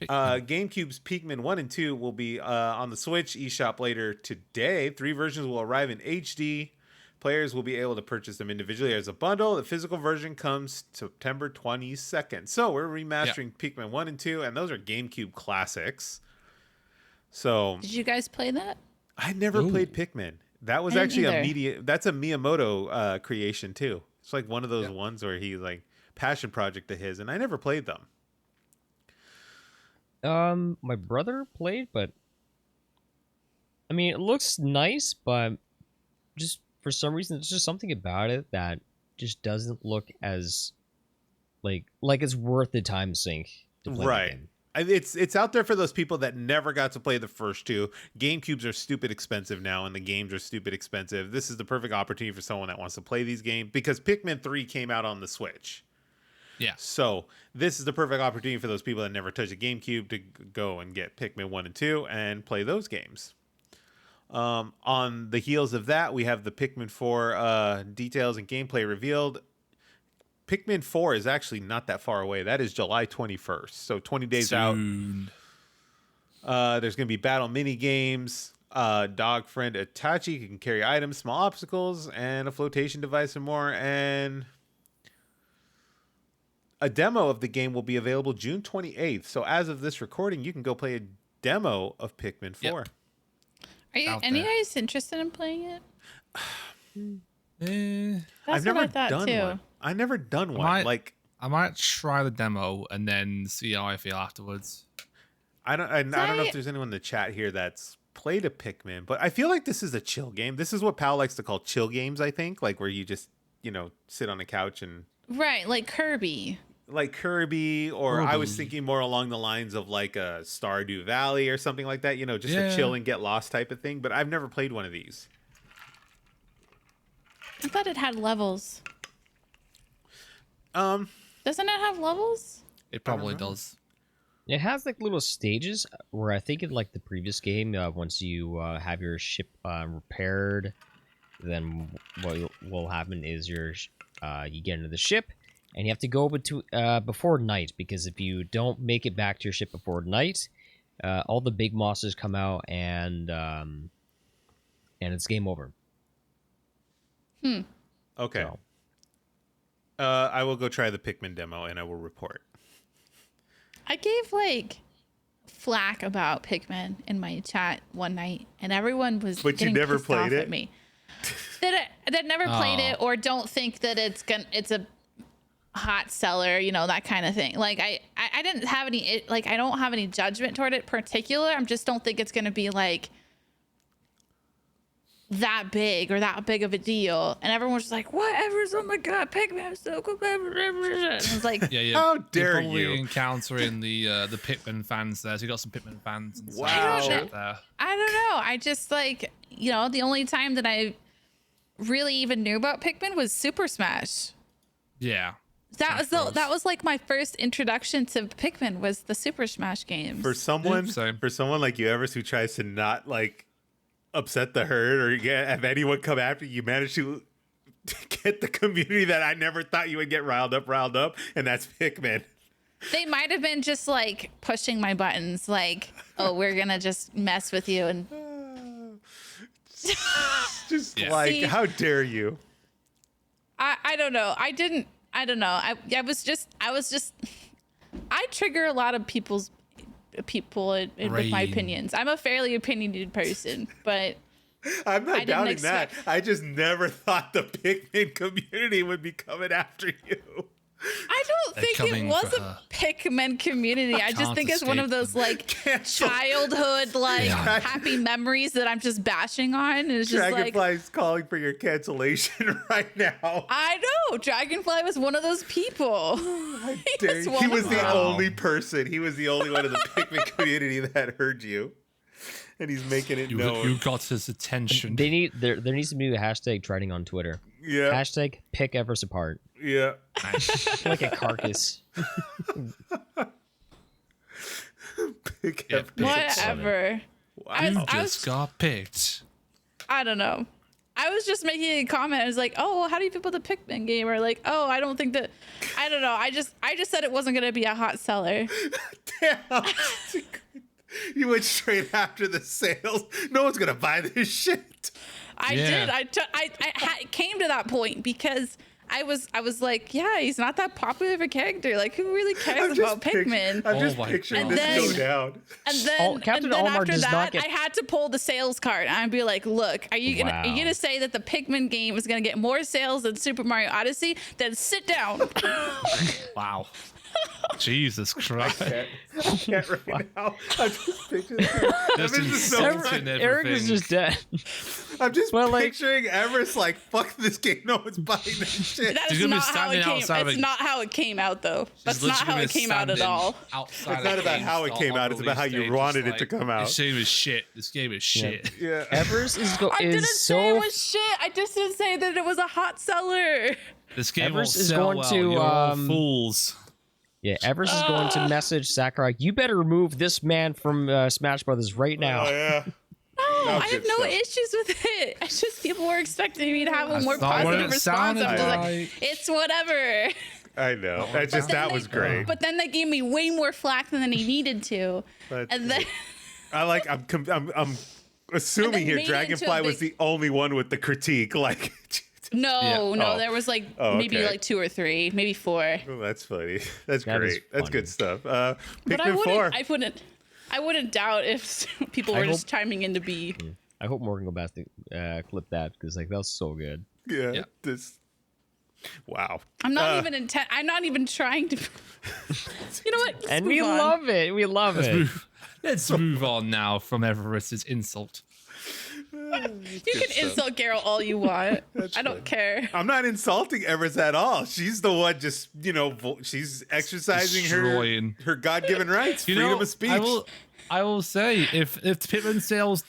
GameCube's Pikmin 1 and 2 will be on the Switch eShop later today. 3 versions will arrive in HD. Players will be able to purchase them individually as a bundle. The physical version comes September 22nd. So we're remastering Pikmin 1 and 2, and those are GameCube classics. So Did you guys play that? I never played Pikmin. That was I actually didn't either. that's a Miyamoto creation too. It's like one of those ones where he's like passion project of his, and I never played them. My brother played, but I mean, it looks nice, but just for some reason, there's just something about it that just doesn't look as like it's worth the time sink to play the Right. game. It's out there for those people that never got to play the first two. GameCubes are stupid expensive now, and the games are stupid expensive. This is the perfect opportunity for someone that wants to play these games because Pikmin 3 came out on the Switch. Yeah. So this is the perfect opportunity for those people that never touched a GameCube to go and get Pikmin 1 and 2 and play those games. On the heels of that, we have the Pikmin 4 details and gameplay revealed. Pikmin 4 is actually not that far away. That is July 21st. So 20 days Soon. out. There's going to be battle mini games. Dog friend Itachi can carry items, small obstacles, and a flotation device and more. And a demo of the game will be available June 28th. So as of this recording, you can go play a demo of Pikmin 4. Yep. Are you Out any there. guys interested in playing it? Eh, That's I've never what I thought done too. one. I've never done one. might- Like I might try the demo and then see how I feel afterwards. I don't know if there's anyone in the chat here that's played a Pikmin, but I feel like this is a chill game. This is what Pal likes to call chill games, I think, like where you just, sit on a couch and Right, like Kirby. like Kirby, or I was thinking more along the lines of like a Stardew Valley or something like that, just a Yeah. chill and get lost type of thing, but I've never played one of these. I thought it had levels. Doesn't it have levels? It probably does. It has like little stages where I think in like the previous game, once you have your ship repaired, then what will happen is you get into the ship and you have to go before night, because if you don't make it back to your ship before night, all the big monsters come out and it's game over. Okay. So, I will go try the Pikmin demo and I will report. I gave like flack about Pikmin in my chat one night, and everyone was But you getting never pissed played off it? at me. That never played Oh. it, or don't think that it's a hot seller, that kind of thing. Like I didn't have any I don't have any judgment toward it particular. I just don't think it's gonna be like that big or that big of a deal. And everyone was just like, whatever, oh my god, Pikmin is so cool. And I was like, Yeah. How You're dare probably you. encountering the Pikmin fans there. So you got some Pikmin fans. And stuff Wow. in the chat there. I don't know. I just the only time that I really even knew about Pikmin was Super Smash. Yeah. That Smash was Bros. like my first introduction to Pikmin was the Super Smash games. For someone same. like you, Everis, who tries to not like upset the herd or have anyone come after you, manage to get the community that I never thought you would get riled up, and that's Pikmin. They might have been just like pushing my buttons, like, oh, we're gonna just mess with you, and Just Yeah. like, See? how dare you? I don't know. I don't know. I trigger a lot of people with my Rain. opinions. I'm a fairly opinionated person, but I'm not didn't doubting that. expect- I just never thought the Pikmin community would be coming after you. I don't They're think it coming was for a her. Pikmin community. I just Can't think it's one of escape those them. like Cancel. childhood like Yeah. happy memories that I'm just bashing on. And it's just like, Dragonfly's calling for your cancellation right now. I know Dragonfly was one of those people. Dare was you. one He was of the them. only person. He was the only one in the Pikmin community that heard you. And he's making it You known. got his attention. there needs to be a hashtag trending on Twitter. Yeah. Hashtag pick Everest apart. Yeah. Like a carcass. Pick Yeah, up- pick- Whatever. I You was- I just got picked. I don't know. I was just making a comment. I was like, "Oh, well, how do you feel about the Pikmin game?" Or like, "Oh, I don't think that." I don't know. I just said it wasn't gonna be a hot seller. Damn. You went straight after the sales. No one's gonna buy this shit. I Yeah. did. I came to that point because I was like, yeah, he's not that popular of a character. Like, who really cares about Pikmin? I'm Oh just my picturing God. this And go then- down. And then, Captain and then Olimar after does not that, get- I had to pull the sales card and I'd be like, look, are you Wow. gonna say that the Pikmin game is gonna get more sales than Super Mario Odyssey? Then sit down. Wow. Jesus Christ. I can't right now. I'm just picturing Just Everest is so insulting funny. Eric is everything. just dead. I'm just Well, like- picturing Everest like, fuck this game. No one's buying this shit. That She's is gonna be not how standing it came. outside of It's a- not how it came out, though. That's She's not how literally it came out at standing all. outside It's of not about how it GameStop came out, on it's about how you release wanted day, it to just come like, out. This game is shit. This game is shit. Yeah. Everest is I didn't is say so it was shit. I just didn't say that it was a hot seller. This game Everest won't is sell going well. to, You're all um, fools. yeah. Everest is going to message Sakurai. You better remove this man from Smash Brothers right now. Oh, yeah. No, No, I have good no stuff. issues with it. It's just people were expecting me to have a That's more not what positive it response. I'm sounded just like, like. it's whatever. I know. That just, Then that they- was great. But then they gave me way more flack than he needed to. But And then I'm assuming And here then made it into Dragonfly a was big- the only one with the critique. Like, no, Yeah. no, Oh. there was like Oh, maybe okay. like 2 or 3, maybe 4. oh, that's funny. That's That is great. That's good funny. stuff. But Pikmin 4. I wouldn't doubt if people I were just hope- chiming in to be. I hope Morgan go back to clip that because like that was so good. Yeah. Yeah. This. Wow. I'm not I'm not even trying to. You know what? Let's And we move on. love it. We love it. Let's move on now from Everest's insult. You can insult Garrett all you want. I don't care. I'm not insulting Everest at all. She's the one just, she's exercising Destroying. her God-given rights, freedom of speech. I will say if Pikmin sales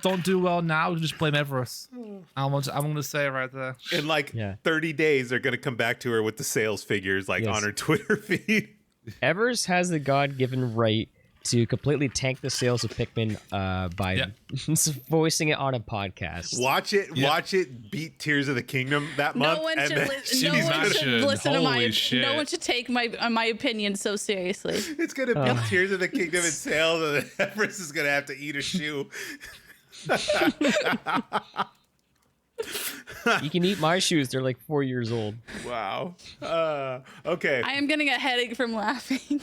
don't do well now, just blame Everest. I'm gonna say it right there. In like Yeah. 30 days, they're going to come back to her with the sales figures like Yes. on her Twitter feed. Everest has the God-given right to completely tank the sales of Pikmin by Yeah. voicing it on a podcast. Watch it Yeah. beat Tears of the Kingdom that month. No one and should, then no one should Imagine. listen to Holy shit. No one should take my opinion so seriously. it's going to beat Tears of the Kingdom in sales, and then Everest is going to have to eat a shoe. You can eat my shoes. They're like 4 years old. Wow. Okay. I am getting a headache from laughing.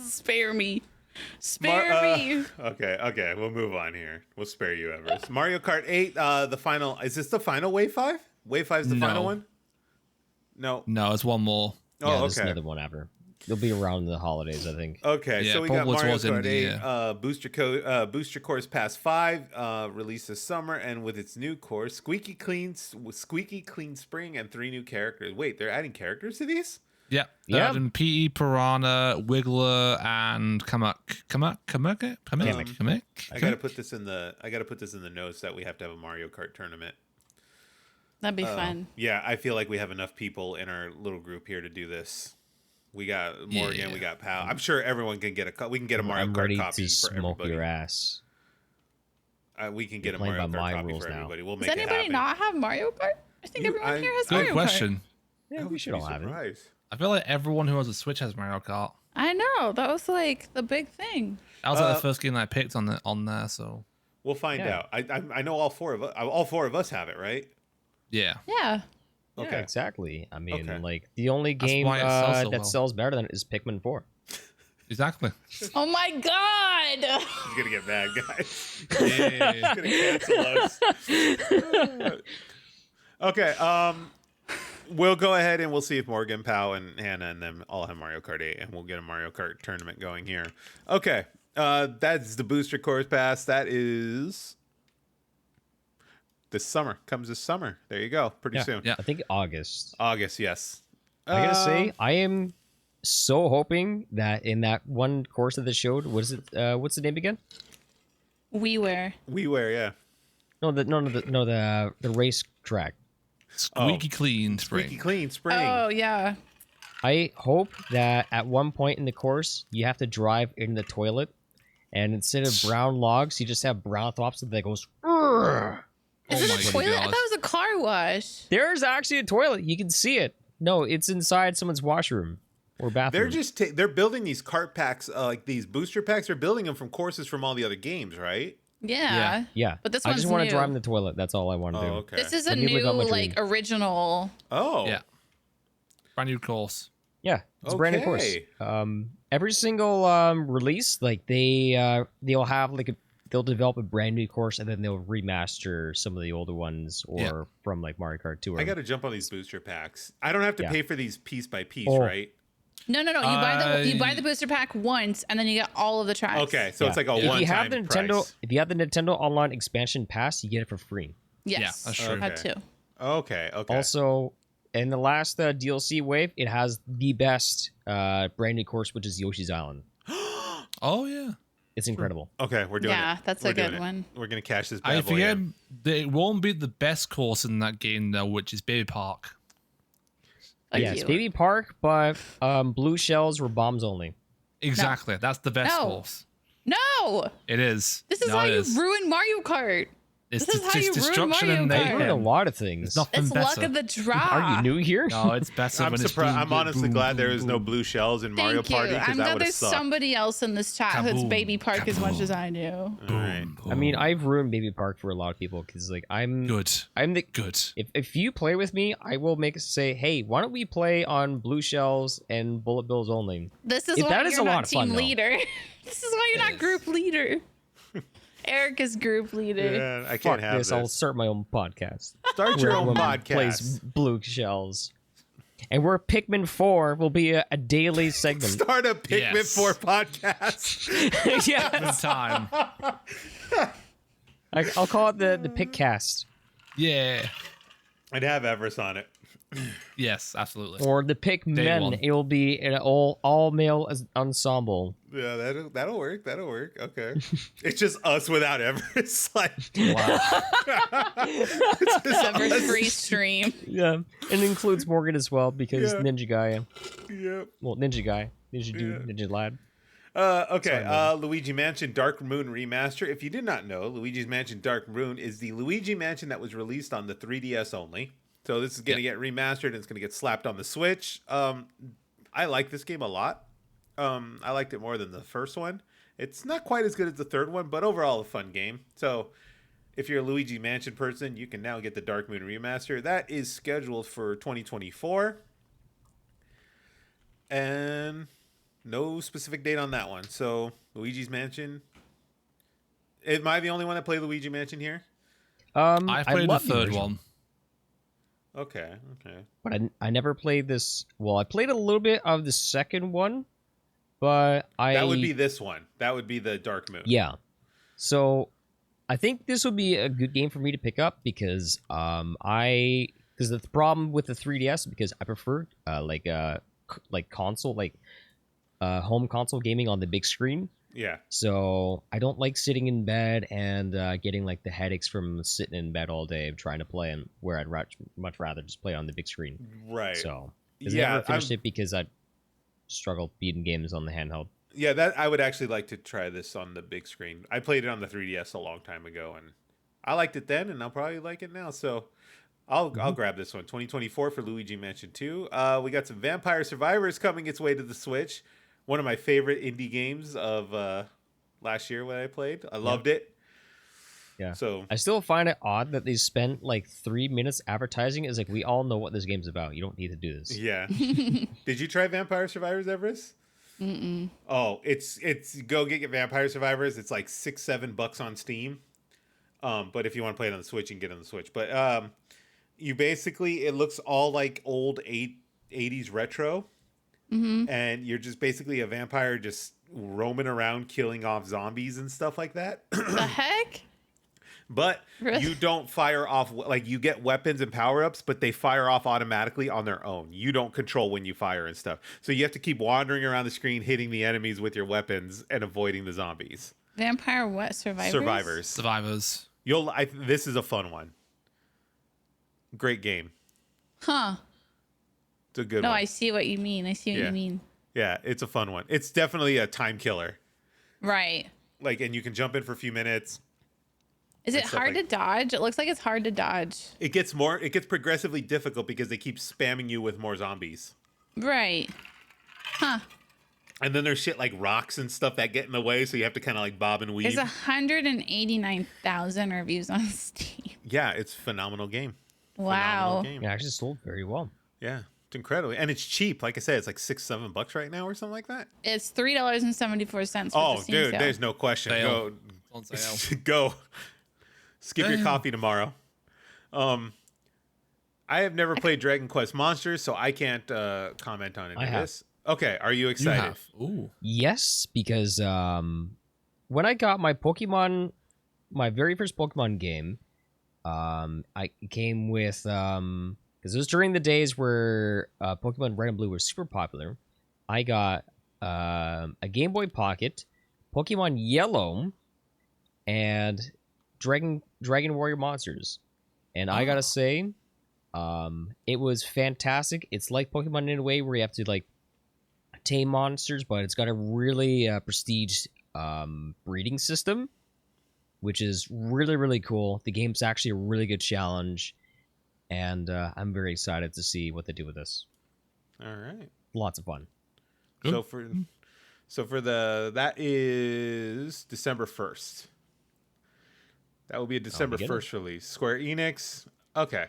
Spare me. Spare me. Okay, we'll move on here. We'll spare you, Everest. Mario Kart 8, the final. Is this the final Wave 5? Wave 5 is the final No. one? No. No, it's one more. Oh, Yeah, there's okay. another one ever. They'll be around the holidays, I think. Okay, Yeah, so we got probably Mario towards the end Kart of the 8 year. Booster Course Pass 5 released this summer, and with its new course, squeaky clean spring, and 3 new characters. Wait, they're adding characters to these? Yeah. Yeah. And PE, Piranha, Wiggler, and Kamek. I gotta put this in the notes that we have to have a Mario Kart tournament. That'd be fun. Yeah, I feel like we have enough people in our little group here to do this. We got Morgan, Yeah. we got Pal. I'm sure everyone can get we can get a Mario I'm Kart ready copy to for smoke everybody. your ass. We can get a playing Mario by Kart my copy rules for now. everybody. We'll Does make it anybody happen. not have Mario Kart? I think everyone here has Good Mario Kart. question. Yeah, I we would should be all have it. surprised. I feel like everyone who has a Switch has Mario Kart. I know. That was like the big thing. That was like the first game I picked on there, so We'll find Yeah. out. I know all four of us have it, right? yeah. Yeah. Yeah, Okay. exactly. I mean, Okay. like the only That's game why it sells so that well. sells better than it is Pikmin 4. Exactly. Oh my god. He's gonna get mad, guys. Yeah. He's gonna cancel us. Okay. We'll go ahead and we'll see if Morgan, Pal, and Hannah and them all have Mario Kart 8, and we'll get a Mario Kart tournament going here. Okay. That's the Booster Course Pass. That is this summer. Comes this summer. There you go. Pretty Yeah. soon. Yeah. I think August. August, yes. I gotta say, I am so hoping that in that one course that they showed, what's the name again? WiiWare. WiiWare, yeah. The race track. Squeaky clean spring. Squeaky clean spring. Oh yeah. I hope that at one point in the course you have to drive in the toilet, and instead of brown logs, you just have brown thwomps that goes. "Urgh." Is Oh it my a toilet? I gosh. thought it was a car wash. There's actually a toilet. You can see it. No, it's inside someone's washroom or bathroom. They're just they're building these cart packs, like these booster packs. They're building them from courses from all the other games, right? Yeah. yeah. But this I just one's want to new. drive in the toilet. That's all I want to do. Oh, okay. This is a Let me live new out my like dream. original. Oh, Yeah. Brand new course. Yeah, it's a brand new course. Okay. Every single release, like they'll have like they'll develop a brand new course and then they'll remaster some of the older ones or Yeah. from like Mario Kart Tour. I got to jump on these booster packs. I don't have to Yeah. pay for these piece by piece, Oh. right? No. You buy the booster pack once, and then you get all of the tracks. Okay, so it's like a if you one-time have the Nintendo, price. if you have the Nintendo Online Expansion Pass, you get it for free. Yes. Yeah, that's true. Had to. Okay. Also, in the last DLC wave, it has the best brand new course, which is Yoshi's Island. Oh yeah. It's incredible. Okay, we're doing it. Yeah, that's We're a good doing it. one. We're gonna cash this I bad boy forget in. that it won't be the best course in that game though, which is Baby Park. Fuck Yes, you. Baby Park, but blue shells were bombs only. Exactly. That's the best No. course. No, It is. this is No, how it you is. ruin Mario Kart. It's this is how you ruin destruction Mario and Kart. They ruin a mayhem. lot of things. There's nothing It's better. luck of the draw. Are you new here? No, it's better I'm when it's surprised. boom, I'm boom, honestly boom, glad there boom, is no boom. blue shells in Mario Thank you. Party because I'm that glad would have there's sucked. somebody else in this chat who's Kaboom, Baby Park as much kaboom. as I do. All right. I mean, I've ruined Baby Park for a lot of people because, like, I'm Good. the Good. if you play with me, I will say, hey, why don't we play on blue shells and bullet bills only? This is If why that is you're a lot not of fun, team though. leader. This is why you're not group leader. Eric is group leader. Yeah, I Fuck can't have this. this. I'll start my own podcast. Start your where a own woman plays podcast. blue shells, and where Pikmin 4 will be a daily segment. Start a Pikmin Yes. 4 podcast. yeah, Good time. I'll call it the Pickcast Yeah. I'd have Everest on it. Yes, absolutely. or the Day Pikmen. one. It will be an all male ensemble. Yeah, that'll work. That'll work. Okay. It's just us without Everest. Like, Wow. it's just Ever us. free stream. Yeah, and it includes Morgan as well because Yeah. Ninja Guy. Yep. Well, Ninja Guy, Ninja Dude, Ninja Lad. Okay, Sorry, Luigi Mansion Dark Moon Remaster. If you did not know, Luigi's Mansion Dark Moon is the Luigi Mansion that was released on the 3DS only. So this is going to get remastered and it's going to get slapped on the Switch. I like this game a lot. I liked it more than the first one. It's not quite as good as the third one, but overall a fun game. So if you're a Luigi Mansion person, you can now get the Dark Moon Remaster. That is scheduled for 2024. And no specific date on that one. So Luigi's Mansion. Am I the only one that played Luigi Mansion here? I played the love third original, one. Okay. but I never played this. Well, I played a little bit of the second one, but That would be this one. That would be the Dark Moon. yeah. So I think this would be a good game for me to pick up because because the problem with the 3DS because I prefer like console home console gaming on the big screen. Yeah. So I don't like sitting in bed and getting like the headaches from sitting in bed all day trying to play, and where I'd much rather just play on the big screen. Right. So 'cause I Yeah, never finished I'm- it because I struggle beating games on the handheld. Yeah, that I would actually like to try this on the big screen. I played it on the 3DS a long time ago, and I liked it then, and I'll probably like it now. So I'll grab this one. 2024 for Luigi Mansion 2. We got some Vampire Survivors coming its way to the Switch. One of my favorite indie games of last year when I played. I loved it. Yeah. So I still find it odd that they spent like 3 minutes advertising. It's like we all know what this game's about. You don't need to do this. yeah. Did you try Vampire Survivors, Everest? Mm-mm. Oh, it's go get Vampire Survivors. It's like $6-7 on Steam. But if you want to play it on the Switch, you can get it on the Switch. But you basically it looks all like old 80s retro. Mm-hmm. And you're just basically a vampire just roaming around killing off zombies and stuff like that. The heck? But Really? you don't fire off, like you get weapons and power-ups, but they fire off automatically on their own. You don't control when you fire and stuff. So you have to keep wandering around the screen, hitting the enemies with your weapons and avoiding the zombies. Vampire what? Survivors? Survivors. This is a fun one. Great game. Huh. It's a good No, one. I see what you mean. I see what Yeah. you mean. Yeah, it's a fun one. It's definitely a time killer. Right. Like, and you can jump in for a few minutes. Is it And stuff hard like- to dodge? It looks like it's hard to dodge. It gets progressively difficult because they keep spamming you with more zombies. Right. Huh. And then there's shit like rocks and stuff that get in the way, so you have to kind of like bob and weave. There's 189,000 reviews on Steam. Yeah, it's a phenomenal game. Wow. Phenomenal game. Yeah, actually sold very well. Yeah, it's incredible. And it's cheap. Like I said, it's like $6-7 right now or something like that. It's $3.74 for Oh, the Steam dude, sale. there's no question. Sale. Go. On sale. Go. Skip your coffee tomorrow. I have never played Dragon Quest Monsters, so I can't comment on any I of have. this. Okay, are you You excited? have. Ooh. Yes, because when I got my very first Pokemon game, I came with because it was during the days where Pokemon Red and Blue were super popular. I got a Game Boy Pocket, Pokemon Yellow, and Dragon Warrior Monsters, and I gotta say, it was fantastic. It's like Pokemon in a way where you have to like tame monsters, but it's got a really prestige breeding system, which is really, really cool. The game's actually a really good challenge, and I'm very excited to see what they do with this. All right. Lots of fun. So for that is December 1st. That will be a December get it. 1st release. Square Enix. Okay.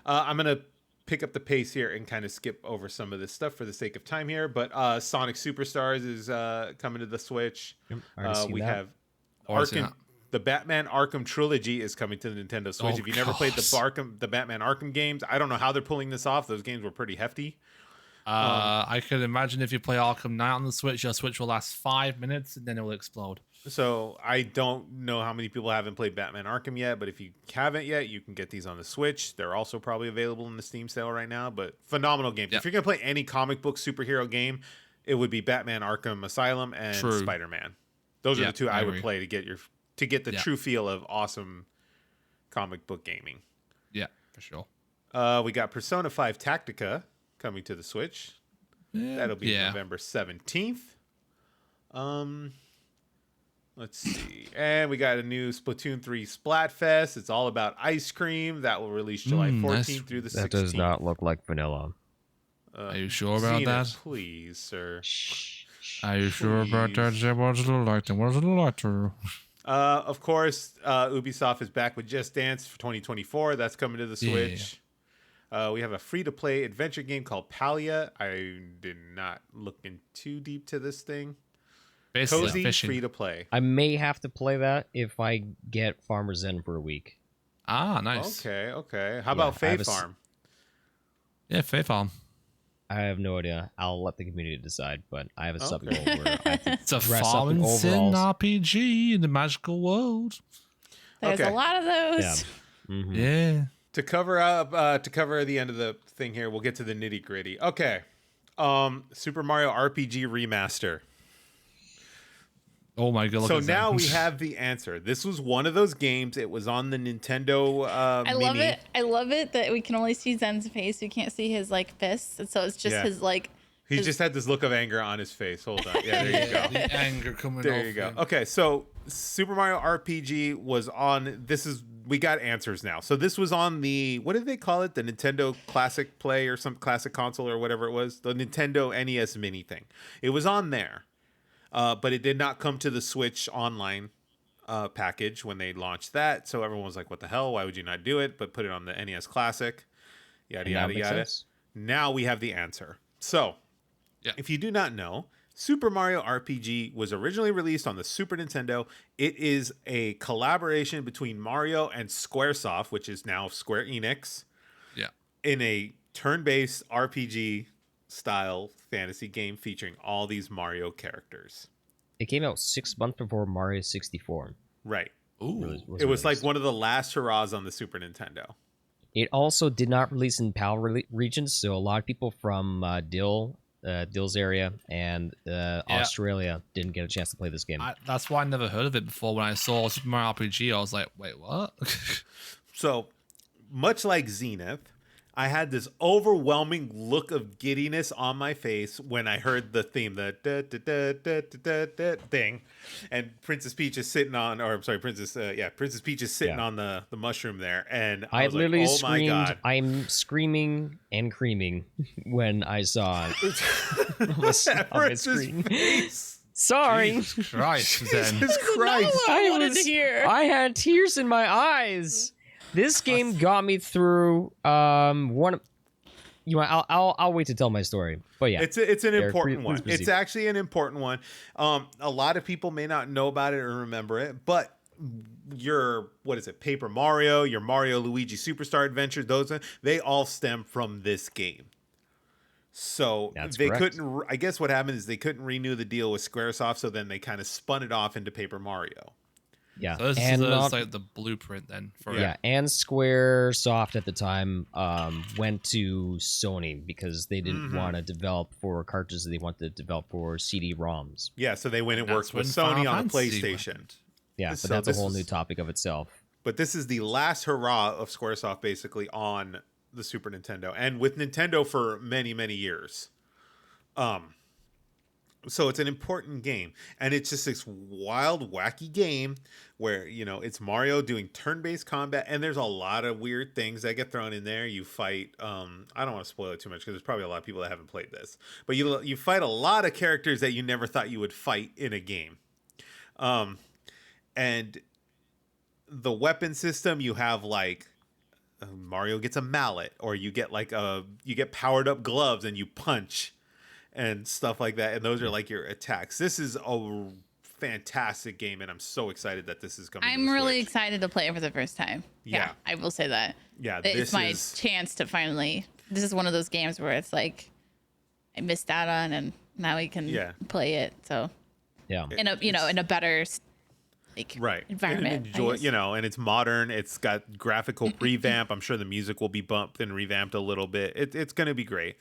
I'm going to pick up the pace here and kind of skip over some of this stuff for the sake of time here. But Sonic Superstars is coming to the Switch. We have Arkham. The Batman Arkham trilogy is coming to the Nintendo Switch. If you never played the Batman Arkham games, I don't know how they're pulling this off. Those games were pretty hefty. I could imagine if you play Arkham Knight on the Switch, your Switch will last 5 minutes and then it will explode. So I don't know how many people haven't played Batman Arkham yet, but if you haven't yet, you can get these on the Switch. They're also probably available in the Steam sale right now, but phenomenal games. Yep. If you're going to play any comic book superhero game, it would be Batman Arkham Asylum and Spider-Man. Those are the two I would play to get the true feel of awesome comic book gaming. Yeah, for sure. We got Persona 5 Tactica coming to the Switch. That'll be November 17th. Let's see. And we got a new Splatoon 3 Splatfest. It's all about ice cream. That will release July 14th through the 16th. That does not look like vanilla. Are you sure about Zenith, that? Please, sir. Are you sure about that? What does it look like? What does it look like to? Of course, Ubisoft is back with Just Dance for 2024. That's coming to the Switch. We have a free-to-play adventure game called Palia. I did not look in too deep to this thing. Basically, Cozy free-to-play. I may have to play that if I get Farmer Zen for a week. Ah, nice. Okay. How about Fae Farm? Yeah, Fae Farm. I have no idea. I'll let the community decide, but I have a sub goal where I have to It's a dress up farm in and sin overalls. RPG in the magical world. There's a lot of those. Yeah. Mm-hmm. Yeah. To cover the end of the thing here, we'll get to the nitty-gritty. Okay. Super Mario RPG Remaster. Oh my god! So now we have the answer. This was one of those games. It was on the Nintendo I love it. I love it that we can only see Zen's face. We can't see his like fists, and so it's just his like. He just had this look of anger on his face. Hold on. Yeah, there you go. The anger coming. There you go. Okay, so Super Mario RPG was on. We got answers now. So this was on the, what did they call it? The Nintendo Classic Play or some classic console or whatever it was. The Nintendo NES Mini thing. It was on there. But it did not come to the Switch online package when they launched that. So everyone was like, what the hell? Why would you not do it? But put it on the NES Classic. Yada, yada, yada. Sense. Now we have the answer. So if you do not know, Super Mario RPG was originally released on the Super Nintendo. It is a collaboration between Mario and Squaresoft, which is now Square Enix. Yeah. In a turn-based RPG style fantasy game featuring all these Mario characters. It came out 6 months before Mario 64. Right. Ooh. It was like one of the last hurrahs on the Super Nintendo. It also did not release in PAL regions, so a lot of people from Dill's area and Australia didn't get a chance to play this game. That's why I never heard of it before. When I saw Super Mario RPG, I was like, wait, what? So, much like Zenith, I had this overwhelming look of giddiness on my face when I heard the theme, the da da da da da da thing, and Princess Peach is sitting on, or I'm sorry, Princess Peach is sitting on the mushroom there, and I was literally like, oh my god, I'm screaming and creaming when I saw it on my screen. Face. Sorry, Jesus Christ, Jesus Christ, I had tears in my eyes. This game got me through one. I'll wait to tell my story, but yeah, it's an important one. Please it's actually an important one. A lot of people may not know about it or remember it, but your Paper Mario, your Mario Luigi Superstar Adventure, they all stem from this game. So That's they correct. couldn't. I guess what happened is they couldn't renew the deal with SquareSoft, so then they kind of spun it off into Paper Mario. Yeah, So this and is like the blueprint then for yeah, and SquareSoft at the time went to Sony because they didn't want to develop for cartridges; they wanted to develop for CD-ROMs. Yeah, so they went and worked That's with when Sony Final on the Fantasy PlayStation. went. Yeah, but So that's a this whole is- new topic of itself. But this is the last hurrah of SquareSoft basically on the Super Nintendo, and with Nintendo for many, many years. So it's an important game, and it's just this wild, wacky game where, you know, it's Mario doing turn-based combat, and there's a lot of weird things that get thrown in there. You fight, I don't want to spoil it too much because there's probably a lot of people that haven't played this, but you fight a lot of characters that you never thought you would fight in a game. And the weapon system, you have like Mario gets a mallet, or you get like you get powered up gloves and you punch and stuff like that, and those are like your attacks. This is a fantastic game, and I'm so excited that this is coming. I'm to the really Switch. excited to play it for the first time. Yeah. I will say that. Yeah, It's this my is chance to finally. This is one of those games where it's like I missed out on, and now we can play it. So Yeah, in a better like right environment. And I enjoy, guess. you know, and it's modern. It's got graphical revamp. I'm sure the music will be bumped and revamped a little bit. It's going to be great.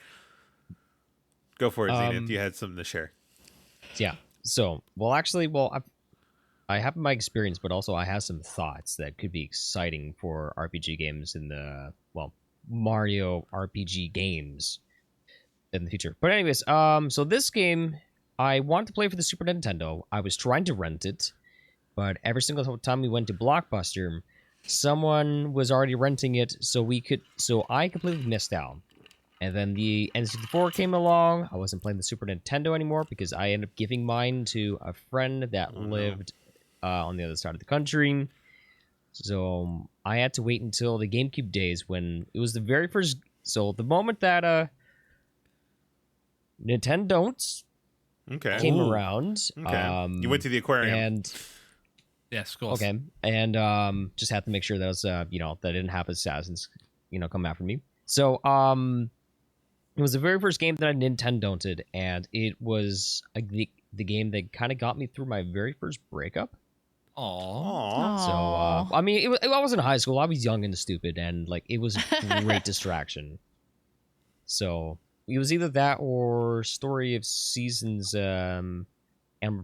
Go for it, Zenith. You had something to share. yeah. So, I have my experience, but also I have some thoughts that could be exciting for RPG games in the Mario RPG games in the future. But anyways, so this game I wanted to play for the Super Nintendo. I was trying to rent it, but every single time we went to Blockbuster, someone was already renting it, so I completely missed out. And then the N64 came along. I wasn't playing the Super Nintendo anymore because I ended up giving mine to a friend that lived on the other side of the country. So I had to wait until the GameCube days when it was the very first. So the moment that Nintendo Okay. came around, Okay. You went to the aquarium. and Yes, of course. okay, and just had to make sure that was that didn't have assassins come after me. So it was the very first game that I Nintendo'd, and it was the game that kind of got me through my very first breakup. Aww. Aw. So Aw. I mean, I was in high school. I was young and stupid, and like it was a great distraction. So it was either that or Story of Seasons, Amber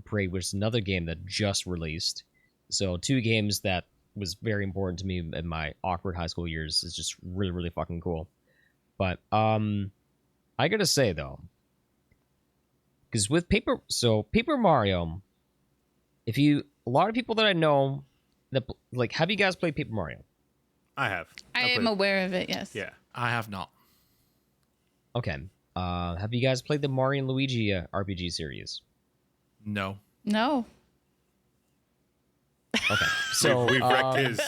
Parade, which is another game that just released. So two games that was very important to me in my awkward high school years. Is just really, really fucking cool. But I gotta say though, because with Paper Mario, a lot of people that I know that like, have you guys played Paper Mario? I have. I played am it. aware of it. Yes. Yeah. I have not. Okay. Have you guys played the Mario and Luigi RPG series? No. No. Okay. So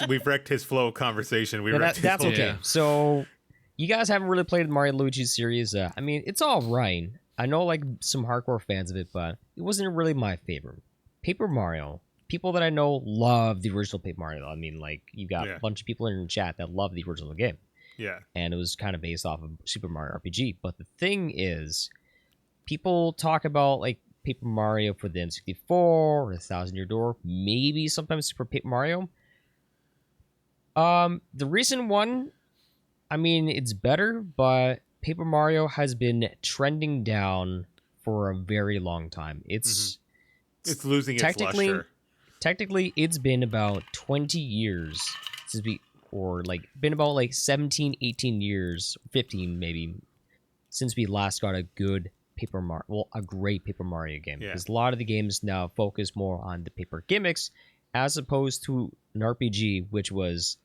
we've wrecked his flow of conversation. We no, wrecked his that's flow. okay. Yeah. So you guys haven't really played the Mario and Luigi series. I mean, it's all right. I know like some hardcore fans of it, but it wasn't really my favorite. Paper Mario. People that I know love the original Paper Mario. I mean, like you got a bunch of people in the chat that love the original game. Yeah. And it was kind of based off of Super Mario RPG. But the thing is, people talk about like Paper Mario for the N64 or the Thousand Year Door, maybe sometimes Super Paper Mario. The recent one, I mean, it's better, but Paper Mario has been trending down for a very long time. It's losing its luster. Technically, it's been about 20 years since been about like 17, 18 years, 15 maybe, since we last got a good a great Paper Mario game. Yeah. Because a lot of the games now focus more on the paper gimmicks as opposed to an RPG, which was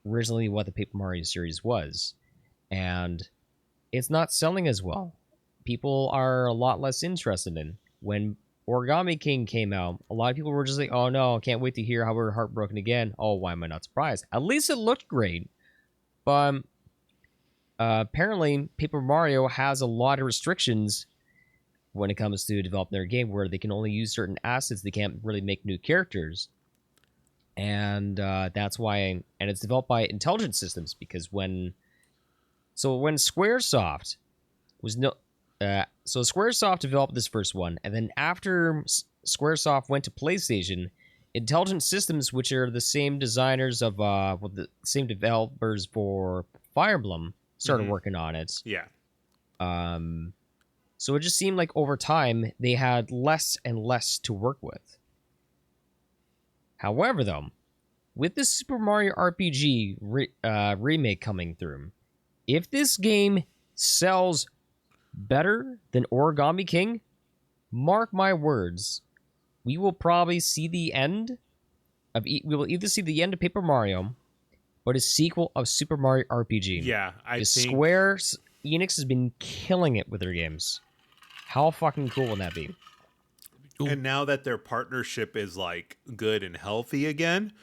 originally what the Paper Mario series was. And it's not selling as well. People are a lot less interested in. When Origami King came out, a lot of people were just like, oh no, can't wait to hear how we're heartbroken again. Oh, why am I not surprised? At least it looked great. But apparently, Paper Mario has a lot of restrictions when it comes to developing their game, where they can only use certain assets. They can't really make new characters. And that's why, and it's developed by Intelligent Systems, because when Squaresoft So Squaresoft developed this first one, and then after Squaresoft went to PlayStation, Intelligent Systems, which are the same designers of the same developers for Fire Emblem, started working on it. Yeah. So it just seemed like over time they had less and less to work with. However, though, with the Super Mario RPG remake coming through, if this game sells better than Origami King, mark my words, we will probably see the end of we will either see the end of Paper Mario or a sequel of Super Mario RPG. Yeah, I think Square Enix has been killing it with their games. How fucking cool would that be? And now that their partnership is like good and healthy again,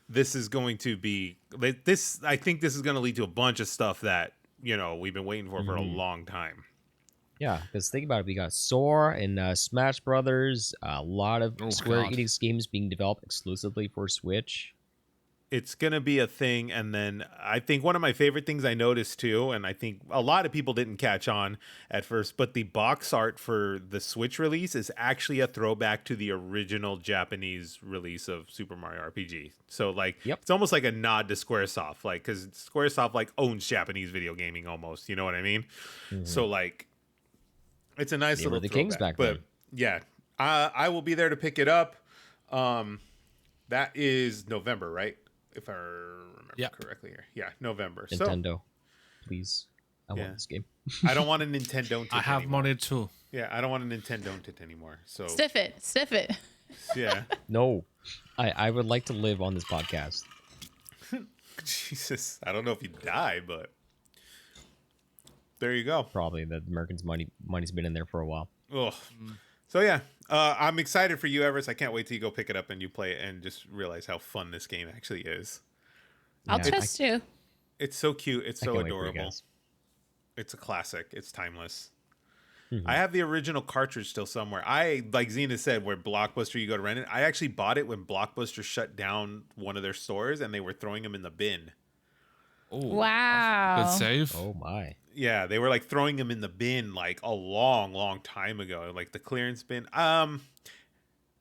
this is going to be this. I think this is going to lead to a bunch of stuff that we've been waiting for a long time. Yeah, because think about it, we got Sora and Smash Brothers, a lot of Square Enix games being developed exclusively for Switch. It's going to be a thing. And then I think one of my favorite things I noticed too, and I think a lot of people didn't catch on at first, but the box art for the Switch release is actually a throwback to the original Japanese release of Super Mario RPG. So like, It's almost like a nod to Squaresoft, like, because Squaresoft like owns Japanese video gaming almost, you know what I mean? So like, it's a nice little the throwback. Kings back but then. yeah, I will be there to pick it up. That is November, right? If I remember correctly here. Yeah, November. Nintendo, please. I want this game. I don't want a Nintendo I have money too. Yeah, I don't want a Nintendo anymore. So Stiff it. yeah. No. I would like to live on this podcast. Jesus. I don't know if you die, but there you go. Probably the Americans' money's been in there for a while. Ugh. So yeah, I'm excited for you, Everis. I can't wait till you go pick it up and you play it and just realize how fun this game actually is. I'll test you. It's so cute. It's so can't wait for you adorable. guys. It's a classic. It's timeless. I have the original cartridge still somewhere. I, like Zenith said, where Blockbuster you go to rent it. I actually bought it when Blockbuster shut down one of their stores and they were throwing them in the bin. Oh, Wow. good save. Oh my. Yeah, they were like throwing them in the bin like a long time ago, like the clearance bin.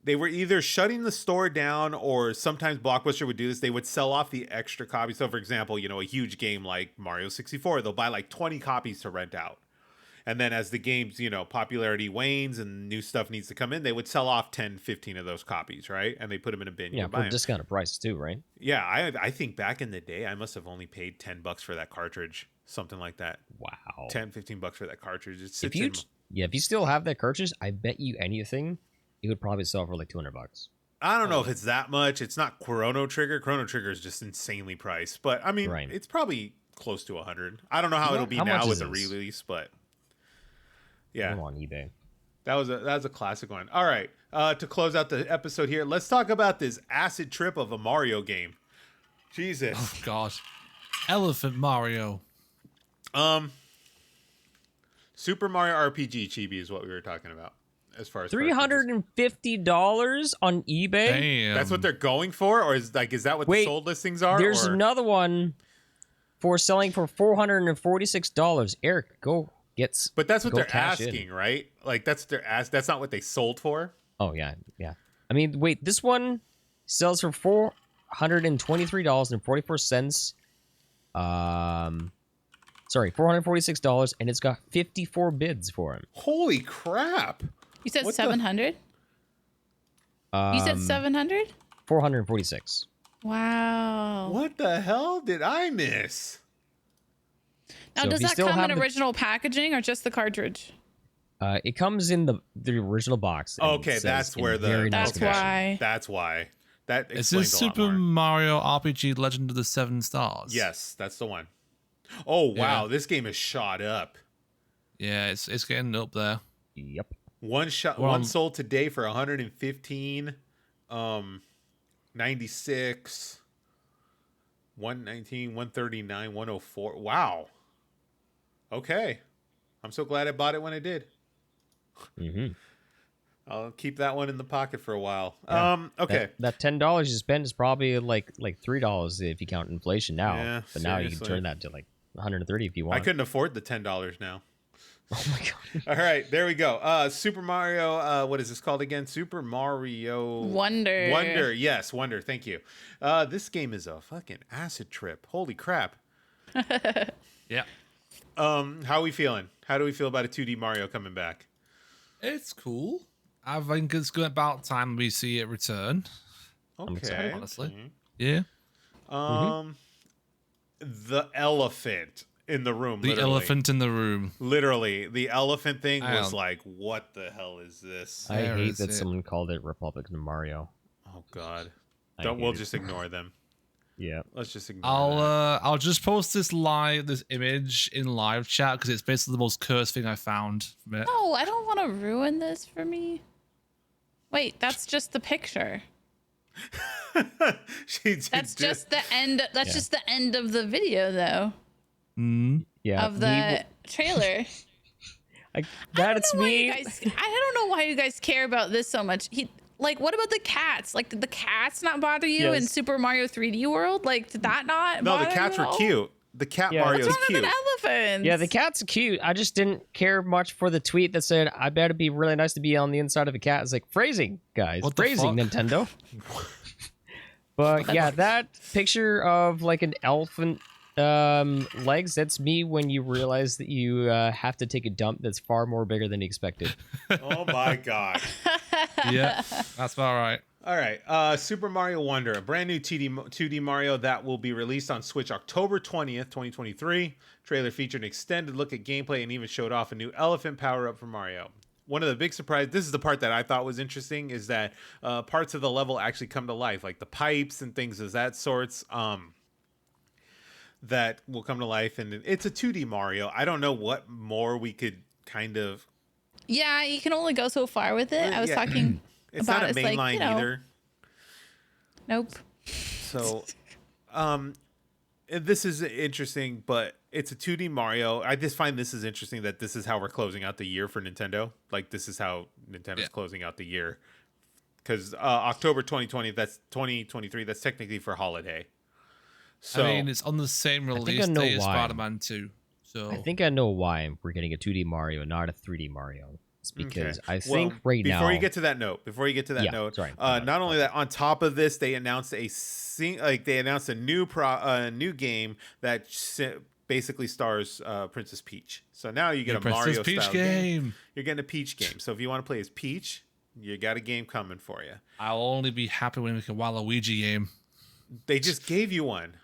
They were either shutting the store down or sometimes Blockbuster would do this. They would sell off the extra copies. So for example, a huge game like Mario 64, they'll buy like 20 copies to rent out. And then as the game's, popularity wanes and new stuff needs to come in, they would sell off 10, 15 of those copies, right? And they put them in a bin. Yeah, for discounted prices too, right? Yeah, I think back in the day, I must have only paid $10 for that cartridge. Something like that. Wow. 10, $15 for that cartridge. If you still have that cartridge, I bet you anything, it would probably sell for like $200. I don't know if it's that much. It's not Chrono Trigger. Chrono Trigger is just insanely priced. But I mean, It's probably close to 100. I don't know how it'll be now with the release, but yeah. I'm on eBay. That was a classic one. All right. To close out the episode here, let's talk about this acid trip of a Mario game. Jesus. Oh God. Elephant Mario. Super Mario RPG Chibi is what we were talking about as far as $350 on eBay. Damn. That's what they're going for, or is that what the sold listings are? There's another one for selling for $446. Eric, go get. But that's what they're cash asking, in. right? Like that's their ask. That's not what they sold for. Oh yeah. I mean, wait, this one sells for $423.44. Sorry, $446, and it's got 54 bids for him. Holy crap! You said 700? You said 700? 446. Wow. What the hell did I miss? Now, So does if you that still come in have the- original packaging or just the cartridge? It comes in the original box. and Okay, says that's in where the very nice That's condition. why. That's why. That Is explains this a lot Super more. Mario RPG Legend of the Seven Stars? Yes, that's the one. Oh wow, Yeah. this game is shot up. Yeah, it's getting up there. Yep. One sold today for 115, 96, 119, 139, 104. Wow. Okay. I'm so glad I bought it when I did. Mm-hmm. I'll keep that one in the pocket for a while. Yeah. Okay. That $10 you spend is probably like $3 if you count inflation now. Yeah, but now you can seriously. turn that to like $130 if you want. I couldn't afford the $10 now. Oh my god. All right, there we go. Super Mario. What is this called again? Super Mario Wonder. Wonder. Yes, Wonder. Thank you. This game is a fucking acid trip. Holy crap. Yeah. How are we feeling? How do we feel about a 2D Mario coming back? It's cool. I think it's good about time we see it return. Okay. excited, honestly. Yeah. The elephant in the room. The literally. elephant in the room. Literally, the elephant thing I was don't- like, what the hell is this? I Where hate is that it? someone called it Republican Mario. Oh God. I Don't. hate We'll it. just ignore them. Yeah. Let's just ignore that. I'll just post this image in live chat because it's basically the most cursed thing I found from it. No, I don't want to ruin this for me. Wait, that's just the picture. That's just the end. That's just the end of the video, though, Yeah. of the trailer. That's me. I don't know why you guys care about this so much. What about the cats? Like, did the cats not bother you in Yes. Super Mario 3D World? Like, did that not? No, the bother cats you were at all? cute. The cat Yeah. Mario's What's wrong cute. with an elephant? Yeah, the cat's cute. I just didn't care much for the tweet that said, I bet it'd be really nice to be on the inside of a cat. It's like, phrasing, guys. What the Phrasing, fuck? Nintendo. But yeah, that picture of like an elephant legs, that's me when you realize that you have to take a dump that's far more bigger than you expected. Oh my God. Yeah, that's about right. All right. Super Mario Wonder, a brand new 2D Mario that will be released on Switch October 20th, 2023. Trailer featured an extended look at gameplay and even showed off a new elephant power-up for Mario. One of the big surprises, this is the part that I thought was interesting, is that parts of the level actually come to life, like the pipes and things of that sorts, that will come to life. And it's a 2D Mario. I don't know what more we could kind of... Yeah, you can only go so far with it. I was Yeah. talking It's about not a it's main like, line you know, either. Nope. So, this is interesting, but it's a 2D Mario. I just find this is interesting that this is how we're closing out the year for Nintendo. Like, this is how Nintendo's closing out the year. Because October 2020, that's 2023, that's technically for holiday. So, I mean, it's on the same think release I know day as why. Spider-Man 2. So I think I know why we're getting a 2D Mario and not a 3D Mario. It's because I think right now... Before you get to that note, Yeah, note, sorry. not only that, on top of this, they announced a new game that basically stars Princess Peach. So now you get a Princess Mario Peach style game. You're getting a Peach game. So if you want to play as Peach, you got a game coming for you. I'll only be happy when we make a Waluigi game. They just gave you one.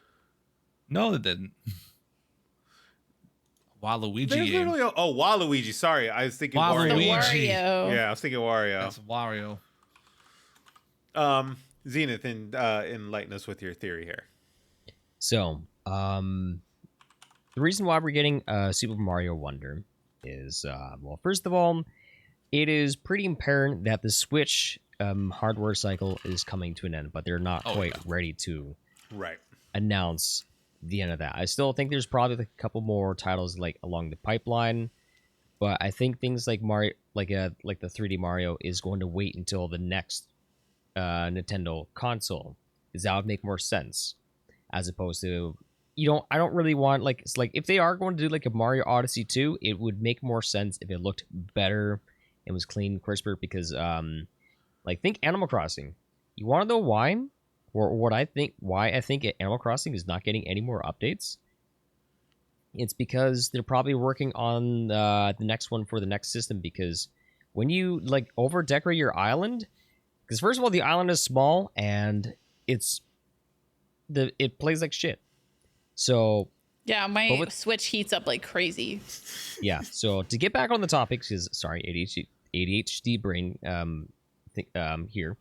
No, they didn't. Waluigi They game. literally, Waluigi. Sorry, I was thinking Waluigi. Wario. Luigi. Wario. Yeah, I was thinking Wario. That's Wario. Zenith, enlighten us with your theory here. So, the reason why we're getting Super Mario Wonder is, well, first of all, it is pretty apparent that the Switch hardware cycle is coming to an end, but they're not quite ready to Right. announce the end of that. I still think there's probably a couple more titles like along the pipeline, but I think things like Mario, like the 3D Mario, is going to wait until the next Nintendo console, because that would make more sense, as opposed to I don't really want it's like if they are going to do like a Mario Odyssey 2, it would make more sense if it looked better and was clean, crisper, because think Animal Crossing. You want to know why? Or why I think Animal Crossing is not getting any more updates? It's because they're probably working on the next one for the next system, because when you over decorate your island, because first of all, the island is small and it plays like shit. So Yeah, my Switch heats up like crazy. yeah. So to get back on the topic, because sorry, ADHD brain here.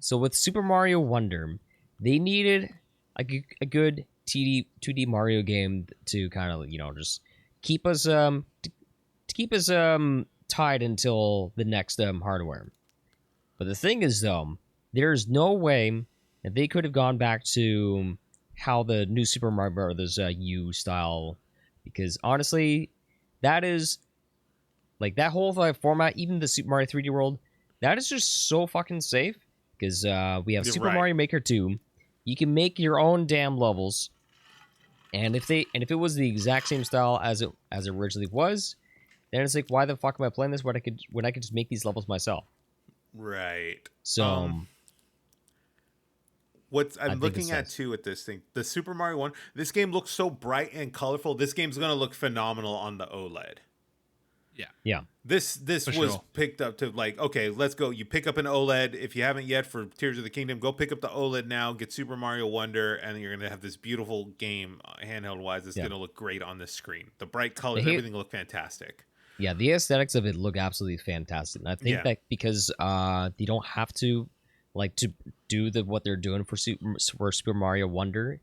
So with Super Mario Wonder, they needed a good 2D Mario game to kind of just keep us tied until the next hardware. But the thing is, though, there's no way that they could have gone back to how the new Super Mario Bros. U style, because honestly, that is that whole format, even the Super Mario 3D World, that is just so fucking safe, because we have You're Super right. Mario Maker 2. You can make your own damn levels, and if it was the exact same style as it originally was, then it's like, why the fuck am I playing this when I could just make these levels myself? Right. So I'm looking at too with this thing, the Super Mario one. This game looks so bright and colorful. This game's gonna look phenomenal on the OLED. yeah, This For was sure. picked up to like, okay, let's go. You pick up an OLED if you haven't yet for Tears of the Kingdom. Go pick up the OLED now. Get Super Mario Wonder, and you're gonna have this beautiful game handheld wise. It's gonna look great on this screen. The bright colors, everything look fantastic. yeah. The aesthetics of it look absolutely fantastic. And I think that because they don't have to like to do what they're doing for Super Mario Wonder.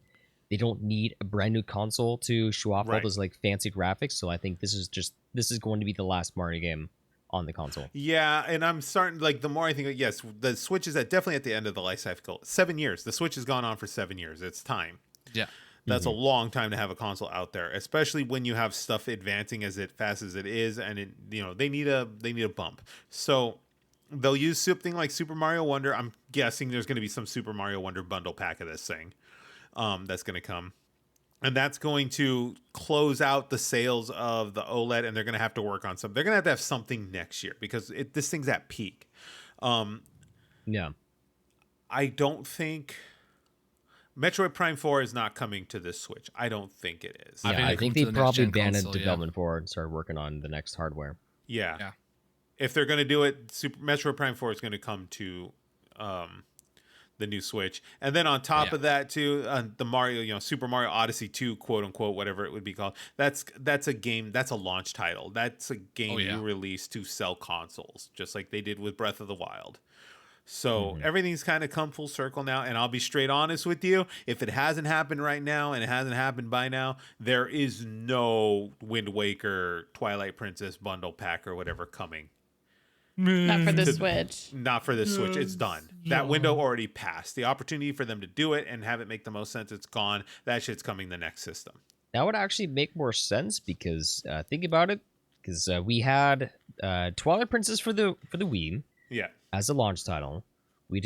They don't need a brand new console to show off all those like fancy graphics. So I think this is going to be the last Mario game on the console. Yeah, and I'm starting like the more I think, yes, the Switch is definitely at the end of the life cycle. 7 years. The Switch has gone on for 7 years. It's time. Yeah. That's a long time to have a console out there, especially when you have stuff advancing as fast as it is, and they need a bump. So they'll use something like Super Mario Wonder. I'm guessing there's going to be some Super Mario Wonder bundle pack of this thing. That's going to come, and that's going to close out the sales of the OLED, and they're going to have to work on something. They're going to have something next year because this thing's at peak. Yeah, I don't think Metroid Prime 4 is not coming to this Switch. I don't think it is. I think they the probably next-gen banned console, development for it and started working on the next hardware. Yeah. If they're going to do it, Metroid Prime 4 is going to come to the new Switch. And then on top of that too, the Mario, Super Mario Odyssey 2, quote unquote, whatever it would be called. That's a game, that's a launch title. That's a game you release to sell consoles, just like they did with Breath of the Wild. So everything's kind of come full circle now, and I'll be straight honest with you. If it hasn't happened right now and it hasn't happened by now, there is no Wind Waker Twilight Princess bundle pack or whatever coming. Not for the Switch. Not for the Switch. It's done. That window already passed. The opportunity for them to do it and have it make the most sense, it's gone. That shit's coming the next system. That would actually make more sense because think about it. Because we had Twilight Princess for the Wii as a launch title. We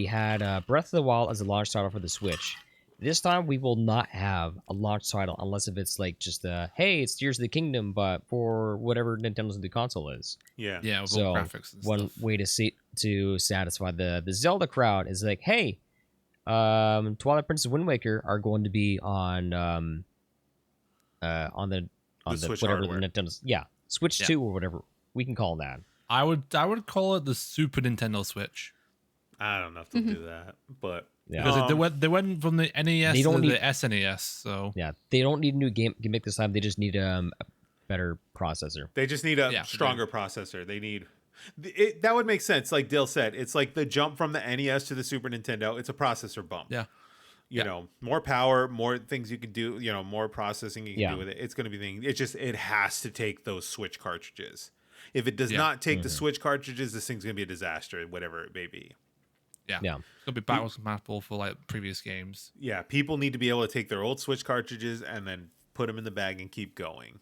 had Breath of the Wild as a launch title for the Switch. This time we will not have a launch title unless if it's like just hey, it's Tears of the Kingdom, but for whatever Nintendo's new console is. Yeah, with so all graphics and one stuff. way to satisfy the Zelda crowd is like, hey, Twilight Princess Wind Waker are going to be on the Switch whatever hardware. the Nintendo's Switch 2 or whatever we can call that. I would call it the Super Nintendo Switch. I don't know if they'll do that, but Because they went from the NES to the SNES, so yeah, they don't need a new gimmick this time. They just need a better processor. they just need a stronger processor. They need that would make sense. Like Dill said, it's like the jump from the NES to the Super Nintendo. It's a processor bump. Yeah. You know, more power, more things you can do. More processing you can do with it. It's going to be thing. It has to take those Switch cartridges. If it does not take the Switch cartridges, this thing's going to be a disaster, whatever it may be. Yeah. It's gonna be backwards compatible for like previous games. Yeah, people need to be able to take their old Switch cartridges and then put them in the bag and keep going.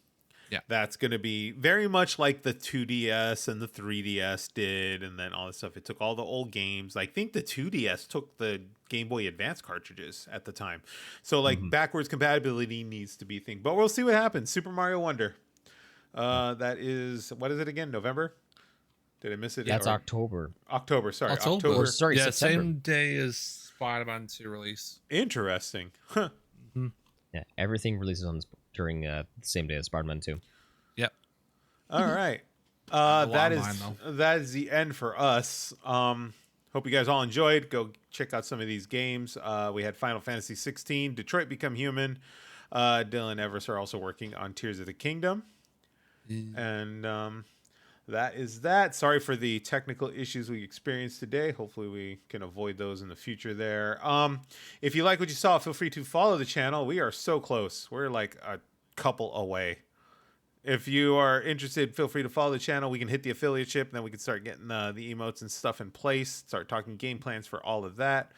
Yeah. That's going to be very much like the 2DS and the 3DS did, and then all this stuff. It took all the old games. I think the 2DS took the Game Boy Advance cartridges at the time. So like backwards compatibility needs to be a thing. But we'll see what happens. Super Mario Wonder. That is, what is it again? November? Did I miss it? That's October. October, sorry. Or, sorry, yeah, September. same day as Spider-Man 2 release. Interesting. Huh. Yeah, everything releases during the same day as Spider-Man 2. Yep. All right. That is the end for us. Hope you guys all enjoyed. Go check out some of these games. We had Final Fantasy XVI, Detroit Become Human. Dylan and Everis are also working on Tears of the Kingdom. And that is that. Sorry for the technical issues we experienced today. Hopefully we can avoid those in the future there. If you like what you saw, feel free to follow the channel. We are so close. We're like a couple away. If you are interested, feel free to follow the channel. We can hit the affiliate ship, and then we can start getting the emotes and stuff in place, start talking game plans for all of that.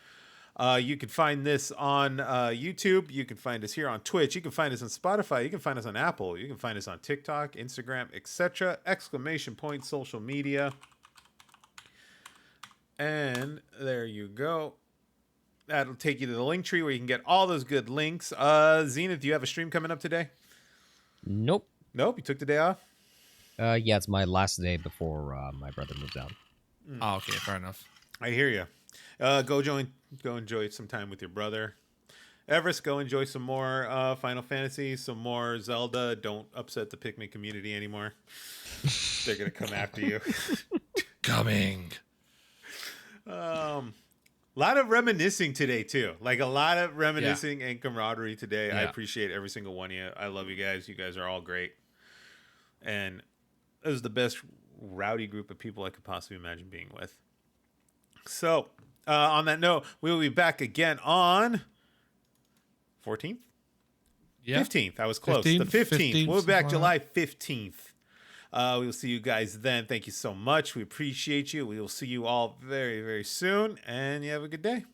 You can find this on YouTube. You can find us here on Twitch. You can find us on Spotify. You can find us on Apple. You can find us on TikTok, Instagram, etc. ! Social media. And there you go. That'll take you to the link tree where you can get all those good links. Zenith, do you have a stream coming up today? Nope. Nope. You took the day off? Yeah, it's my last day before my brother moves out. Oh, okay, fair enough. I hear you. Go enjoy some time with your brother. Everest, go enjoy some more Final Fantasy, some more Zelda. Don't upset the Pikmin community anymore. They're gonna come after you. Coming. A lot of reminiscing today too. Like a lot of reminiscing and camaraderie today. I Yeah. appreciate every single one of you. I love you guys. You guys are all great. And it was the best rowdy group of people I could possibly imagine being with. So, on that note, we will be back again on 14th? Yeah. 15th. I was close. 15th, The 15th. We'll be back something July like 15th. We will see you guys then. Thank you so much. We appreciate you. We will see you all very, very soon. And you have a good day.